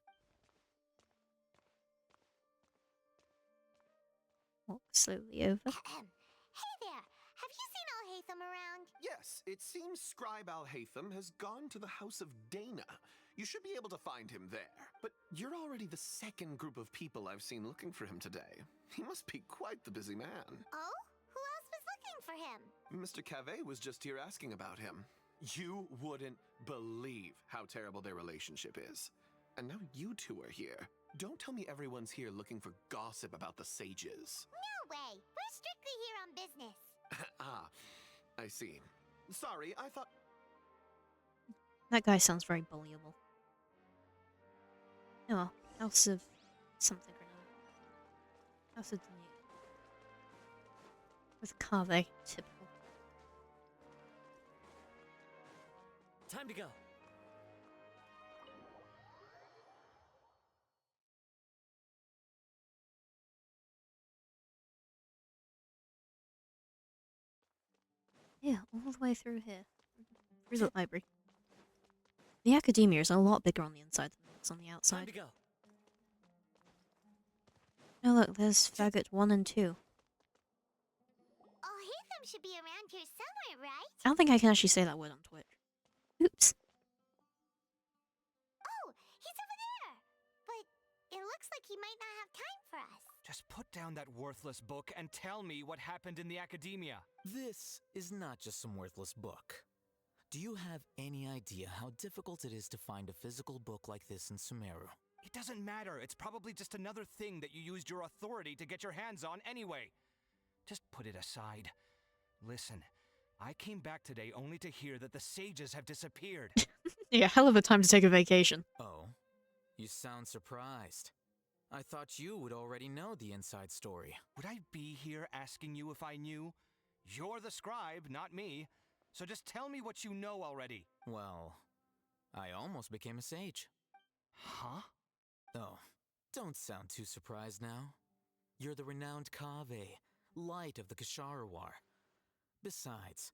Walk slowly over. Hey there, have you seen Alhaitham around? Yes, it seems Scribe Alhaitham has gone to the House of Dana. You should be able to find him there. But you're already the second group of people I've seen looking for him today. He must be quite the busy man. Oh? Who else was looking for him? Mr. Cave was just here asking about him. You wouldn't believe how terrible their relationship is. And now you two are here. Don't tell me everyone's here looking for gossip about the sages. No way. We're strictly here on business. Ah, I see. Sorry, I thought... That guy sounds very bullyable. Oh well, House of something or another. House of Danu. With Cave, typical. Time to go. Yeah, all the way through here. Through the library. The academia is a lot bigger on the inside than it's on the Time outside. to go. Oh look, there's faggot 1 and 2. Alhaitham should be around here somewhere, right? I don't think I can actually say that word on Twitch. Oops. Oh, he's over there. But it looks like he might not have time for us. Just put down that worthless book and tell me what happened in the academia. This is not just some worthless book. Do you have any idea how difficult it is to find a physical book like this in Sumeru? It doesn't matter. It's probably just another thing that you used your authority to get your hands on anyway. Just put it aside. Listen, I came back today only to hear that the sages have disappeared. Yeah, hell of a time to take a vacation. Oh, you sound surprised. I thought you would already know the inside story. Would I be here asking you if I knew? You're the scribe, not me. So just tell me what you know already. Well, I almost became a sage. Huh? Oh, don't sound too surprised now. You're the renowned Kaveh, light of the Ksharawar. Besides,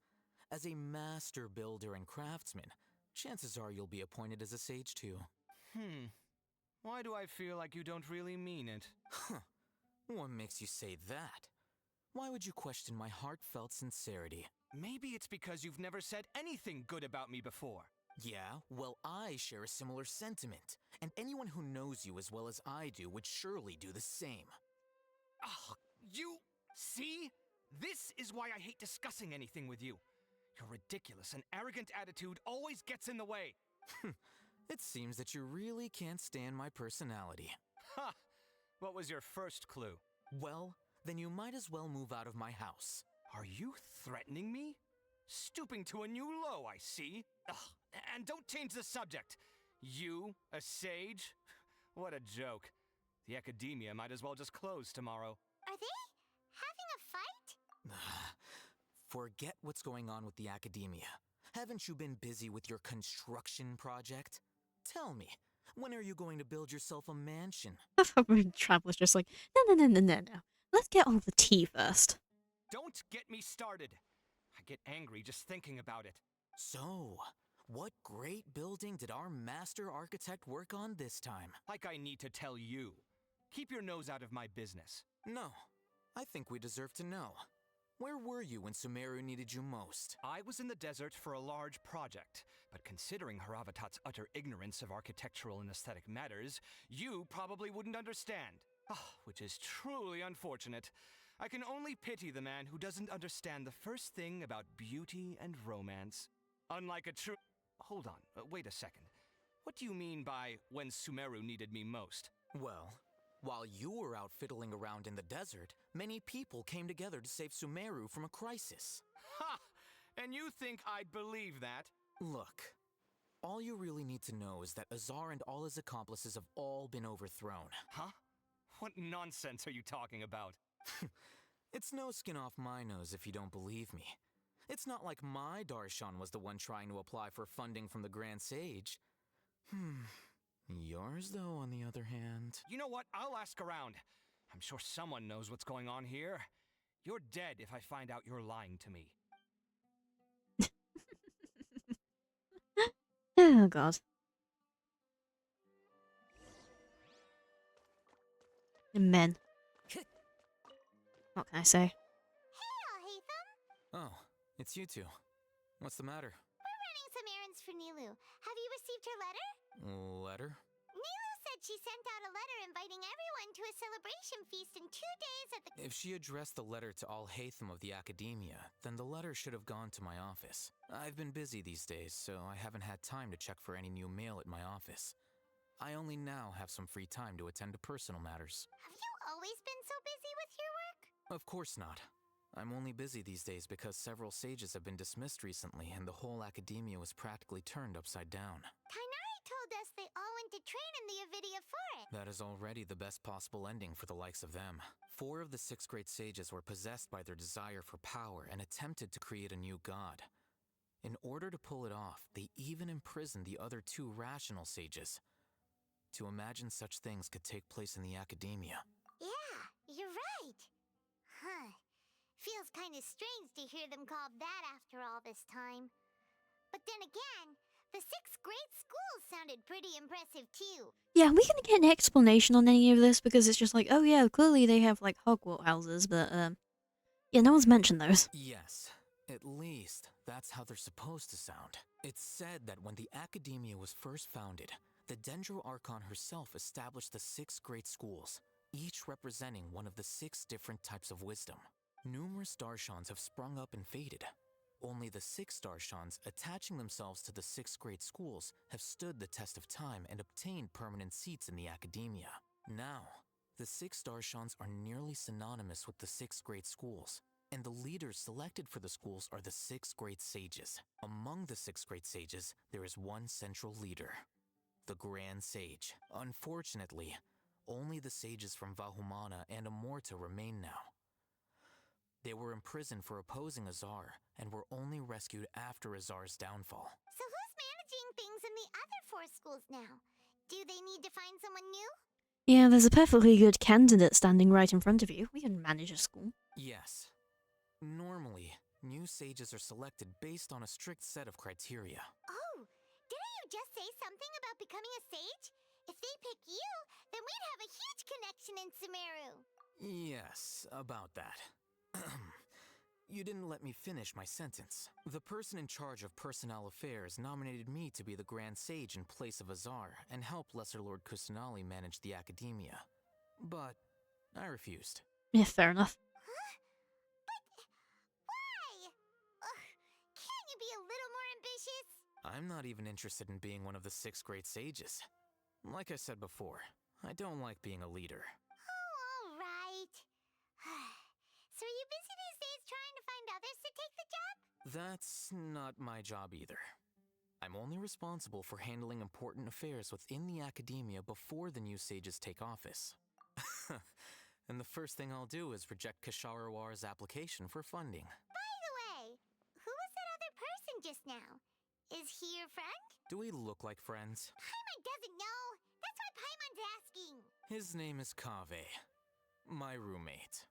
as a master builder and craftsman, chances are you'll be appointed as a sage too. Why do I feel like you don't really mean it? Huh. What makes you say that? Why would you question my heartfelt sincerity? Maybe it's because you've never said anything good about me before. Yeah, well, I share a similar sentiment, and anyone who knows you as well as I do would surely do the same. Ah, you... See? This is why I hate discussing anything with you. Your ridiculous and arrogant attitude always gets in the way. It seems that you really can't stand my personality. Ha! What was your first clue? Well, then you might as well move out of my house. Are you threatening me? Stooping to a new low, I see. Ugh, and don't change the subject. You, a sage? What a joke. The academia might as well just close tomorrow. Are they having a fight? Forget what's going on with the academia. Haven't you been busy with your construction project? Tell me, when are you going to build yourself a mansion? Traveler's just like, no. Let's get on the tea first. Don't get me started. I get angry just thinking about it. So, what great building did our master architect work on this time? Like I need to tell you. Keep your nose out of my business. No, I think we deserve to know. Where were you when Sumeru needed you most? I was in the desert for a large project, but considering Haravatat's utter ignorance of architectural and aesthetic matters, you probably wouldn't understand. Which is truly unfortunate. I can only pity the man who doesn't understand the first thing about beauty and romance. Unlike a true... Hold on, wait a second. What do you mean by when Sumeru needed me most? Well, while you were out fiddling around in the desert, many people came together to save Sumeru from a crisis. Ha! And you think I'd believe that? Look, all you really need to know is that Azar and all his accomplices have all been overthrown. Huh? What nonsense are you talking about? It's no skin off my nose if you don't believe me. It's not like my Darshan was the one trying to apply for funding from the Grand Sage. Yours, though, on the other hand... You know what? I'll ask around. I'm sure someone knows what's going on here. You're dead if I find out you're lying to me. Oh, God. Men. What can I say? Hey, Haytham. Oh, it's you two. What's the matter? We're running some errands for Nilou. Have you received her letter? Letter? Nilou said she sent out a letter inviting everyone to a celebration feast in 2 days at the... If she addressed the letter to all Haytham of the Academia, then the letter should have gone to my office. I've been busy these days, so I haven't had time to check for any new mail at my office. I only now have some free time to attend to personal matters. Have you always been so busy with your work? Of course not. I'm only busy these days because several sages have been dismissed recently and the whole Academia was practically turned upside down. Tainari told us they all went to train in the Avidia Forest. That is already the best possible ending for the likes of them. 4 of the 6 great sages were possessed by their desire for power and attempted to create a new god. In order to pull it off, they even imprisoned the other 2 rational sages. To imagine such things could take place in the Academia. Yeah, you're right. Huh. Feels kind of strange to hear them called that after all this time. But then again, the 6 great schools sounded pretty impressive too. Yeah, we can get an explanation on any of this because it's just like, oh yeah, clearly they have like Hogwarts houses, but yeah, no one's mentioned those. Yes, at least that's how they're supposed to sound. It's said that when the Academia was first founded, the Dendro Archon herself established the 6 great schools, each representing one of the 6 different types of wisdom. Numerous Darshans have sprung up and faded. Only the 6 Darshans, attaching themselves to the 6 great schools, have stood the test of time and obtained permanent seats in the Academia. Now, the 6 Darshans are nearly synonymous with the 6 great schools, and the leaders selected for the schools are the 6 great sages. Among the 6 great sages, there is one central leader, the Grand Sage. Unfortunately, only the sages from Vahumana and Amorta remain now. They were imprisoned for opposing Azar, and were only rescued after Azar's downfall. So who's managing things in the other 4 schools now? Do they need to find someone new? Yeah, there's a perfectly good candidate standing right in front of you. We can manage a school. Yes. Normally, new sages are selected based on a strict set of criteria. Oh, didn't you just say something about becoming a sage? If they pick you, then we'd have a huge connection in Sumeru. Yes, about that. You didn't let me finish my sentence. The person in charge of personnel affairs nominated me to be the Grand Sage in place of Azar and help Lesser Lord Kusanali manage the Academia. But I refused. Yeah, fair enough. Huh? But why? Can't you be a little more ambitious? I'm not even interested in being one of the 6 great sages. Like I said before, I don't like being a leader. Oh, all right. So are you busy these days trying to find others to take the job? That's not my job either. I'm only responsible for handling important affairs within the Academia before the new sages take office. And the first thing I'll do is reject Kasharawar's application for funding. By the way, who was that other person just now? Is he your friend? Do we look like friends? Paimon doesn't know. That's why Paimon's asking. His name is Kaveh, my roommate.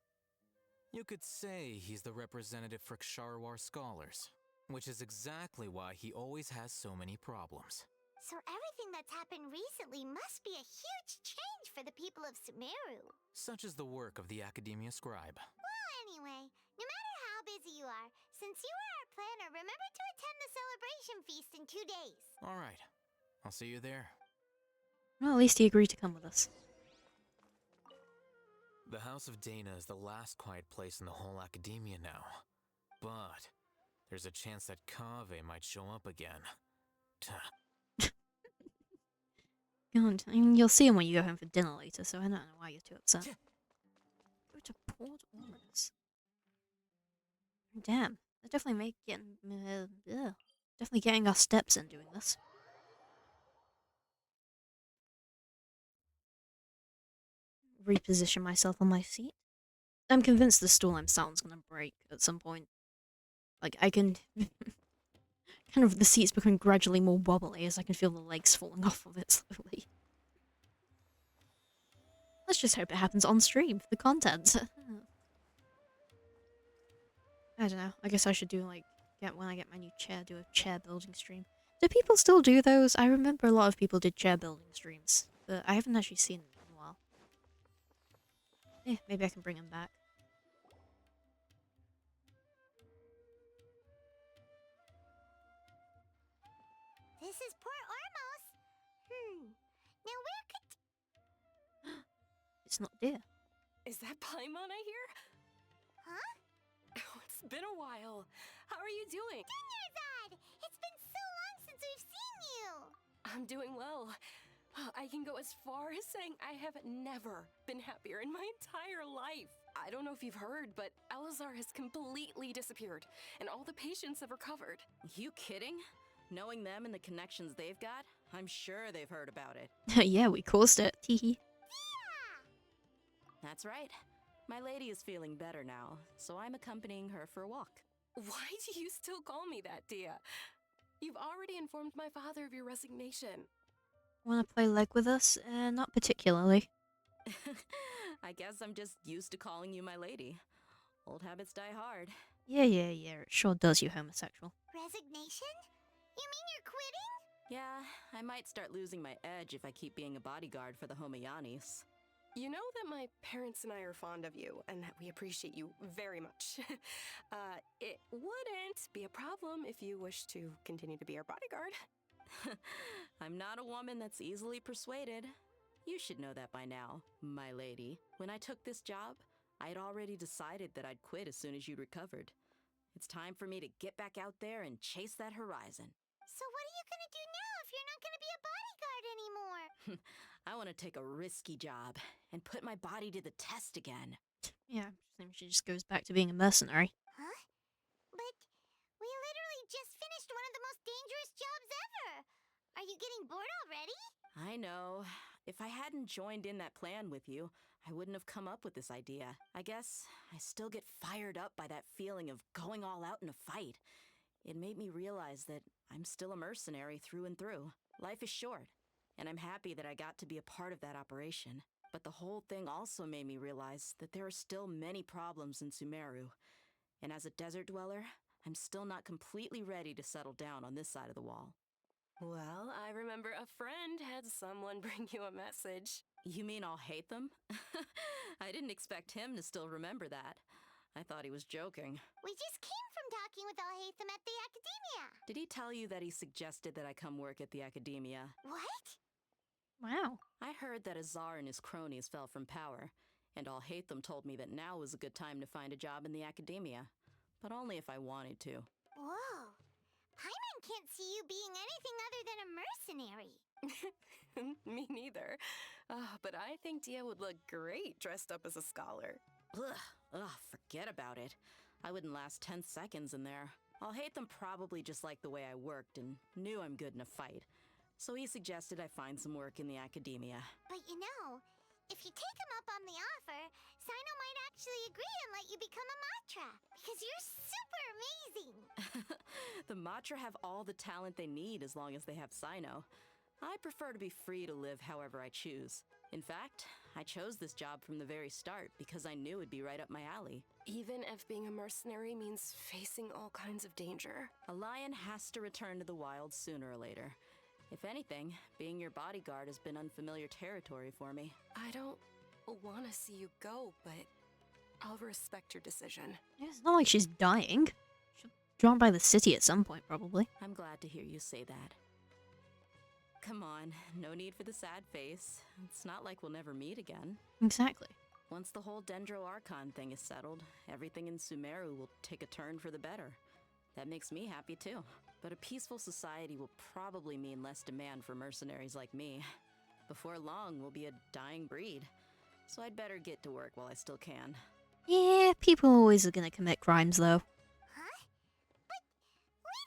You could say he's the representative for Ksharawar scholars, which is exactly why he always has so many problems. So everything that's happened recently must be a huge change for the people of Sumeru. Such is the work of the Academia Scribe. Well, anyway, no matter how how busy you are. Since you are our planner, remember to attend the celebration feast in 2 days. Alright, I'll see you there. Well, at least he agreed to come with us. The House of Dana is the last quiet place in the whole academia now. But there's a chance that Kaveh might show up again. God, I mean, you'll see him when you go home for dinner later, so I don't know why you're too upset. Go to Port Ormus. Damn, they're definitely definitely getting our steps in doing this. Reposition myself on my seat. I'm convinced the stool I'm sat on's gonna break at some point. Like, I can... kind of, the seat's becoming gradually more wobbly as I can feel the legs falling off of it slowly. Let's just hope it happens on stream for the content. I don't know. I guess I should do, like, when I get my new chair, do a chair building stream. Do people still do those? I remember a lot of people did chair building streams, but I haven't actually seen them in a while. Maybe I can bring them back. This is Port Ormos. Now where could... It's not dear. Is that Paimon I hear? Huh? Oh, it's been a while. How are you doing? Dunyarzad! It's been so long since we've seen you! I'm doing well. I can go as far as saying I have never been happier in my entire life. I don't know if you've heard, but Elazar has completely disappeared, and all the patients have recovered. You kidding? Knowing them and the connections they've got, I'm sure they've heard about it. Yeah, we caused it. Teehee. That's right. My lady is feeling better now, so I'm accompanying her for a walk. Why do you still call me that, Dia? You've already informed my father of your resignation. Wanna play leg with us? Not particularly. I guess I'm just used to calling you my lady. Old habits die hard. Yeah, it sure does, you homosexual. Resignation? You mean you're quitting? Yeah, I might start losing my edge if I keep being a bodyguard for the Homayanis. You know that my parents and I are fond of you, and that we appreciate you very much. It wouldn't be a problem if you wish to continue to be our bodyguard. I'm not a woman that's easily persuaded. You should know that by now, my lady. When I took this job, I'd already decided that I'd quit as soon as you'd recovered. It's time for me to get back out there and chase that horizon. So what are you gonna do now if you're not gonna be a bodyguard anymore? I want to take a risky job and put my body to the test again. Yeah, she just goes back to being a mercenary. Huh? But we literally just finished one of the most dangerous jobs ever! Are you getting bored already? I know. If I hadn't joined in that plan with you, I wouldn't have come up with this idea. I guess I still get fired up by that feeling of going all out in a fight. It made me realize that I'm still a mercenary through and through. Life is short, and I'm happy that I got to be a part of that operation. But the whole thing also made me realize that there are still many problems in Sumeru. And as a desert dweller, I'm still not completely ready to settle down on this side of the wall. Well, I remember a friend had someone bring you a message. You mean I'll hate them? I didn't expect him to still remember that. I thought he was joking. We just came from talking with Alhaitham at the Academia. Did he tell you that he suggested that I come work at the Academia? What? Wow. I heard that Azar and his cronies fell from power, and Alhaitham told me that now was a good time to find a job in the Academia, but only if I wanted to. Whoa. Paimon can't see you being anything other than a mercenary. Me neither. But I think Dia would look great dressed up as a scholar. Ugh, forget about it. I wouldn't last 10 seconds in there. Alhaitham probably just liked the way I worked and knew I'm good in a fight. So he suggested I find some work in the Academia. But you know, if you take him up on the offer, Sino might actually agree and let you become a Matra, because you're super amazing! The Matra have all the talent they need as long as they have Sino. I prefer to be free to live however I choose. In fact, I chose this job from the very start because I knew it'd be right up my alley. Even if being a mercenary means facing all kinds of danger. A lion has to return to the wild sooner or later. If anything, being your bodyguard has been unfamiliar territory for me. I don't want to see you go, but I'll respect your decision. Yeah, it's not like she's dying. She'll drown by the city at some point, probably. I'm glad to hear you say that. Come on, no need for the sad face. It's not like we'll never meet again. Exactly. Once the whole Dendro Archon thing is settled, everything in Sumeru will take a turn for the better. That makes me happy too. But a peaceful society will probably mean less demand for mercenaries like me. Before long, we'll be a dying breed. So I'd better get to work while I still can. Yeah, people always are gonna commit crimes, though.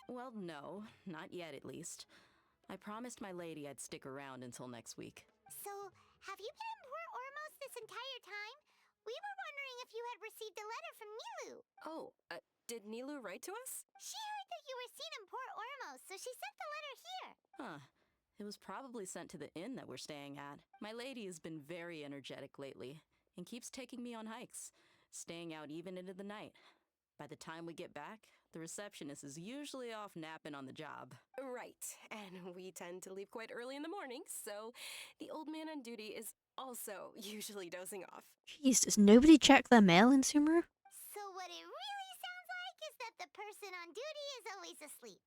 Well, no, not yet at least. I promised my lady I'd stick around until next week. So, have you been in Port Ormos this entire time? We were wondering if you had received a letter from Nilu. Oh, did Nilu write to us? She heard that you were seen in Port Ormos, so she sent the letter here. Huh. It was probably sent to the inn that we're staying at. My lady has been very energetic lately and keeps taking me on hikes, staying out even into the night. By the time we get back, the receptionist is usually off napping on the job. Right, and we tend to leave quite early in the morning, so the old man on duty is also usually dozing off. Jeez, does nobody check their mail in Sumeru? So what it really sounds like is that the person on duty is always asleep.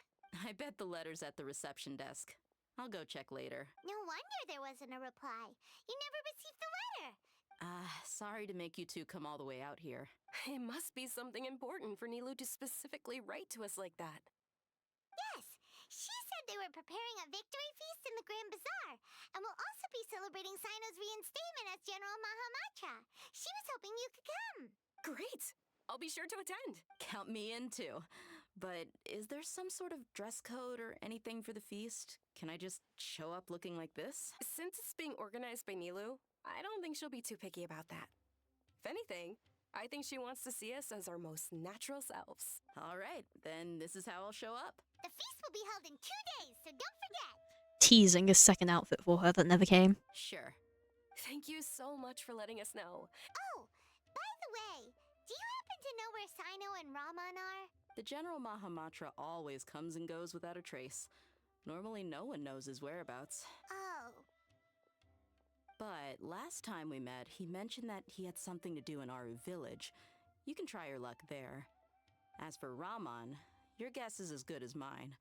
I bet the letter's at the reception desk. I'll go check later. No wonder there wasn't a reply. You never received the letter. Sorry to make you two come all the way out here. It must be something important for Nilu to specifically write to us like that. Yes, she said they were preparing a victory feast in the Grand Bazaar, and will also be celebrating Sino's reinstatement as General Mahamatra. She was hoping you could come. Great! I'll be sure to attend. Count me in too. But is there some sort of dress code or anything for the feast? Can I just show up looking like this? Since it's being organized by Nilu, I don't think she'll be too picky about that. If anything, I think she wants to see us as our most natural selves. All right, then this is how I'll show up. The feast will be held in 2 days, so don't forget. Teasing a second outfit for her that never came. Sure. Thank you so much for letting us know. Oh, by the way, do you happen to know where Sino and Raman are? The General Mahamatra always comes and goes without a trace. Normally no one knows his whereabouts. Oh. But last time we met, he mentioned that he had something to do in Aru village. You can try your luck there. As for Raman, your guess is as good as mine.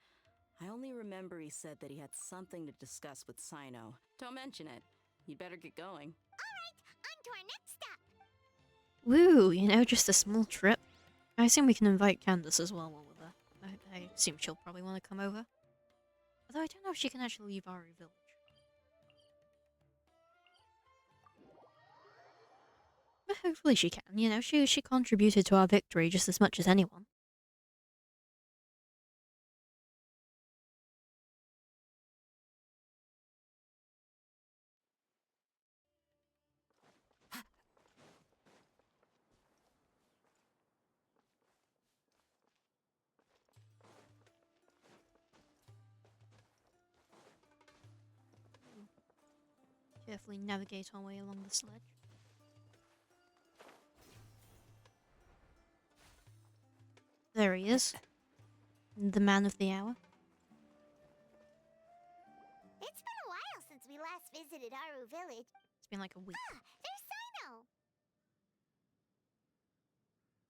I only remember he said that he had something to discuss with Sino. Don't mention it. You'd better get going. All right, on to our next stop. Woo, you know, just a small trip. I assume we can invite Candace as well while we're there. I assume she'll probably want to come over. Although I don't know if she can actually leave Aru village. But hopefully she can, you know, she contributed to our victory just as much as anyone. Carefully navigate our way along the sledge. There he is. The man of the hour. It's been a while since we last visited Aru village. It's been like a week. Ah, there's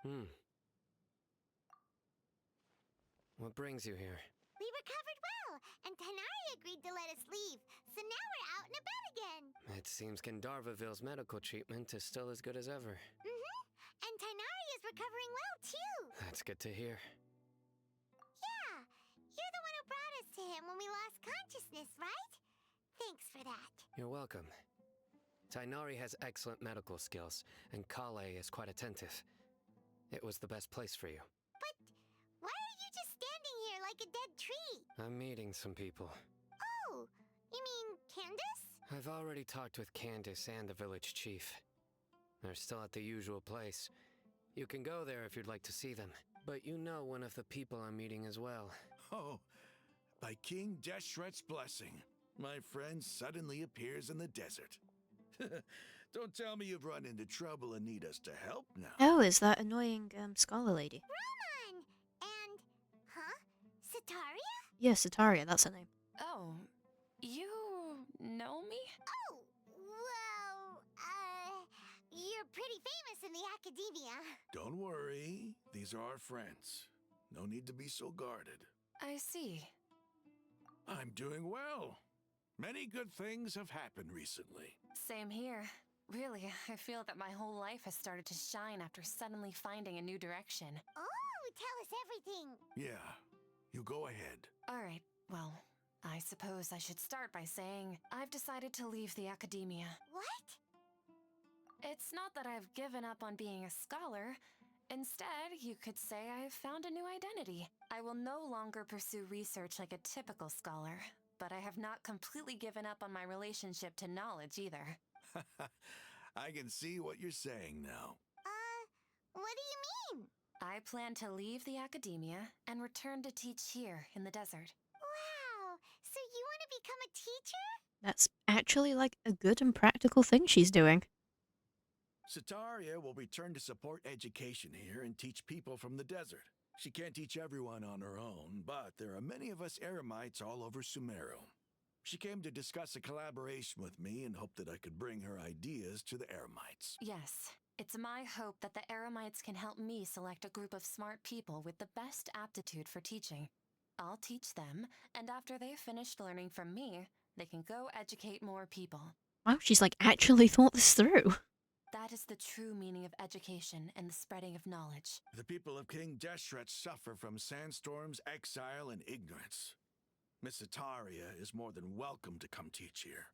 Sino! What brings you here? We recovered well, and Tanari agreed to let us leave, so now we're out and about again. It seems Gandharvaville's medical treatment is still as good as ever. And Tanari is recovering well, too. That's good to hear. Yeah, you're the one who brought us to him when we lost consciousness, right? Thanks for that. You're welcome. Tainari has excellent medical skills, and Kale is quite attentive. It was the best place for you. But why are you just standing here like a dead tree? I'm meeting some people. Oh, you mean Candace? I've already talked with Candace and the village chief. They're still at the usual place. You can go there if you'd like to see them. But you know one of the people I'm meeting as well. Oh, by King Deshret's blessing, my friend suddenly appears in the desert. Don't tell me you've run into trouble and need us to help now. Oh, is that annoying scholar lady? Raman! And, Sataria? Yeah, Sataria, that's her name. Oh, you know me? Oh, well, you're pretty famous in the academia. Don't worry, these are our friends. No need to be so guarded. I see. I'm doing well. Many good things have happened recently. Same here. Really, I feel that my whole life has started to shine after suddenly finding a new direction. Oh, tell us everything. Yeah, you go ahead. Alright, well, I suppose I should start by saying I've decided to leave the academia. What? It's not that I've given up on being a scholar. Instead, you could say I've found a new identity. I will no longer pursue research like a typical scholar, but I have not completely given up on my relationship to knowledge either. I can see what you're saying now. What do you mean? I plan to leave the academia and return to teach here in the desert. Wow, so you want to become a teacher? That's actually like a good and practical thing she's doing. Sataria will return to support education here and teach people from the desert. She can't teach everyone on her own, but there are many of us eremites all over Sumeru. She came to discuss a collaboration with me and hoped that I could bring her ideas to the eremites. Yes, it's my hope that the eremites can help me select a group of smart people with the best aptitude for teaching. I'll teach them, and after they've finished learning from me, they can go educate more people. Wow, she's like actually thought this through. That is the true meaning of education and the spreading of knowledge. The people of King Deshret suffer from sandstorms, exile, and ignorance. Miss Sataria is more than welcome to come teach here.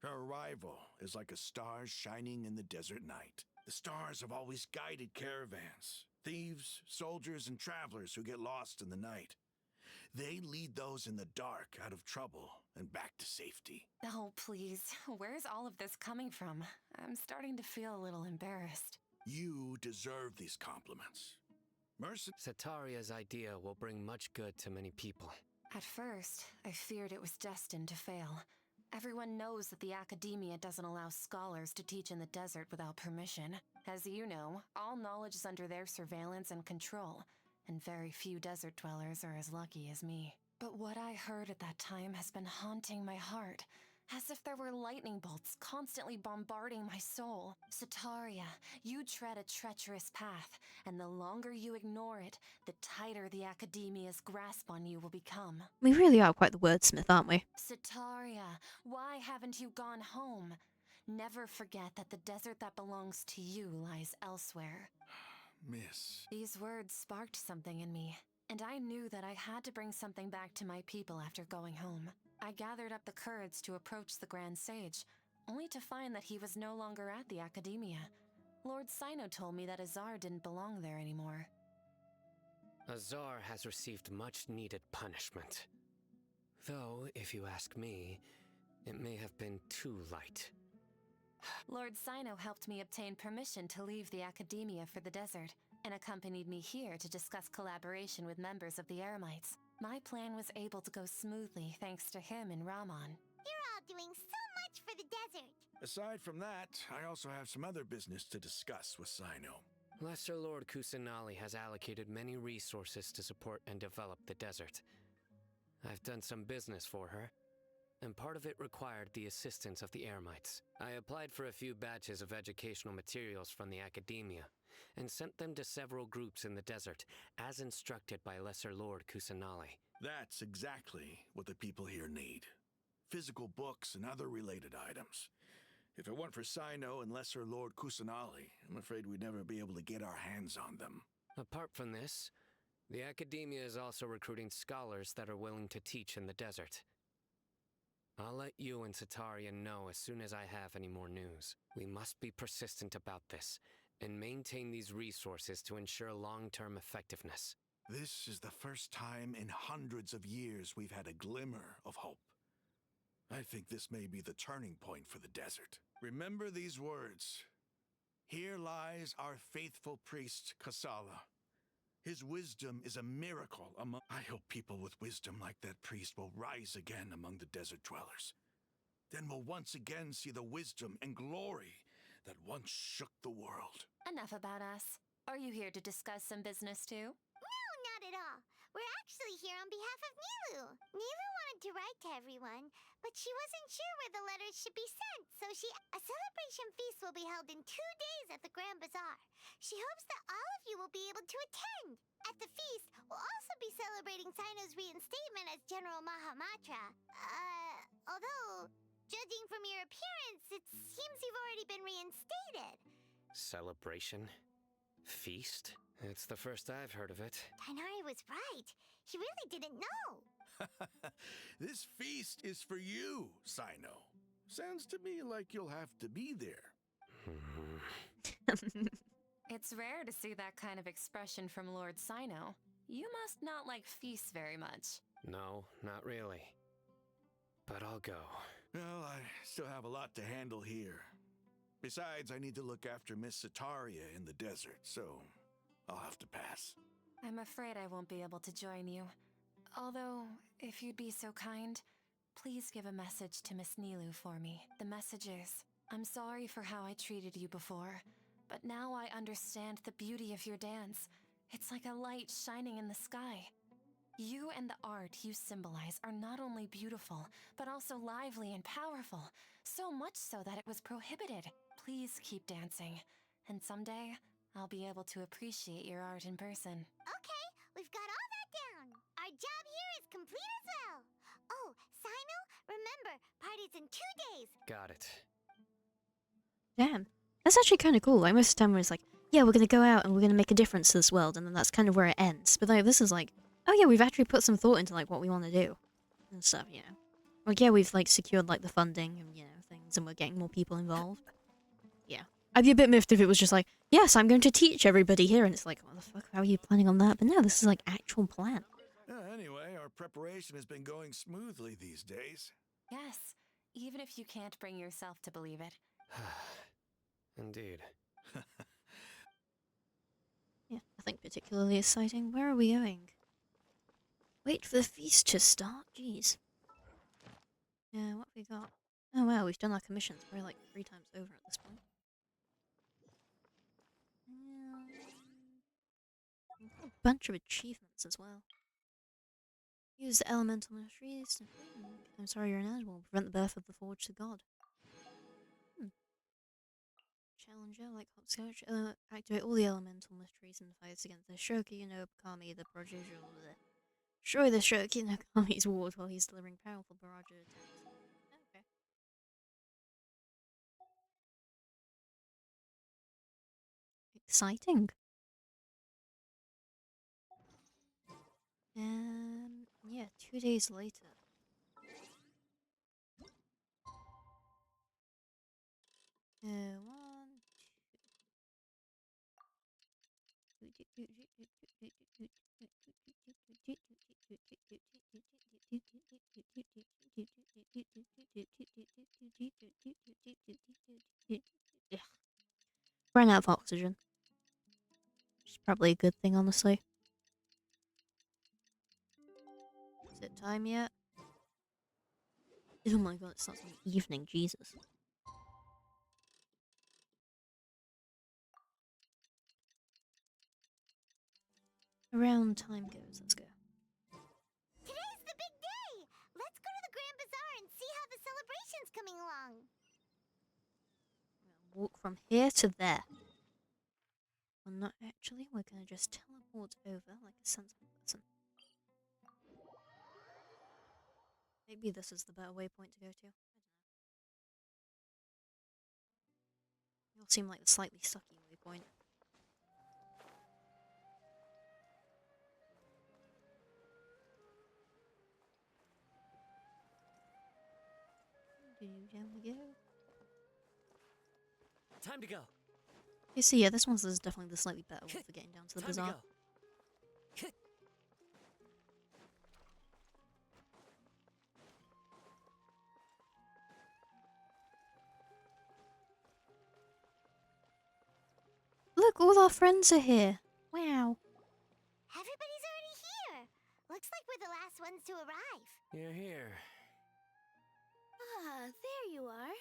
Her arrival is like a star shining in the desert night. The stars have always guided caravans, thieves, soldiers, and travelers who get lost in the night. They lead those in the dark out of trouble and back to safety. Oh, please. Where's all of this coming from? I'm starting to feel a little embarrassed. You deserve these compliments. Sataria's idea will bring much good to many people. At first, I feared it was destined to fail. Everyone knows that the academia doesn't allow scholars to teach in the desert without permission. As you know, all knowledge is under their surveillance and control, and very few desert dwellers are as lucky as me. But what I heard at that time has been haunting my heart, as if there were lightning bolts constantly bombarding my soul. Sataria, you tread a treacherous path, and the longer you ignore it, the tighter the academia's grasp on you will become. We really are quite the wordsmith, aren't we? Sataria, why haven't you gone home? Never forget that the desert that belongs to you lies elsewhere. Miss. These words sparked something in me, and I knew that I had to bring something back to my people after going home. I gathered up the courage to approach the Grand Sage, only to find that he was no longer at the academia. Lord Sino told me that Azar didn't belong there anymore. Azar has received much needed punishment. Though, if you ask me, it may have been too light. Lord Sino helped me obtain permission to leave the academia for the desert, and accompanied me here to discuss collaboration with members of the Eremites. My plan was able to go smoothly thanks to him and Rahman. You're all doing so much for the desert. Aside from that, I also have some other business to discuss with Sino. Lesser Lord Kusanali has allocated many resources to support and develop the desert. I've done some business for her, and part of it required the assistance of the Eremites. I applied for a few batches of educational materials from the academia, and sent them to several groups in the desert, as instructed by Lesser Lord Kusanali. That's exactly what the people here need. Physical books and other related items. If it weren't for Sino and Lesser Lord Kusanali, I'm afraid we'd never be able to get our hands on them. Apart from this, the academia is also recruiting scholars that are willing to teach in the desert. I'll let you and Sataria know as soon as I have any more news. We must be persistent about this, and maintain these resources to ensure long-term effectiveness. This is the first time in hundreds of years we've had a glimmer of hope. I think this may be the turning point for the desert. Remember these words. Here lies our faithful priest, Kasala. His wisdom is a miracle among... I hope people with wisdom like that priest will rise again among the desert dwellers. Then we'll once again see the wisdom and glory that once shook the world. Enough about us. Are you here to discuss some business too? No, not at all. We're actually here on behalf of Nilu. Nilu wanted to write to everyone, but she wasn't sure where the letters should be sent, so a celebration feast will be held in 2 days at the Grand Bazaar. She hopes that all of you will be able to attend. At the feast, we'll also be celebrating Sino's reinstatement as General Mahamatra. Although, judging from your appearance, it seems you've already been reinstated. Celebration? Feast? It's the first I've heard of it. Tainari was right. He really didn't know. This feast is for you, Sino. Sounds to me like you'll have to be there. It's rare to see that kind of expression from Lord Sino. You must not like feasts very much. No, not really. But I'll go. Well, I still have a lot to handle here. Besides, I need to look after Miss Sataria in the desert, so I'll have to pass. I'm afraid I won't be able to join you. Although, if you'd be so kind, please give a message to Miss Nilu for me. The message is, I'm sorry for how I treated you before, but now I understand the beauty of your dance. It's like a light shining in the sky. You and the art you symbolize are not only beautiful, but also lively and powerful, so much so that it was prohibited. Please keep dancing, and someday I'll be able to appreciate your art in person. Okay, we've got all that down. Our job here is complete as well. Oh, Sino, remember, party's in 2 days. Got it. Damn. That's actually kind of cool. Like, most of the time it's like, yeah, we're going to go out and we're going to make a difference to this world, and then that's kind of where it ends. But like, this is like, oh yeah, we've actually put some thought into like what we want to do and stuff, you know. Like, yeah, we've like secured like the funding and, you know, things, and we're getting more people involved. Yeah. I'd be a bit miffed if it was just like, yes, I'm going to teach everybody here, and it's like, what the fuck, how are you planning on that? But no, this is like actual plan. Anyway, our preparation has been going smoothly these days. Yes, even if you can't bring yourself to believe it. Indeed. Yeah, nothing particularly exciting. Where are we going? Wait for the feast to start? Jeez. Yeah, what have we got? Oh wow, we've done our commissions probably like 3 times over at this point. We've got a bunch of achievements as well. Use the elemental mysteries to... I'm sorry, you're ineligible. Prevent the birth of the forged god. Challenger, like hopscotch. Activate all the elemental mysteries in the fights against the Shoki no Kami, the prodigal. Destroy the Shoki no Kami's ward while he's delivering powerful barrage attacks. Okay. Exciting. Yeah, 2 days later. Ran out of oxygen. Which is probably a good thing, honestly. Is it time yet? Oh my god, it's not in the evening, Jesus. Around time goes, let's go. Today's the big day! Let's go to the Grand Bazaar and see how the celebration's coming along. Walk from here to there. Well, not actually, we're gonna just teleport over like a sensible person. Maybe this is the better waypoint to go to. I don't know. You'll seem like the slightly sucky waypoint. Down we go. Time to go. You see, yeah, this one's is definitely the slightly better one for getting down to the bazaar. Look, all our friends are here. Wow. Everybody's already here. Looks like we're the last ones to arrive. You're here. Ah, there you are.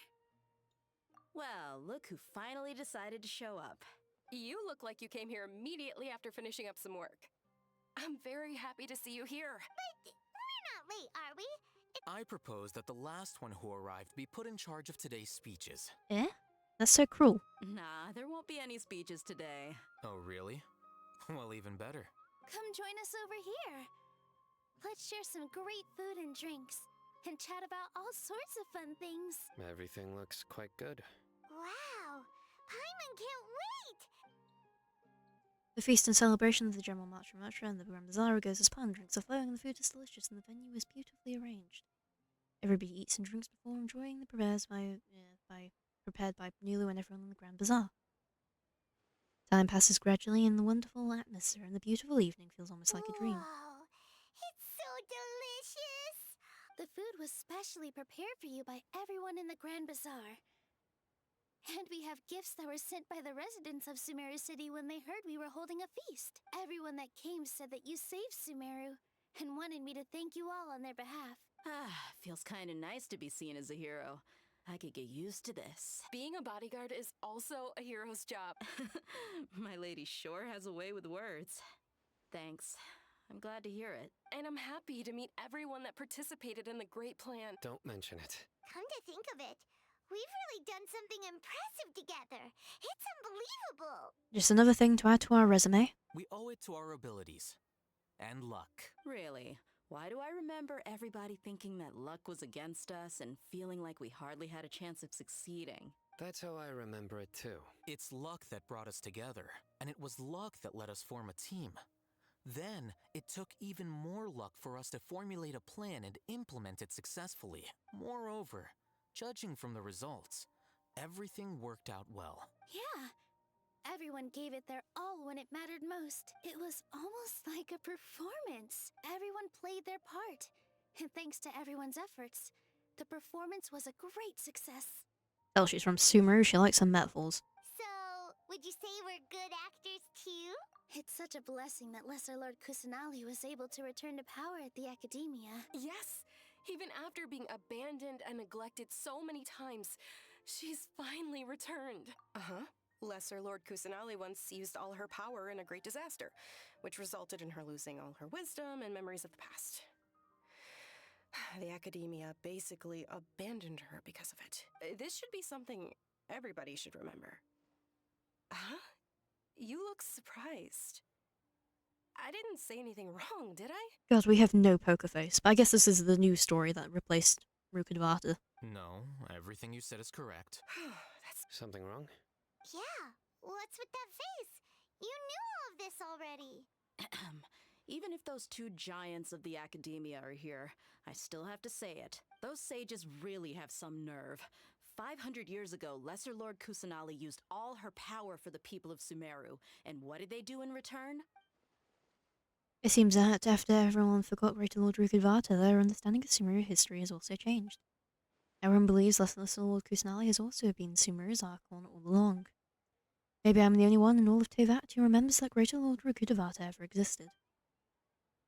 Well, look who finally decided to show up. You look like you came here immediately after finishing up some work. I'm very happy to see you here. But we're not late, are we? I propose that the last one who arrived be put in charge of today's speeches. Eh? That's so cruel. Nah, there won't be any speeches today. Oh, really? Well, even better. Come join us over here. Let's share some great food and drinks, and chat about all sorts of fun things. Everything looks quite good. Wow! Paimon can't wait! The feast and celebration of the General March from Matra and the Grand Bazaar goes as planned. Drinks are flowing, and the food is delicious, and the venue is beautifully arranged. Everybody eats and drinks before enjoying the prepared by Nulu and everyone in the Grand Bazaar. Time passes gradually, and the wonderful atmosphere and the beautiful evening feels almost like a dream. Wow! It's so delicious! The food was specially prepared for you by everyone in the Grand Bazaar. And we have gifts that were sent by the residents of Sumeru City when they heard we were holding a feast. Everyone that came said that you saved Sumeru, and wanted me to thank you all on their behalf. Ah, feels kinda nice to be seen as a hero. I could get used to this. Being a bodyguard is also a hero's job. My lady sure has a way with words. Thanks. I'm glad to hear it. And I'm happy to meet everyone that participated in the great plan. Don't mention it. Come to think of it, we've really done something impressive together. It's unbelievable. Just another thing to add to our resume. We owe it to our abilities. And luck. Really? Why do I remember everybody thinking that luck was against us and feeling like we hardly had a chance of succeeding? That's how I remember it too. It's luck that brought us together, and it was luck that let us form a team. Then, it took even more luck for us to formulate a plan and implement it successfully. Moreover, judging from the results, everything worked out well. Yeah. Everyone gave it their all when it mattered most. It was almost like a performance. Everyone played their part. And thanks to everyone's efforts, the performance was a great success. Tell she's from Sumeru, she likes some metaphors. So, would you say we're good actors too? It's such a blessing that Lesser Lord Kusanali was able to return to power at the Academia. Yes! Even after being abandoned and neglected so many times, she's finally returned. Uh-huh. Lesser Lord Kusanali once used all her power in a great disaster, which resulted in her losing all her wisdom and memories of the past. The Academia basically abandoned her because of it. This should be something everybody should remember. Huh? You look surprised. I didn't say anything wrong, did I? God, we have no poker face, but I guess this is the new story that replaced Rukadvata. No, everything you said is correct. That's something wrong? Yeah, what's with that face? You knew all of this already. Even if those two giants of the Academia are here, I still have to say it. Those sages really have some nerve. 500 years ago, Lesser Lord Kusanali used all her power for the people of Sumeru, and what did they do in return? It seems that after everyone forgot Greater Lord Rukadvata, their understanding of Sumeru history has also changed. Everyone believes Lesser Lord Kusanali has also been Sumeru's Archon all along. Maybe I'm the only one in all of Teyvat who remembers that Greater Lord Rukadvata ever existed.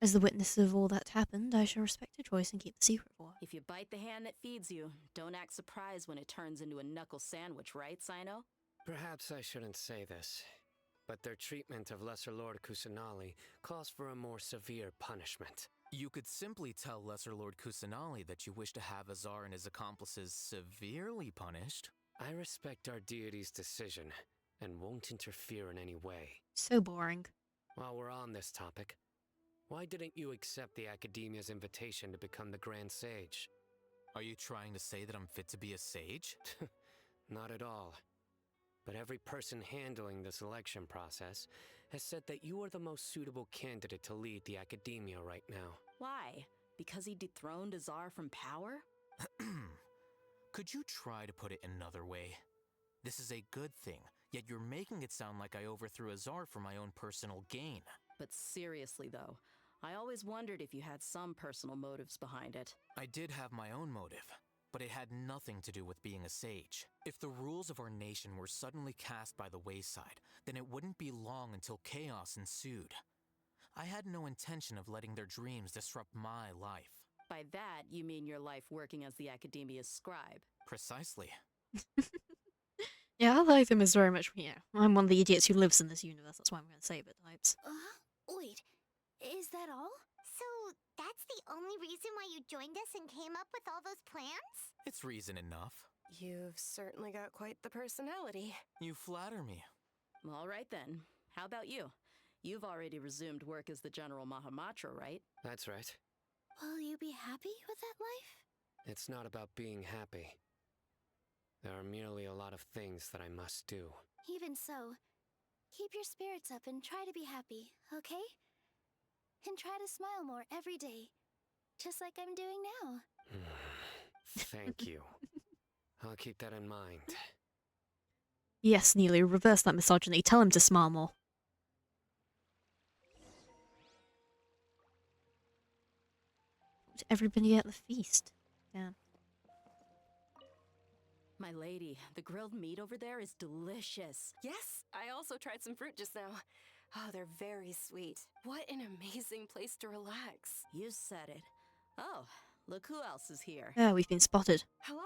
As the witness of all that happened, I shall respect her choice and keep the secret for her. If you bite the hand that feeds you, don't act surprised when it turns into a knuckle sandwich, right, Sino? Perhaps I shouldn't say this, but their treatment of Lesser Lord Kusanali calls for a more severe punishment. You could simply tell Lesser Lord Kusanali that you wish to have Azar and his accomplices severely punished. I respect our deity's decision and won't interfere in any way. So boring. While we're on this topic, why didn't you accept the Academia's invitation to become the Grand Sage? Are you trying to say that I'm fit to be a sage? Not at all. But every person handling the selection process has said that you are the most suitable candidate to lead the Academia right now. Why? Because he dethroned Azar from power? Could you try to put it another way? This is a good thing, yet you're making it sound like I overthrew Azar for my own personal gain. But seriously, though, I always wondered if you had some personal motives behind it. I did have my own motive, but it had nothing to do with being a sage. If the rules of our nation were suddenly cast by the wayside, then it wouldn't be long until chaos ensued. I had no intention of letting their dreams disrupt my life. By that, you mean your life working as the Academia's scribe? Precisely. Yeah, I like them as very much, I'm one of the idiots who lives in this universe, that's why I'm going to save it, types. Wait, Is that all? So, that's the only reason why you joined us and came up with all those plans? It's reason enough. You've certainly got quite the personality. You flatter me. All right then. How about you? You've already resumed work as the General Mahamatra, right? That's right. Will you be happy with that life? It's not about being happy. There are merely a lot of things that I must do. Even so, keep your spirits up and try to be happy, okay? And try to smile more every day. Just like I'm doing now. Thank you. I'll keep that in mind. Yes, Neely, reverse that misogyny. Tell him to smile more. Everybody at the feast. Yeah. My lady, the grilled meat over there is delicious. Yes, I also tried some fruit just now. Oh, they're very sweet. What an amazing place to relax. You said it. Oh, look who else is here. Yeah, we've been spotted. Hello.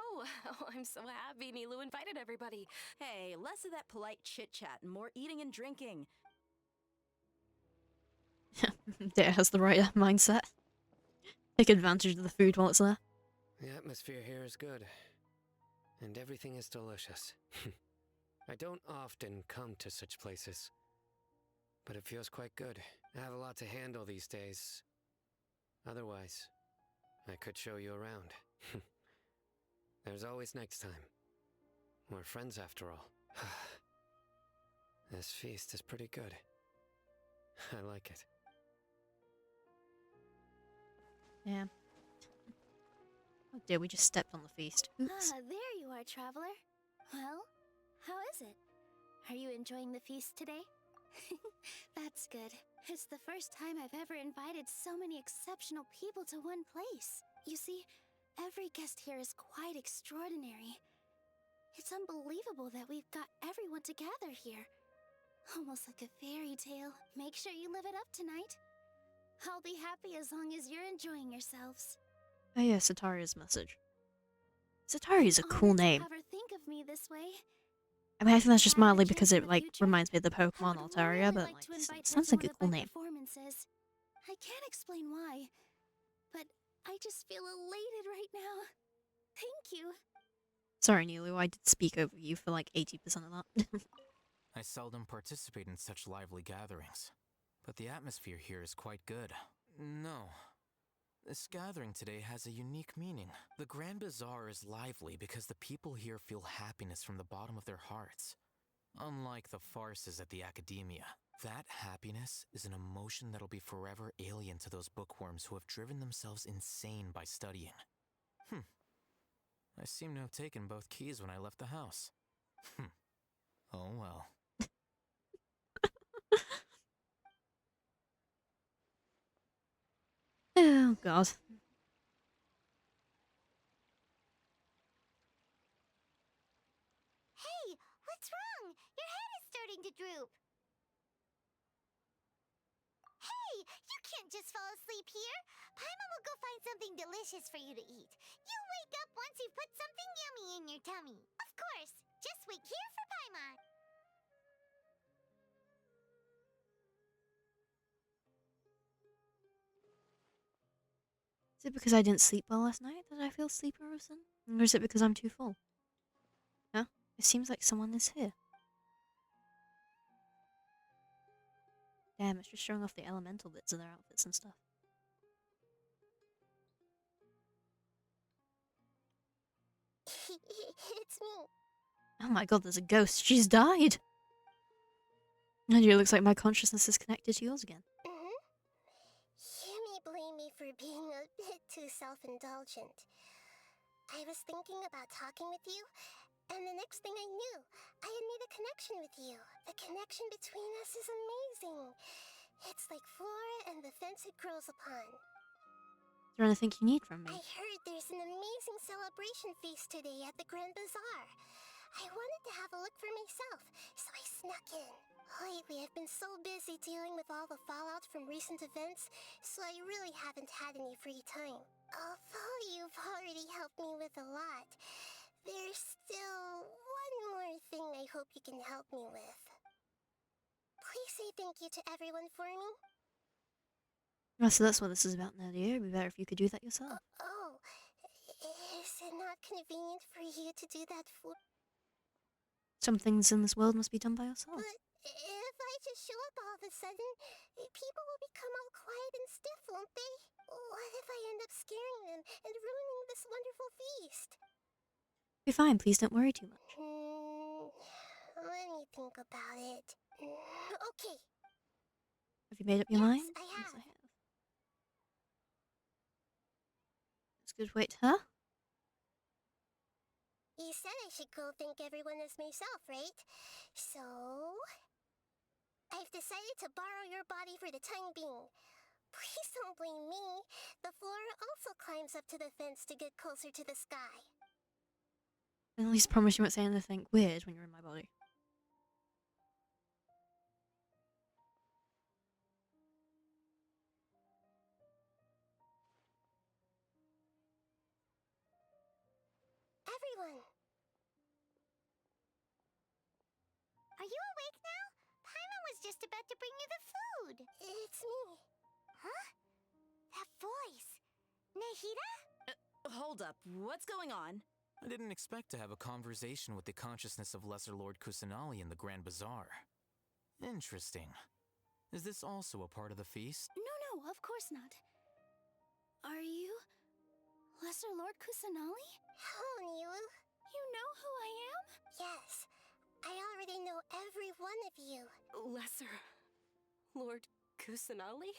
Oh, I'm so happy Nilu invited everybody. Hey, less of that polite chit-chat and more eating and drinking. Dare has the right mindset. Take advantage of the food while it's there. The atmosphere here is good. And everything is delicious. I don't often come to such places. But it feels quite good. I have a lot to handle these days. Otherwise, I could show you around. There's always next time. We're friends after all. This feast is pretty good. I like it. Yeah. Oh dear, we just stepped on the feast. Oops. Ah, there you are, traveler. Well, how is it? Are you enjoying the feast today? That's good. It's the first time I've ever invited so many exceptional people to one place. You see, every guest here is quite extraordinary. It's unbelievable that we've got everyone together here. Almost like a fairy tale. Make sure you live it up tonight. I'll be happy as long as you're enjoying yourselves. Oh yeah, Sataria's message. Sataria's a cool name. Have her think of me this way. I mean, I think that's just mildly because it, like, reminds me of the Pokemon Altaria, but, like, sounds like a cool name. I can't explain why, but I just feel elated right now. Thank you. Sorry, Nilu, I did speak over you for, like, 80% of that. I seldom participate in such lively gatherings, but the atmosphere here is quite good. No. This gathering today has a unique meaning. The Grand Bazaar is lively because the people here feel happiness from the bottom of their hearts. Unlike the farces at the Academia, that happiness is an emotion that'll be forever alien to those bookworms who have driven themselves insane by studying. I seem to have taken both keys when I left the house. Oh well. Oh, God. Hey, what's wrong? Your head is starting to droop. Hey, you can't just fall asleep here. Paimon will go find something delicious for you to eat. You'll wake up once you've put something yummy in your tummy. Of course, just wait here for Paimon. Is it because I didn't sleep well last night that I feel sleepy or something? Or is it because I'm too full? Huh? It seems like someone is here. Damn, it's just showing off the elemental bits of their outfits and stuff. It's me. Oh my god, there's a ghost. She's died! And it looks like my consciousness is connected to yours again. You may blame me for being a bit too self-indulgent. I was thinking about talking with you, and the next thing I knew, I had made a connection with you. The connection between us is amazing. It's like flora and the fence it grows upon. Is there anything you need from me? I heard there's an amazing celebration feast today at the Grand Bazaar. I wanted to have a look for myself, so I snuck in. Lately, I've been so busy dealing with all the fallout from recent events, so I really haven't had any free time. Although you've already helped me with a lot, there's still one more thing I hope you can help me with. Please say thank you to everyone for me. Oh, so that's what this is about now, dear. It'd be better if you could do that yourself. Oh, is it not convenient for you to do that for? Some things in this world must be done by yourself. But if I just show up all of a sudden, people will become all quiet and stiff, won't they? What if I end up scaring them and ruining this wonderful feast? Be fine, please don't worry too much. Let me think about it. Okay. Have you made up your mind? I have. Yes, I have. It's good. Wait, huh? You said I should go thank everyone as myself, right? So, I've decided to borrow your body for the time being. Please don't blame me. The flora also climbs up to the fence to get closer to the sky. At least promise you won't say anything weird when you're in my body. Everyone! Are you awake now? Paimon was just about to bring you the food. It's me. Huh? That voice. Nahida? Hold up, what's going on? I didn't expect to have a conversation with the consciousness of Lesser Lord Kusanali in the Grand Bazaar. Interesting. Is this also a part of the feast? No, of course not. Are you Lesser Lord Kusanali? Hello, Nilu. You know who I am? Yes, I already know every one of you. Lesser Lord Kusanali?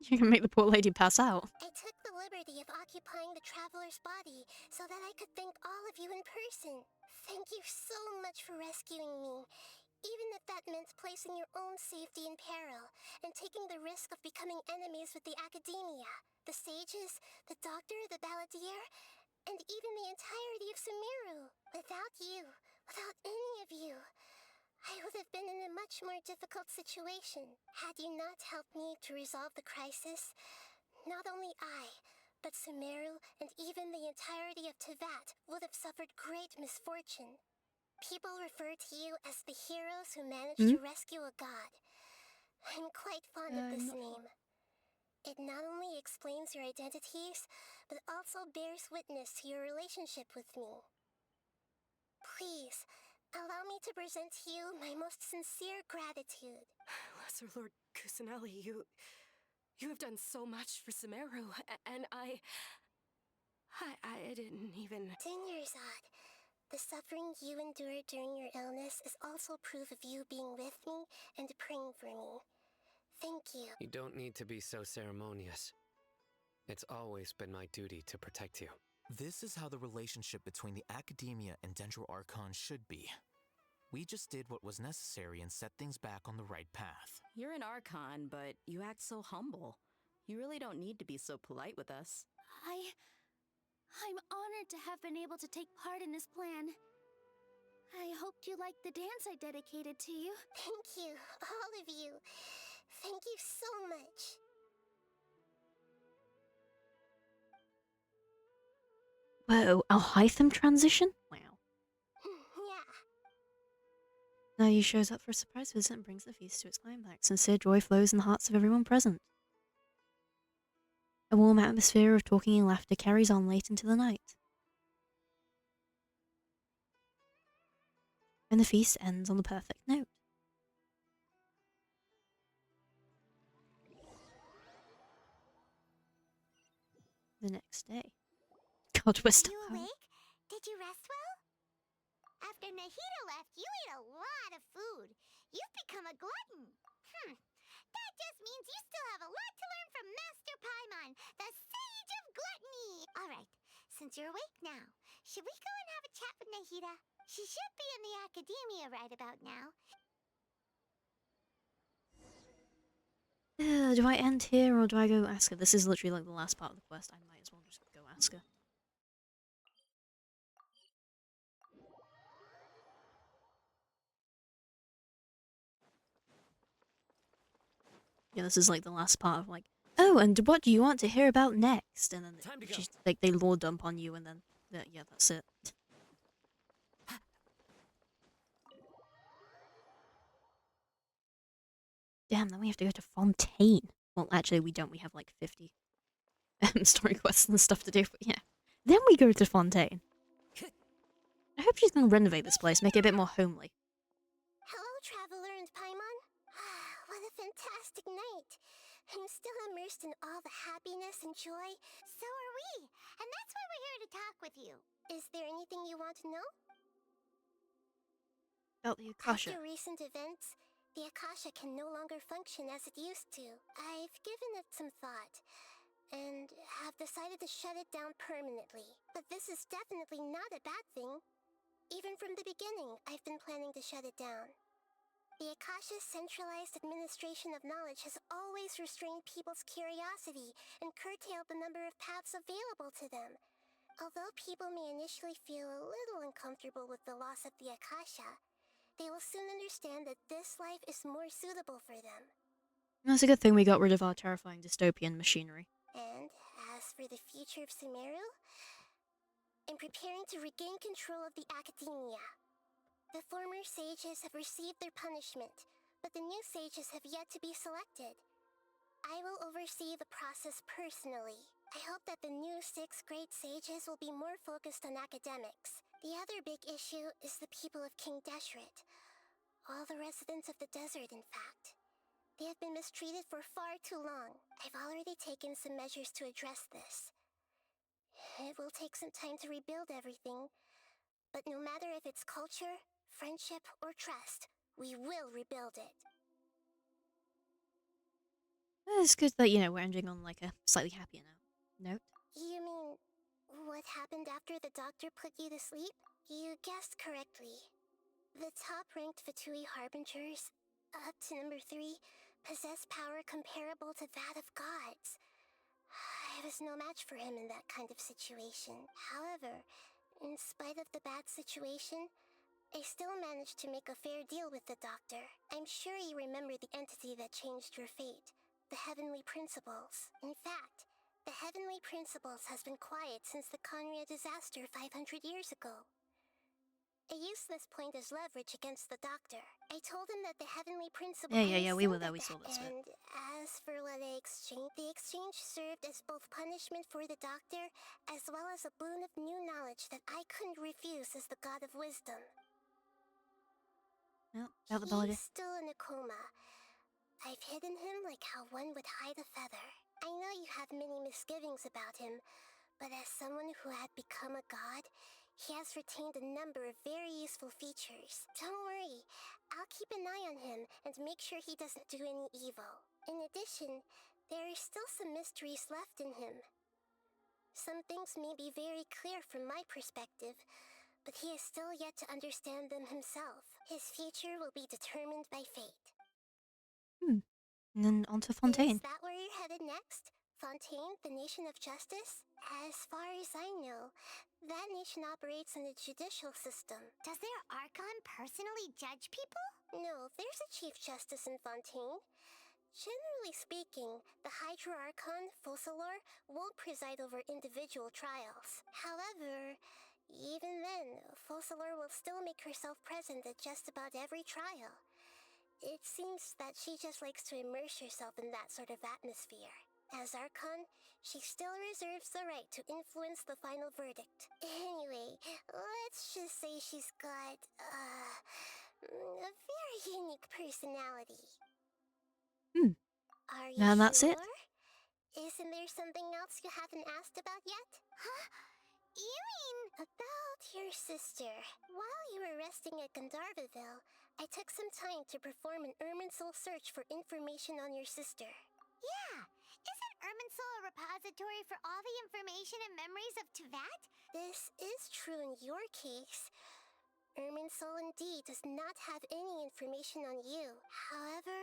You're gonna make the poor lady pass out. I took the liberty of occupying the traveler's body so that I could thank all of you in person. Thank you so much for rescuing me, even if that meant placing your own safety in peril and taking the risk of becoming enemies with the academia, the sages, the doctor, the balladeer, and even the entirety of Sumeru. Without you, without any of you, I would have been in a much more difficult situation. Had you not helped me to resolve the crisis, not only I, but Sumeru and even the entirety of Tevat would have suffered great misfortune. People refer to you as the heroes who managed to rescue a god. I'm quite fond of this name. It not only explains your identities, but also bears witness to your relationship with me. Please, allow me to present to you my most sincere gratitude. Lesser Lord Kusanali, you have done so much for Sumeru, and I didn't even... Dinyarzad, the suffering you endured during your illness is also proof of you being with me and praying for me. Thank you. You don't need to be so ceremonious. It's always been my duty to protect you. This is how the relationship between the Academia and Dendro Archon should be. We just did what was necessary and set things back on the right path. You're an Archon, but you act so humble. You really don't need to be so polite with us. I'm honored to have been able to take part in this plan. I hoped you liked the dance I dedicated to you. Thank you, all of you. Thank you so much. Whoa, Alhaitham transition? Wow. Yeah. Now he shows up for a surprise visit and brings the feast to its climax. Sincere joy flows in the hearts of everyone present. A warm atmosphere of talking and laughter carries on late into the night. And the feast ends on the perfect note. The next day. God, we're still Are you awake? Did you rest well? After Nahida left, you ate a lot of food. You've become a glutton. That just means you still have a lot to learn from Master Paimon, the Sage of Gluttony. Alright, since you're awake now, should we go and have a chat with Nahida? She should be in the academia right about now. Do I end here or do I go ask her? This is literally like the last part of the quest. I might as well just go ask her. Yeah, this is like the last part of like, oh, and what do you want to hear about next? And then like they lore dump on you, and then yeah, that's it. Damn, then we have to go to Fontaine. Well, actually, we don't. We have like 50 story quests and stuff to do, but yeah. Then we go to Fontaine. I hope she's gonna renovate this place, make it a bit more homely. Hello, Traveler and Paimon. What a fantastic night. I'm still immersed in all the happiness and joy. So are we. And that's why we're here to talk with you. Is there anything you want to know? About the Akasha. After recent events, the Akasha can no longer function as it used to. I've given it some thought, and have decided to shut it down permanently. But this is definitely not a bad thing. Even from the beginning, I've been planning to shut it down. The Akasha's centralized administration of knowledge has always restrained people's curiosity and curtailed the number of paths available to them. Although people may initially feel a little uncomfortable with the loss of the Akasha, they will soon understand that this life is more suitable for them. That's a good thing we got rid of our terrifying dystopian machinery. And as for the future of Sumeru, I'm preparing to regain control of the academia. The former sages have received their punishment, but the new sages have yet to be selected. I will oversee the process personally. I hope that the new 6th grade sages will be more focused on academics. The other big issue is the people of King Deshret. All the residents of the desert, in fact. They have been mistreated for far too long. I've already taken some measures to address this. It will take some time to rebuild everything, but no matter if it's culture, friendship, or trust, we will rebuild it. It's good that, you know, we're ending on like a slightly happier note. You mean, what happened after the doctor put you to sleep? You guessed correctly. The top-ranked Fatui Harbingers, up to number 3, possess power comparable to that of gods. I was no match for him in that kind of situation. However, in spite of the bad situation, I still managed to make a fair deal with the doctor. I'm sure you remember the entity that changed your fate, the Heavenly Principles. In fact, the Heavenly Principles has been quiet since the Conria disaster 500 years ago. I used this point as leverage against the doctor. I told him that the Heavenly Principle... Yeah, we were there, we saw this bit. And as for what I exchanged, the exchange served as both punishment for the doctor, as well as a boon of new knowledge that I couldn't refuse as the god of wisdom. Well, about the body. He's still in a coma. I've hidden him like how one would hide a feather. I know you have many misgivings about him, but as someone who had become a god, he has retained a number of very useful features. Don't worry, I'll keep an eye on him and make sure he doesn't do any evil. In addition, there are still some mysteries left in him. Some things may be very clear from my perspective, but he is still yet to understand them himself. His future will be determined by fate. And then on to Fontaine. Is that where you're headed next? Fontaine, the nation of justice? As far as I know, that nation operates in a judicial system. Does their Archon personally judge people? No, there's a Chief Justice in Fontaine. Generally speaking, the Hydra-Archon, Focalor, won't preside over individual trials. However, even then, Focalor will still make herself present at just about every trial. It seems that she just likes to immerse herself in that sort of atmosphere. As Archon, she still reserves the right to influence the final verdict. Anyway, let's just say she's got, a very unique personality. Are you And that's sure? it. Isn't there something else you haven't asked about yet? Huh? You mean about your sister? While you were resting at Gandharvaville, I took some time to perform an Irminsul search for information on your sister. Yeah! Isn't Irminsul a repository for all the information and memories of Tevat? This is true in your case. Irminsul indeed does not have any information on you. However,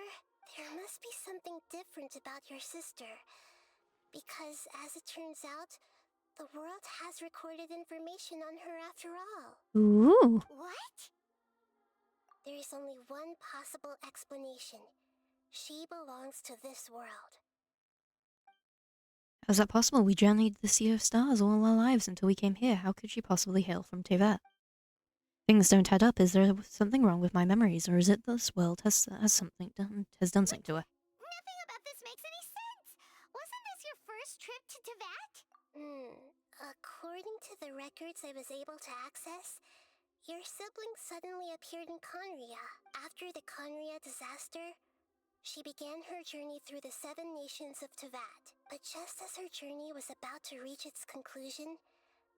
there must be something different about your sister. Because, as it turns out, the world has recorded information on her after all. Ooh. What? There is only one possible explanation. She belongs to this world. How is that possible? We journeyed the Sea of Stars all our lives until we came here. How could she possibly hail from Tevat? Things don't add up. Is there something wrong with my memories, or is it this world has done something to her? Nothing about this makes any this trip to Teyvat? According to the records I was able to access, your sibling suddenly appeared in Conria. After the Conria disaster, she began her journey through the 7 nations of Teyvat. But just as her journey was about to reach its conclusion,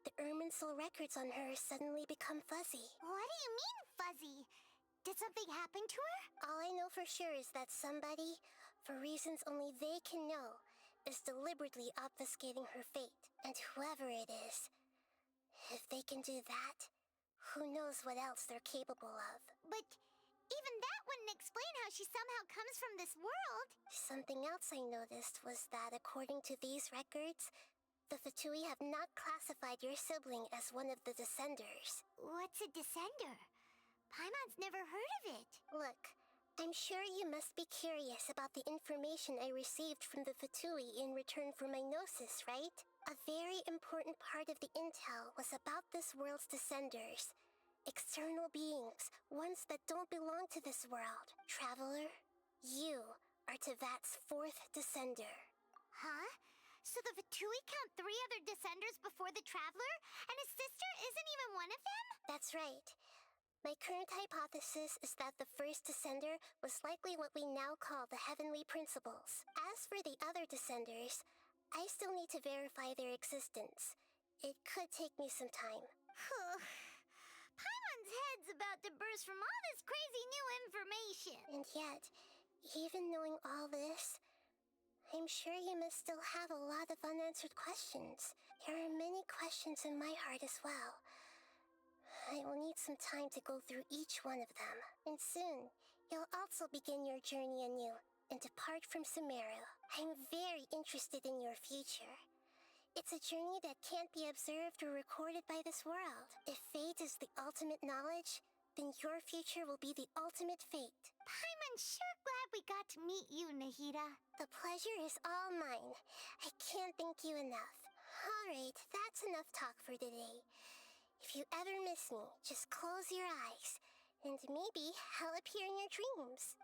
the Irminsul records on her suddenly become fuzzy. What do you mean, fuzzy? Did something happen to her? All I know for sure is that somebody, for reasons only they can know, is deliberately obfuscating her fate. And whoever it is, if they can do that, who knows what else they're capable of. But even that wouldn't explain how she somehow comes from this world. Something else I noticed was that according to these records, the Fatui have not classified your sibling as one of the Descenders. What's a Descender? Paimon's never heard of it. Look, I'm sure you must be curious about the information I received from the Fatui in return for my gnosis, right? A very important part of the intel was about this world's Descenders. External beings, ones that don't belong to this world. Traveler, you are Teyvat's 4th Descender. Huh? So the Fatui count 3 other Descenders before the Traveler, and his sister isn't even one of them? That's right. My current hypothesis is that the first Descender was likely what we now call the Heavenly Principles. As for the other Descenders, I still need to verify their existence. It could take me some time. Paimon's head's about to burst from all this crazy new information. And yet, even knowing all this, I'm sure you must still have a lot of unanswered questions. There are many questions in my heart as well. I will need some time to go through each one of them. And soon, you'll also begin your journey anew and depart from Sumeru. I'm very interested in your future. It's a journey that can't be observed or recorded by this world. If fate is the ultimate knowledge, then your future will be the ultimate fate. Paimon's sure glad we got to meet you, Nahida. The pleasure is all mine. I can't thank you enough. Alright, that's enough talk for today. If you ever miss me, just close your eyes, and maybe I'll appear in your dreams.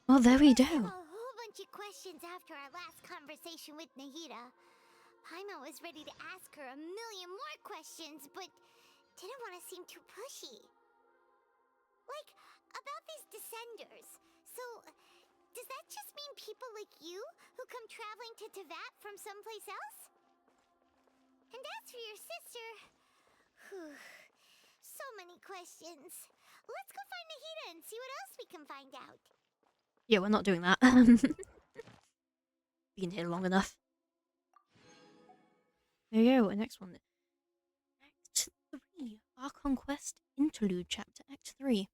Well, there we I have go. a whole bunch of questions after our last conversation with Nahida. Paimon was ready to ask her a million more questions, but didn't want to seem too pushy. Like, about these Descenders. So, does that just mean people like you who come traveling to Teyvat from someplace else? And as for your sister... Whew, so many questions. Let's go find Nahida and see what else we can find out. Yeah, we're not doing that. Been here long enough. There you go, the next one. Act 3. Archon Quest Interlude Chapter Act 3.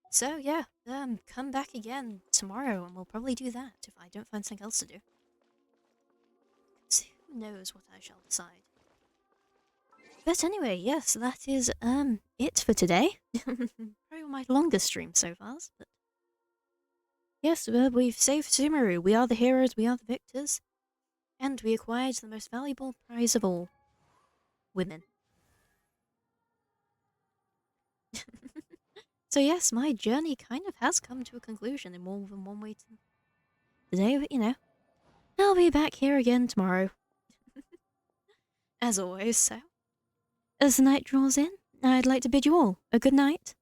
So yeah, come back again tomorrow and we'll probably do that if I don't find something else to do. 'Cause who knows what I shall decide. But anyway, yes, that is it for today. Probably my longest stream so far, but yes, we've saved Sumeru. We are the heroes, we are the victors, and we acquired the most valuable prize of all. Women. So yes, my journey kind of has come to a conclusion in more than one way today, but you know, I'll be back here again tomorrow. As always, so as the night draws in, I'd like to bid you all a good night,